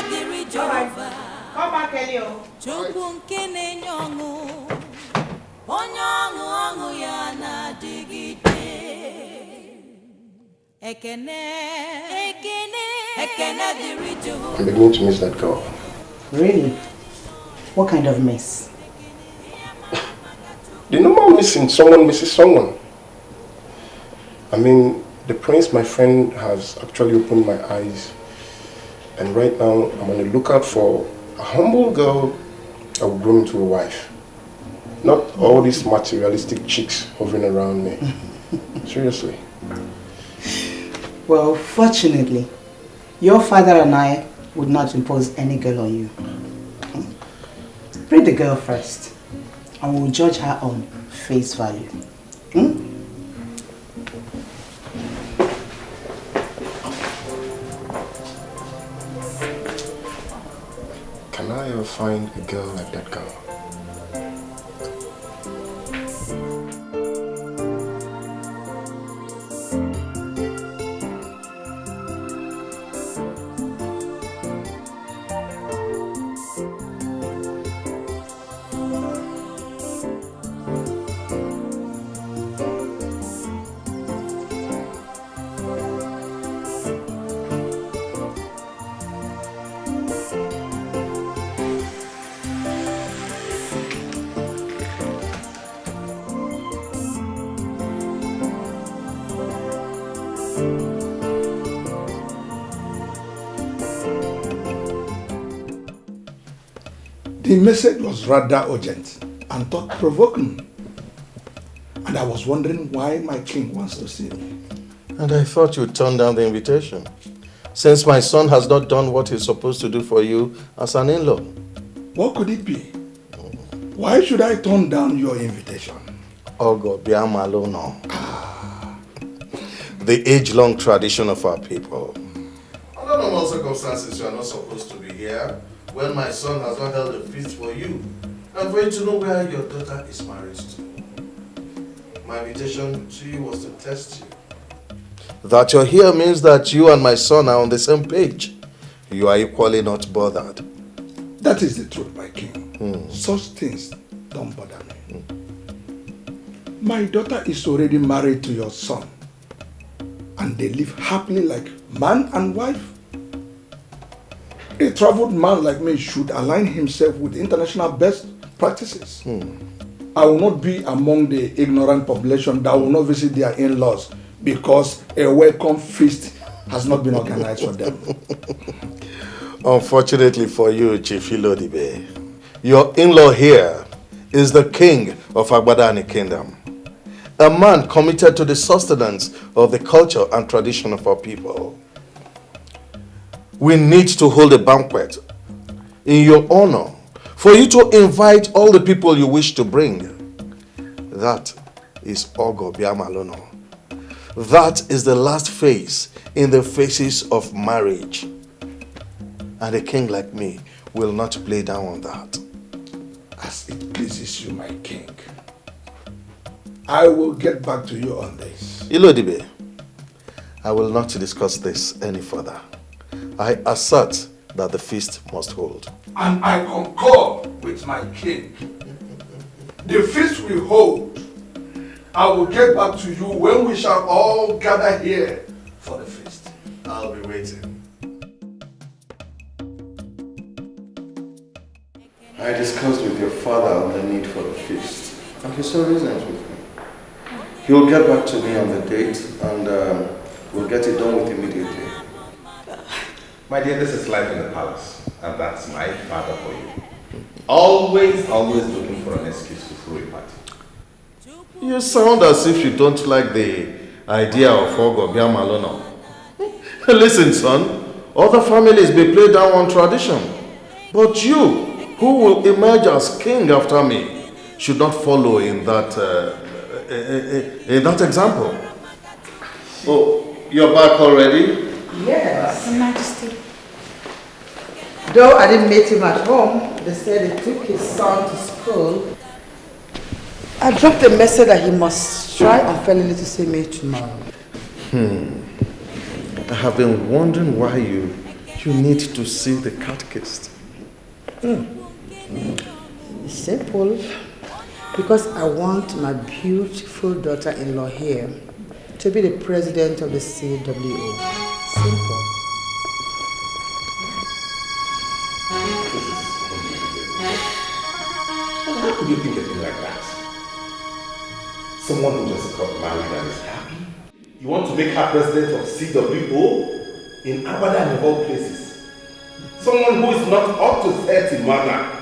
diri Jehovah. Come back, Elio. Chukwu nke na-enye ọṅụ, onye ọṅụ ya na-adịgide. Ekene diri Jehovah. I'm beginning to miss that girl. Really? What kind of mess? The normal missing, someone misses someone. I mean, the prince, my friend, has actually opened my eyes. And right now, I'm on the lookout for a humble girl that will grow into a wife. Not all these materialistic chicks hovering around me. Seriously. Well, fortunately, your father and I would not impose any girl on you. Bring the girl first, and we'll judge her on face value. Can I ever find a girl like that girl? The message was rather urgent and thought-provoking. And I was wondering why my king wants to see me. And I thought you'd turn down the invitation, since my son has not done what he's supposed to do for you as an in-law. What could it be? Why should I turn down your invitation? Ogo Biamalono. The age-long tradition of our people. Under normal circumstances, you are not supposed to be here when my son has not held a feast for you and for you to know where your daughter is married to. My invitation to you was to test you. That you're here means that you and my son are on the same page. You are equally not bothered. That is the truth, my king. Such things don't bother me. My daughter is already married to your son, and they live happily like man and wife. A traveled man like me should align himself with international best practices. I will not be among the ignorant population that will not visit their in-laws because a welcome feast has not been organized for them. Unfortunately for you, Chief Ilodibe, your in-law here is the king of Agbadani Kingdom. A man committed to the sustenance of the culture and tradition of our people. We need to hold a banquet in your honor for you to invite all the people you wish to bring. That is Ogo Biamalono. That is the last phase in the phases of marriage. And a king like me will not play down on that. As it pleases you, my king. I will get back to you on this. Ilodibe, I will not discuss this any further. I assert that the feast must hold. And I concur with my king. The feast we hold, I will get back to you when we shall all gather here for the feast. I'll be waiting. I discussed with your father on the need for the feast, and he saw reasons with me. He will get back to me on the date, and we'll get it done with immediately. My dear, this is life in the palace, and that's my father for you. Always looking for an excuse to throw a party. You sound as if you don't like the idea of Ogo Biamalono. Listen, son, other families may play down on tradition, but you, who will emerge as king after me, should not follow in that example. Oh, you're back already? Yes. Your Majesty. Though I didn't meet him at home, they said he took his son to school. I dropped a message that he must try unfairly to see me tomorrow. I have been wondering why you need to see the catechist. It's simple. Because I want my beautiful daughter-in-law here to be the president of the CWO. Simple. How could you think a thing like that? Someone who just got married and is happy? You want to make her president of CWO? In Abada and of all places. Someone who is not up to 30 manner.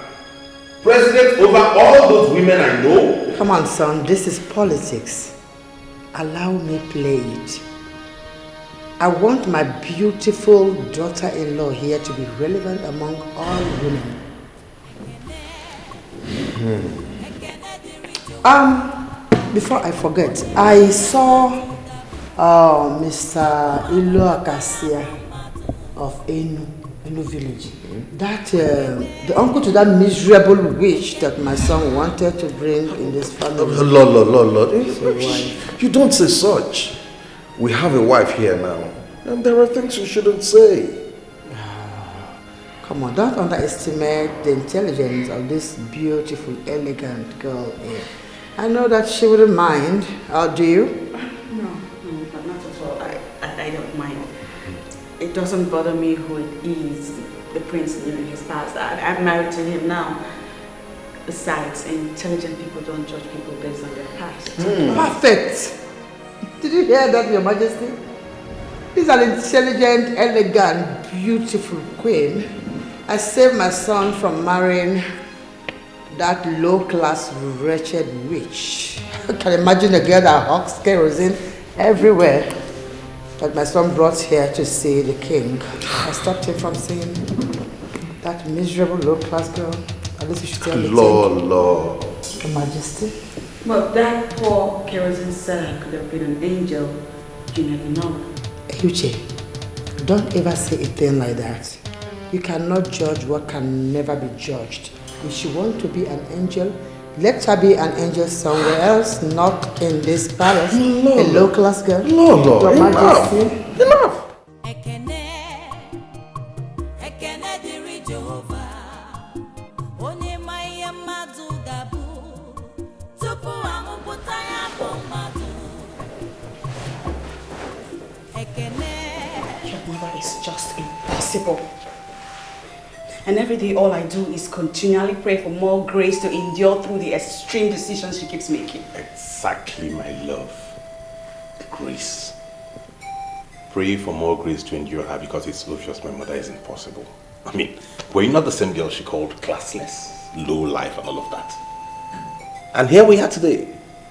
President over all those women I know? Come on, son, this is politics. Allow me play it. I want my beautiful daughter-in-law here to be relevant among all women. Before I forget, I saw Mr. Ilo Akasia of Enu village. That the uncle to that miserable witch that my son wanted to bring in this family. Lord. You don't say such. We have a wife here now, and there are things you shouldn't say. Come on, don't underestimate the intelligence of this beautiful, elegant girl here. I know that she wouldn't mind. Do you? No, but not at all. I don't mind. It doesn't bother me who it is, the prince living his past. I'm married to him now. Besides, intelligent people don't judge people based on their past. Perfect. Did you hear that, Your Majesty? This is an intelligent, elegant, beautiful queen. I saved my son from marrying that low-class, wretched witch. You can imagine a girl that hawks kerosene everywhere. But my son brought here to see the king. I stopped him from seeing that miserable low-class girl. At least you should tell me. Lord. Your Majesty. But that poor kerosene seller could have been an angel. You never know. Uche, don't ever say a thing like that. You cannot judge what can never be judged. If she wants to be an angel, let her be an angel somewhere else, not in this palace. A low-class girl. Lord, Your Majesty. Enough. It's just impossible. And every day all I do is continually pray for more grace to endure through the extreme decisions she keeps making. Exactly, my love. Grace. Pray for more grace to endure her because it's obvious my mother is impossible. I mean, were you not the same girl she called classless, low life and all of that? And here we are today.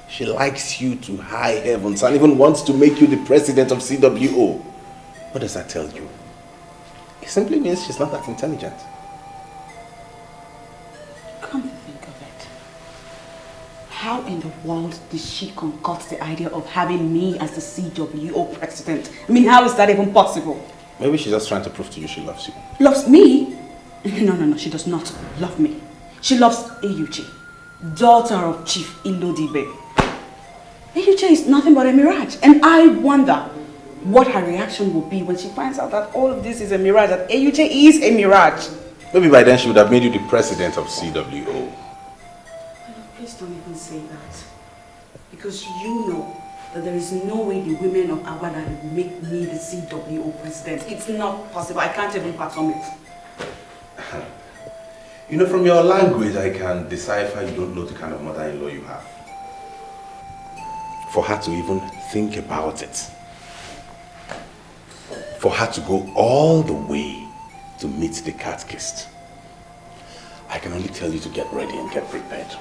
She likes you to high heavens and even wants to make you the president of CWO. What does that tell you? It simply means she's not that intelligent. Come to think of it, how in the world did she concoct the idea of having me as the CWO president? I mean, how is that even possible? Maybe she's just trying to prove to you she loves you. Loves me? No, she does not love me. She loves Eyuche, daughter of Chief Ilodibe. Eyuche is nothing but a mirage, and I wonder what her reaction will be when she finds out that all of this is a mirage, that Eyuche is a mirage. Maybe by then she would have made you the president of CWO. Please don't even say that. Because you know that there is no way the women of Awada will make me the CWO president. It's not possible. I can't even fathom it. You know, from your language, I can decipher you don't know the kind of mother-in-law you have. For her to even think about it. For her to go all the way to meet the catechist. I can only tell you to get ready and get prepared.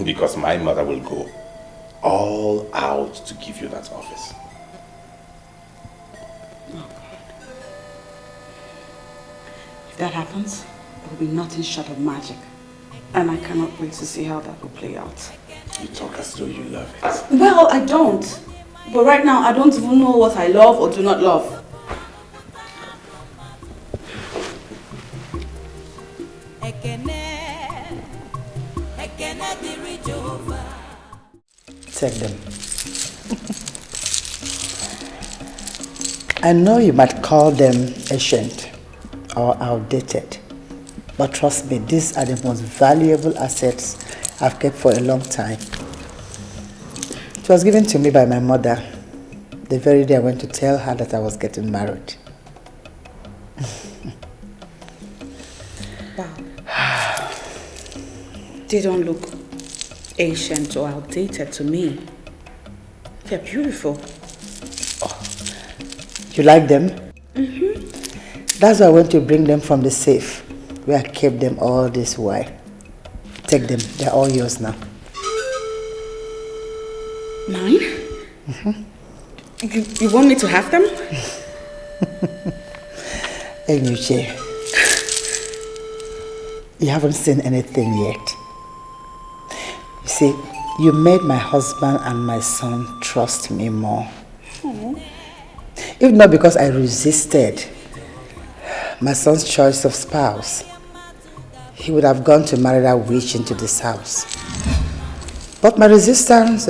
Because my mother will go all out to give you that office. Oh God. If that happens, it will be nothing short of magic. And I cannot wait to see how that will play out. You talk as though you love it. Well, I don't. But right now, I don't even know what I love or do not love. Take them. I know you might call them ancient or outdated, but trust me, these are the most valuable assets I've kept for a long time. It was given to me by my mother the very day I went to tell her that I was getting married. Wow. They don't look ancient or outdated to me. They're beautiful. Oh. You like them? Mm-hmm. That's why I went to bring them from the safe where I kept them all this while. Take them. They're all yours now. Mine? Mm-hmm. You want me to have them? Eyuche, you haven't seen anything yet. You see, you made my husband and my son trust me more. Aww. If not because I resisted my son's choice of spouse, he would have gone to marry that witch into this house. But my resistance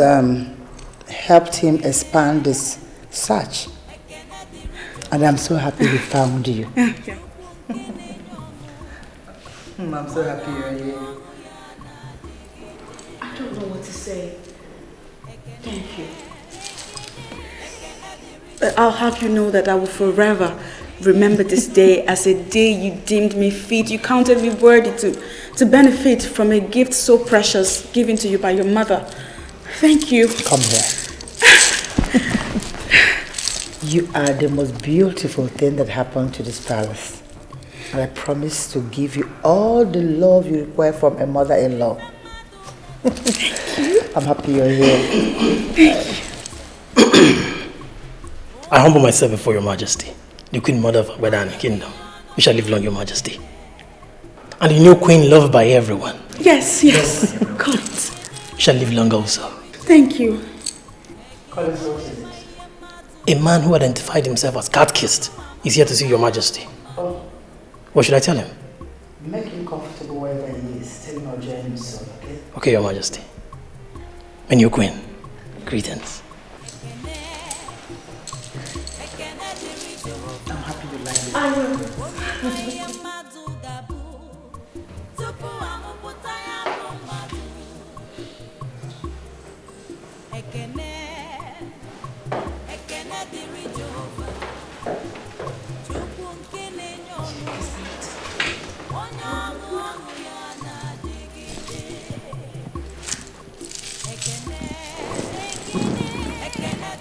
helped him expand this search. And I'm so happy we found you. I'm so happy you're here. I don't know what to say. Thank you. But I'll have you know that I will forever remember this day as a day you deemed me fit. You counted me worthy to benefit from a gift so precious given to you by your mother. Thank you. Come here. You are the most beautiful thing that happened to this palace. And I promise to give you all the love you require from a mother-in-law. I'm happy you're here. I humble myself before your majesty, the Queen Mother of Agbada and the Kingdom. You shall live long, your majesty. And the new queen loved by everyone. Yes, yes. Correct. You shall live long also. Thank you. A man who identified himself as cat-kissed is here to see your majesty. Oh. What should I tell him? Make him comfortable wherever he is. Tell him I'll join him soon, okay? Okay, your majesty. My new queen, greetings. I'm happy you like it. I will.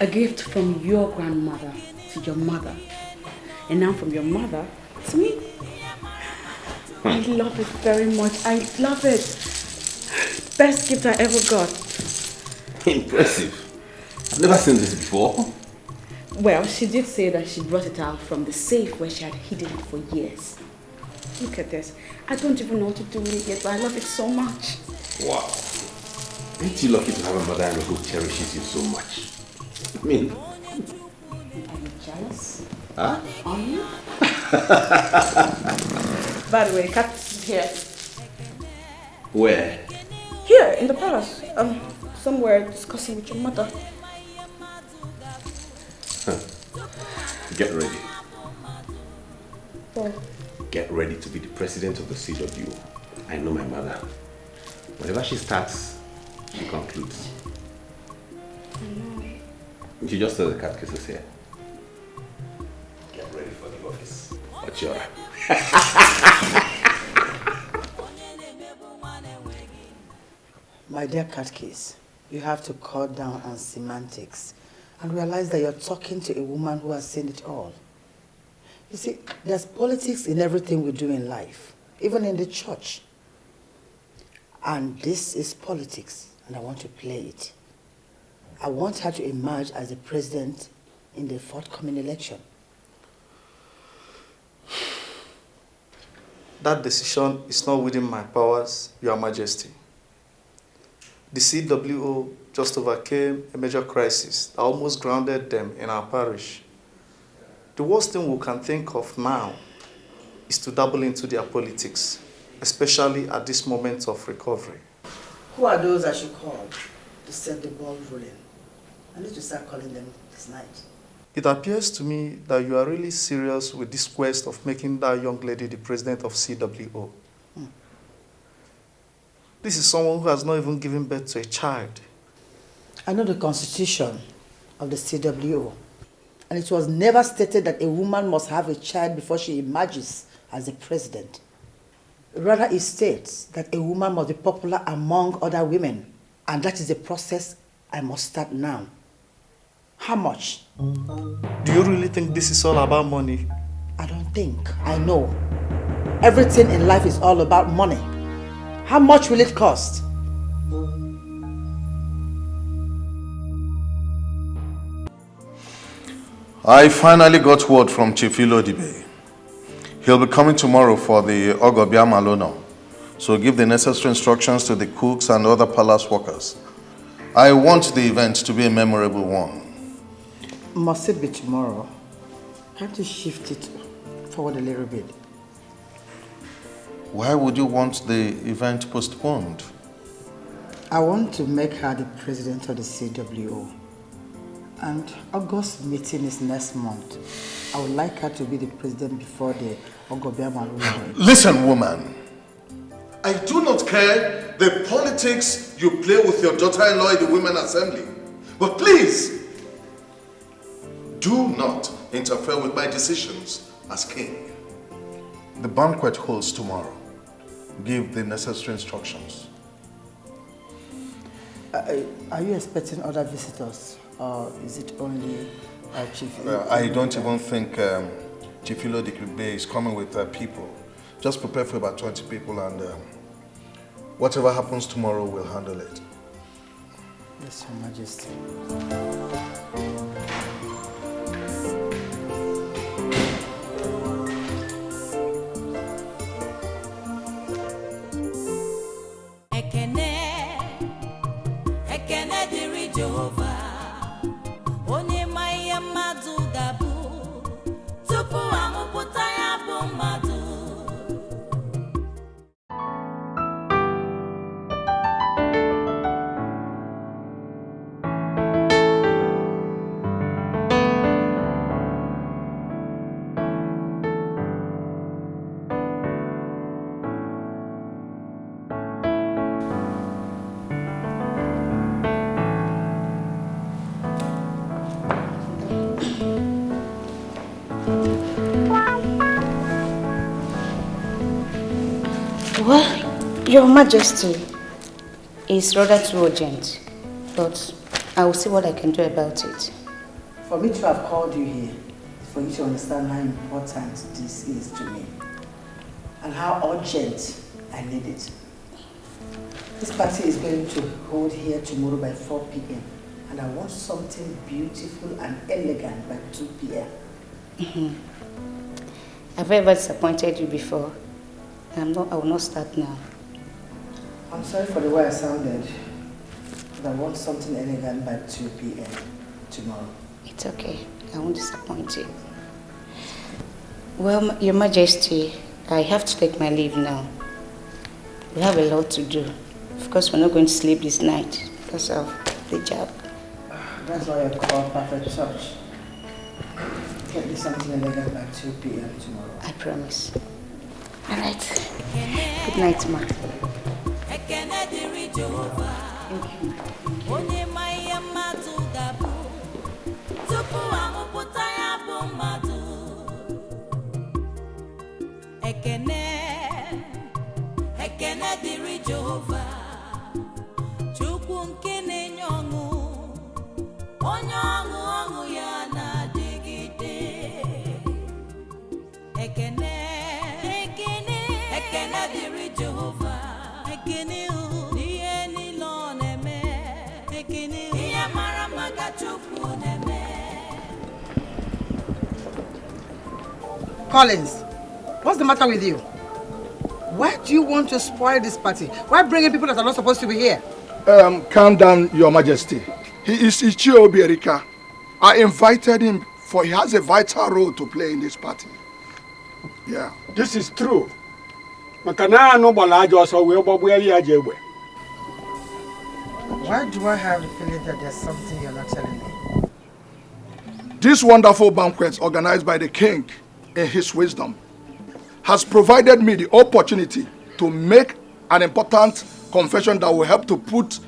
A gift from your grandmother to your mother, and now from your mother to me. I love it very much. I love it. Best gift I ever got. Impressive. I've never seen this before. Well, she did say that she brought it out from the safe where she had hidden it for years. Look at this. I don't even know what to do with it yet, but I love it so much. Wow. Ain't you lucky to have a mother-in-law who cherishes you so much? I mean... Are you jealous? Huh? Are you? By the way, Kat's here. Where? Here, in the palace. Somewhere discussing with your mother. Get ready. Oh. Get ready to be the president of the CW. I know my mother. Whenever she starts, she concludes. I know. You just saw the cat kisses here. Get ready for the office. Ochora. My dear Catcase, you have to cut down on semantics and realize that you're talking to a woman who has seen it all. You see, there's politics in everything we do in life, even in the church. And this is politics, and I want to play it. I want her to emerge as the president in the forthcoming election. That decision is not within my powers, Your Majesty. The CWO just overcame a major crisis that almost grounded them in our parish. The worst thing we can think of now is to dabble into their politics, especially at this moment of recovery. Who are those I should call to set the ball rolling? I need to start calling them this night. It appears to me that you are really serious with this quest of making that young lady the president of CWO. This is someone who has not even given birth to a child. I know the constitution of the CWO, and it was never stated that a woman must have a child before she emerges as the president. Rather, it states that a woman must be popular among other women, and that is the process I must start now. How much? Do you really think this is all about money? I don't think. I know. Everything in life is all about money. How much will it cost? I finally got word from Chief Ilodibe. He'll be coming tomorrow for the Ogobia Malono. So give the necessary instructions to the cooks and other palace workers. I want the event to be a memorable one. Must it be tomorrow? Can't you shift it forward a little bit? Why would you want the event postponed? I want to make her the president of the CWO. And August meeting is next month. I would like her to be the president before the Ogobia Maluma. Listen, woman. I do not care the politics you play with your daughter-in-law in the Women's Assembly. But please, do not interfere with my decisions as king. The banquet holds tomorrow. Give the necessary instructions. Are you expecting other visitors? Or is it only Chief? I don't even think Chief Ilodibe is coming with people. Just prepare for about 20 people and Whatever happens tomorrow, we'll handle it. Yes, Your Majesty. Ekene dịrị Jehova, onye ma ihe mmadụ ga-abụ tupu amụpụta ya bụ mmadụ. Well, Your Majesty, it's rather too urgent, but I will see what I can do about it. For me to have called you here, for you to understand how important this is to me and how urgent I need it. This party is going to hold here tomorrow by 4 p.m. and I want something beautiful and elegant by 2 p.m. Have I ever disappointed you before? I will not start now. I'm sorry for the way I sounded, but I want something elegant by 2 p.m. tomorrow. It's okay. I won't disappoint you. Well, Your Majesty, I have to take my leave now. We have a lot to do. Of course, we're not going to sleep this night because of the job. That's why I call perfect touch. Get me something elegant by 2 p.m. tomorrow. I promise. All right. Good night, ma. Collins, what's the matter with you? Why do you want to spoil this party? Why bring in people that are not supposed to be here? Calm down, Your Majesty. He is Ichie Erika. I invited him for he has a vital role to play in this party. Yeah. This is true. Why do I have the feeling that there's something you're not telling me? This wonderful banquet organized by the king in his wisdom has provided me the opportunity to make an important confession that will help to put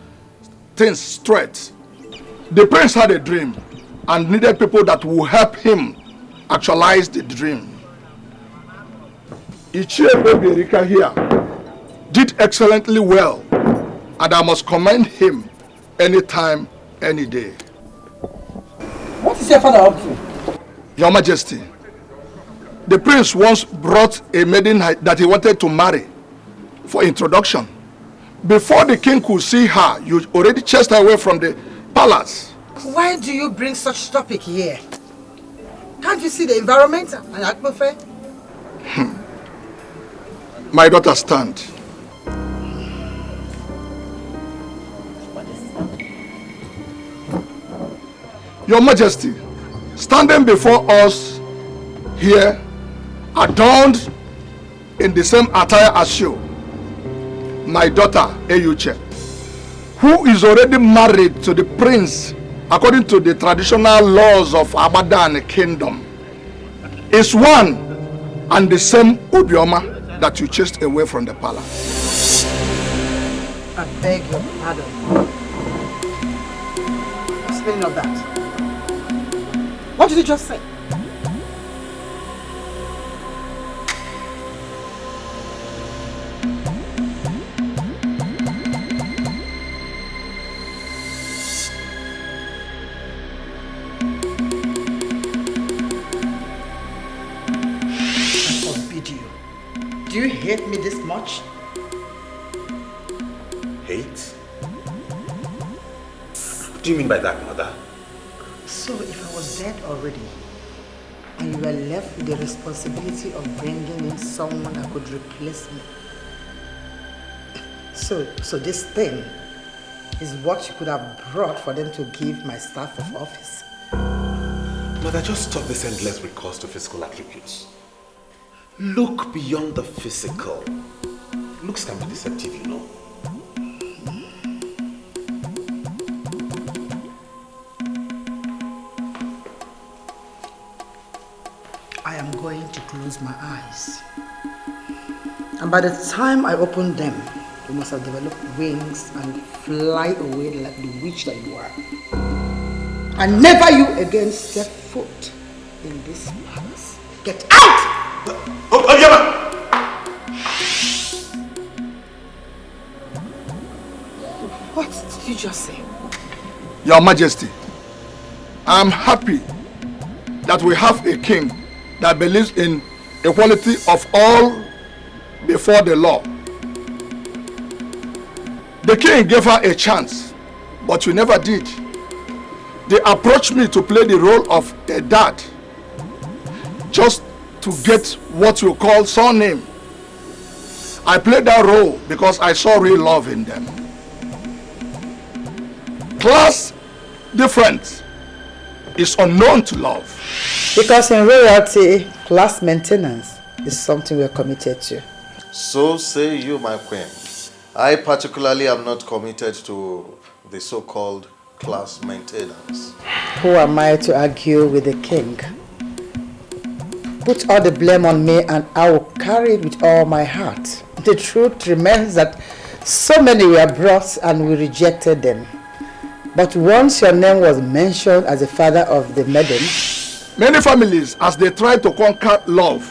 things straight. The prince had a dream and needed people that will help him actualize the dream. Ichie Erika here did excellently well, and I must commend him anytime, any day. What is your father up to? Your Majesty, the prince once brought a maiden that he wanted to marry for introduction. Before the king could see her, you already chased her away from the palace. Why do you bring such topic here? Can't you see the environment and atmosphere? My daughter, stand. Your Majesty, standing before us here, adorned in the same attire as you, my daughter, Eyuche, who is already married to the prince according to the traditional laws of Abadan kingdom, is one and the same Obioma that you chased away from the palace. I beg your pardon. What's the meaning of that? What did you just say? Do you hate me this much? hate? What do you mean by that, Mother? So if I was dead already, and you were left with the responsibility of bringing in someone that could replace me, so this thing is what you could have brought for them to give my staff of office. Mother, just stop this endless recourse to physical attributes. Look beyond the physical. Looks can be deceptive, you know. I am going to close my eyes. And by the time I open them, you must have developed wings and fly away like the witch that you are. And never you again step foot in this palace. Get out! What did you just say? Your Majesty, I am happy that we have a king that believes in equality of all before the law. The king gave her a chance, but you never did. They approached me to play the role of a dad, just to get what you call surname. I played that role because I saw real love in them. Class difference is unknown to love. Because in royalty, class maintenance is something we're committed to. So say you, my queen. I particularly am not committed to the so-called class maintenance. Who am I to argue with the king? Put all the blame on me and I will carry it with all my heart. The truth remains that so many were brought and we rejected them. But once your name was mentioned as the father of the maiden, many families, as they tried to conquer love,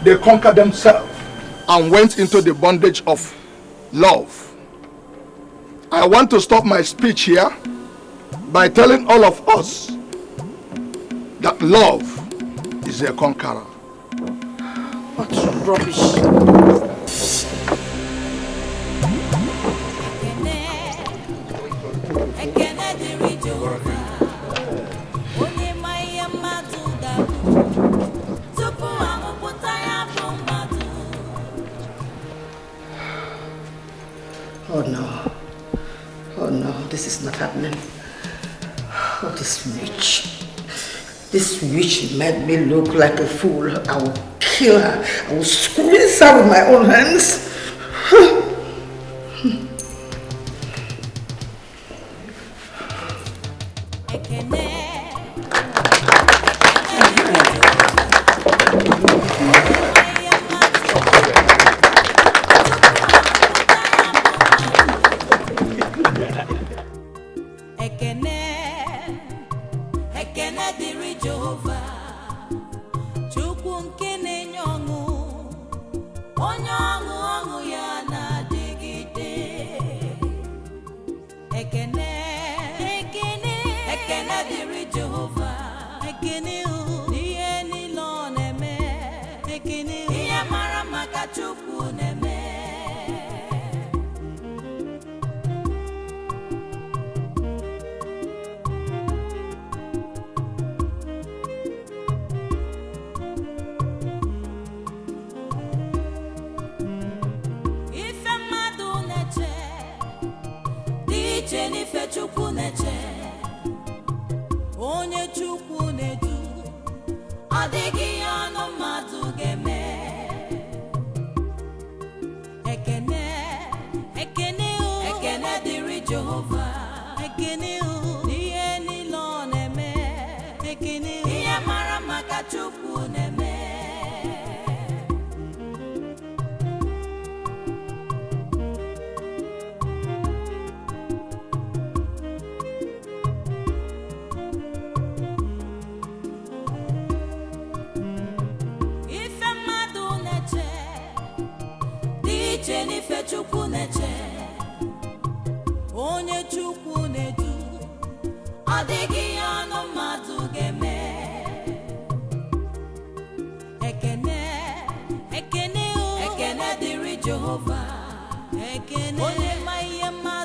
they conquered themselves and went into the bondage of love. I want to stop my speech here by telling all of us that love is a conqueror. What rubbish. Oh no. Oh no, this is not happening. Oh, this witch. This witch made me look like a fool. I will kill her. I will squeeze her with my own hands. Jehovah, ekene, ihe mmadụ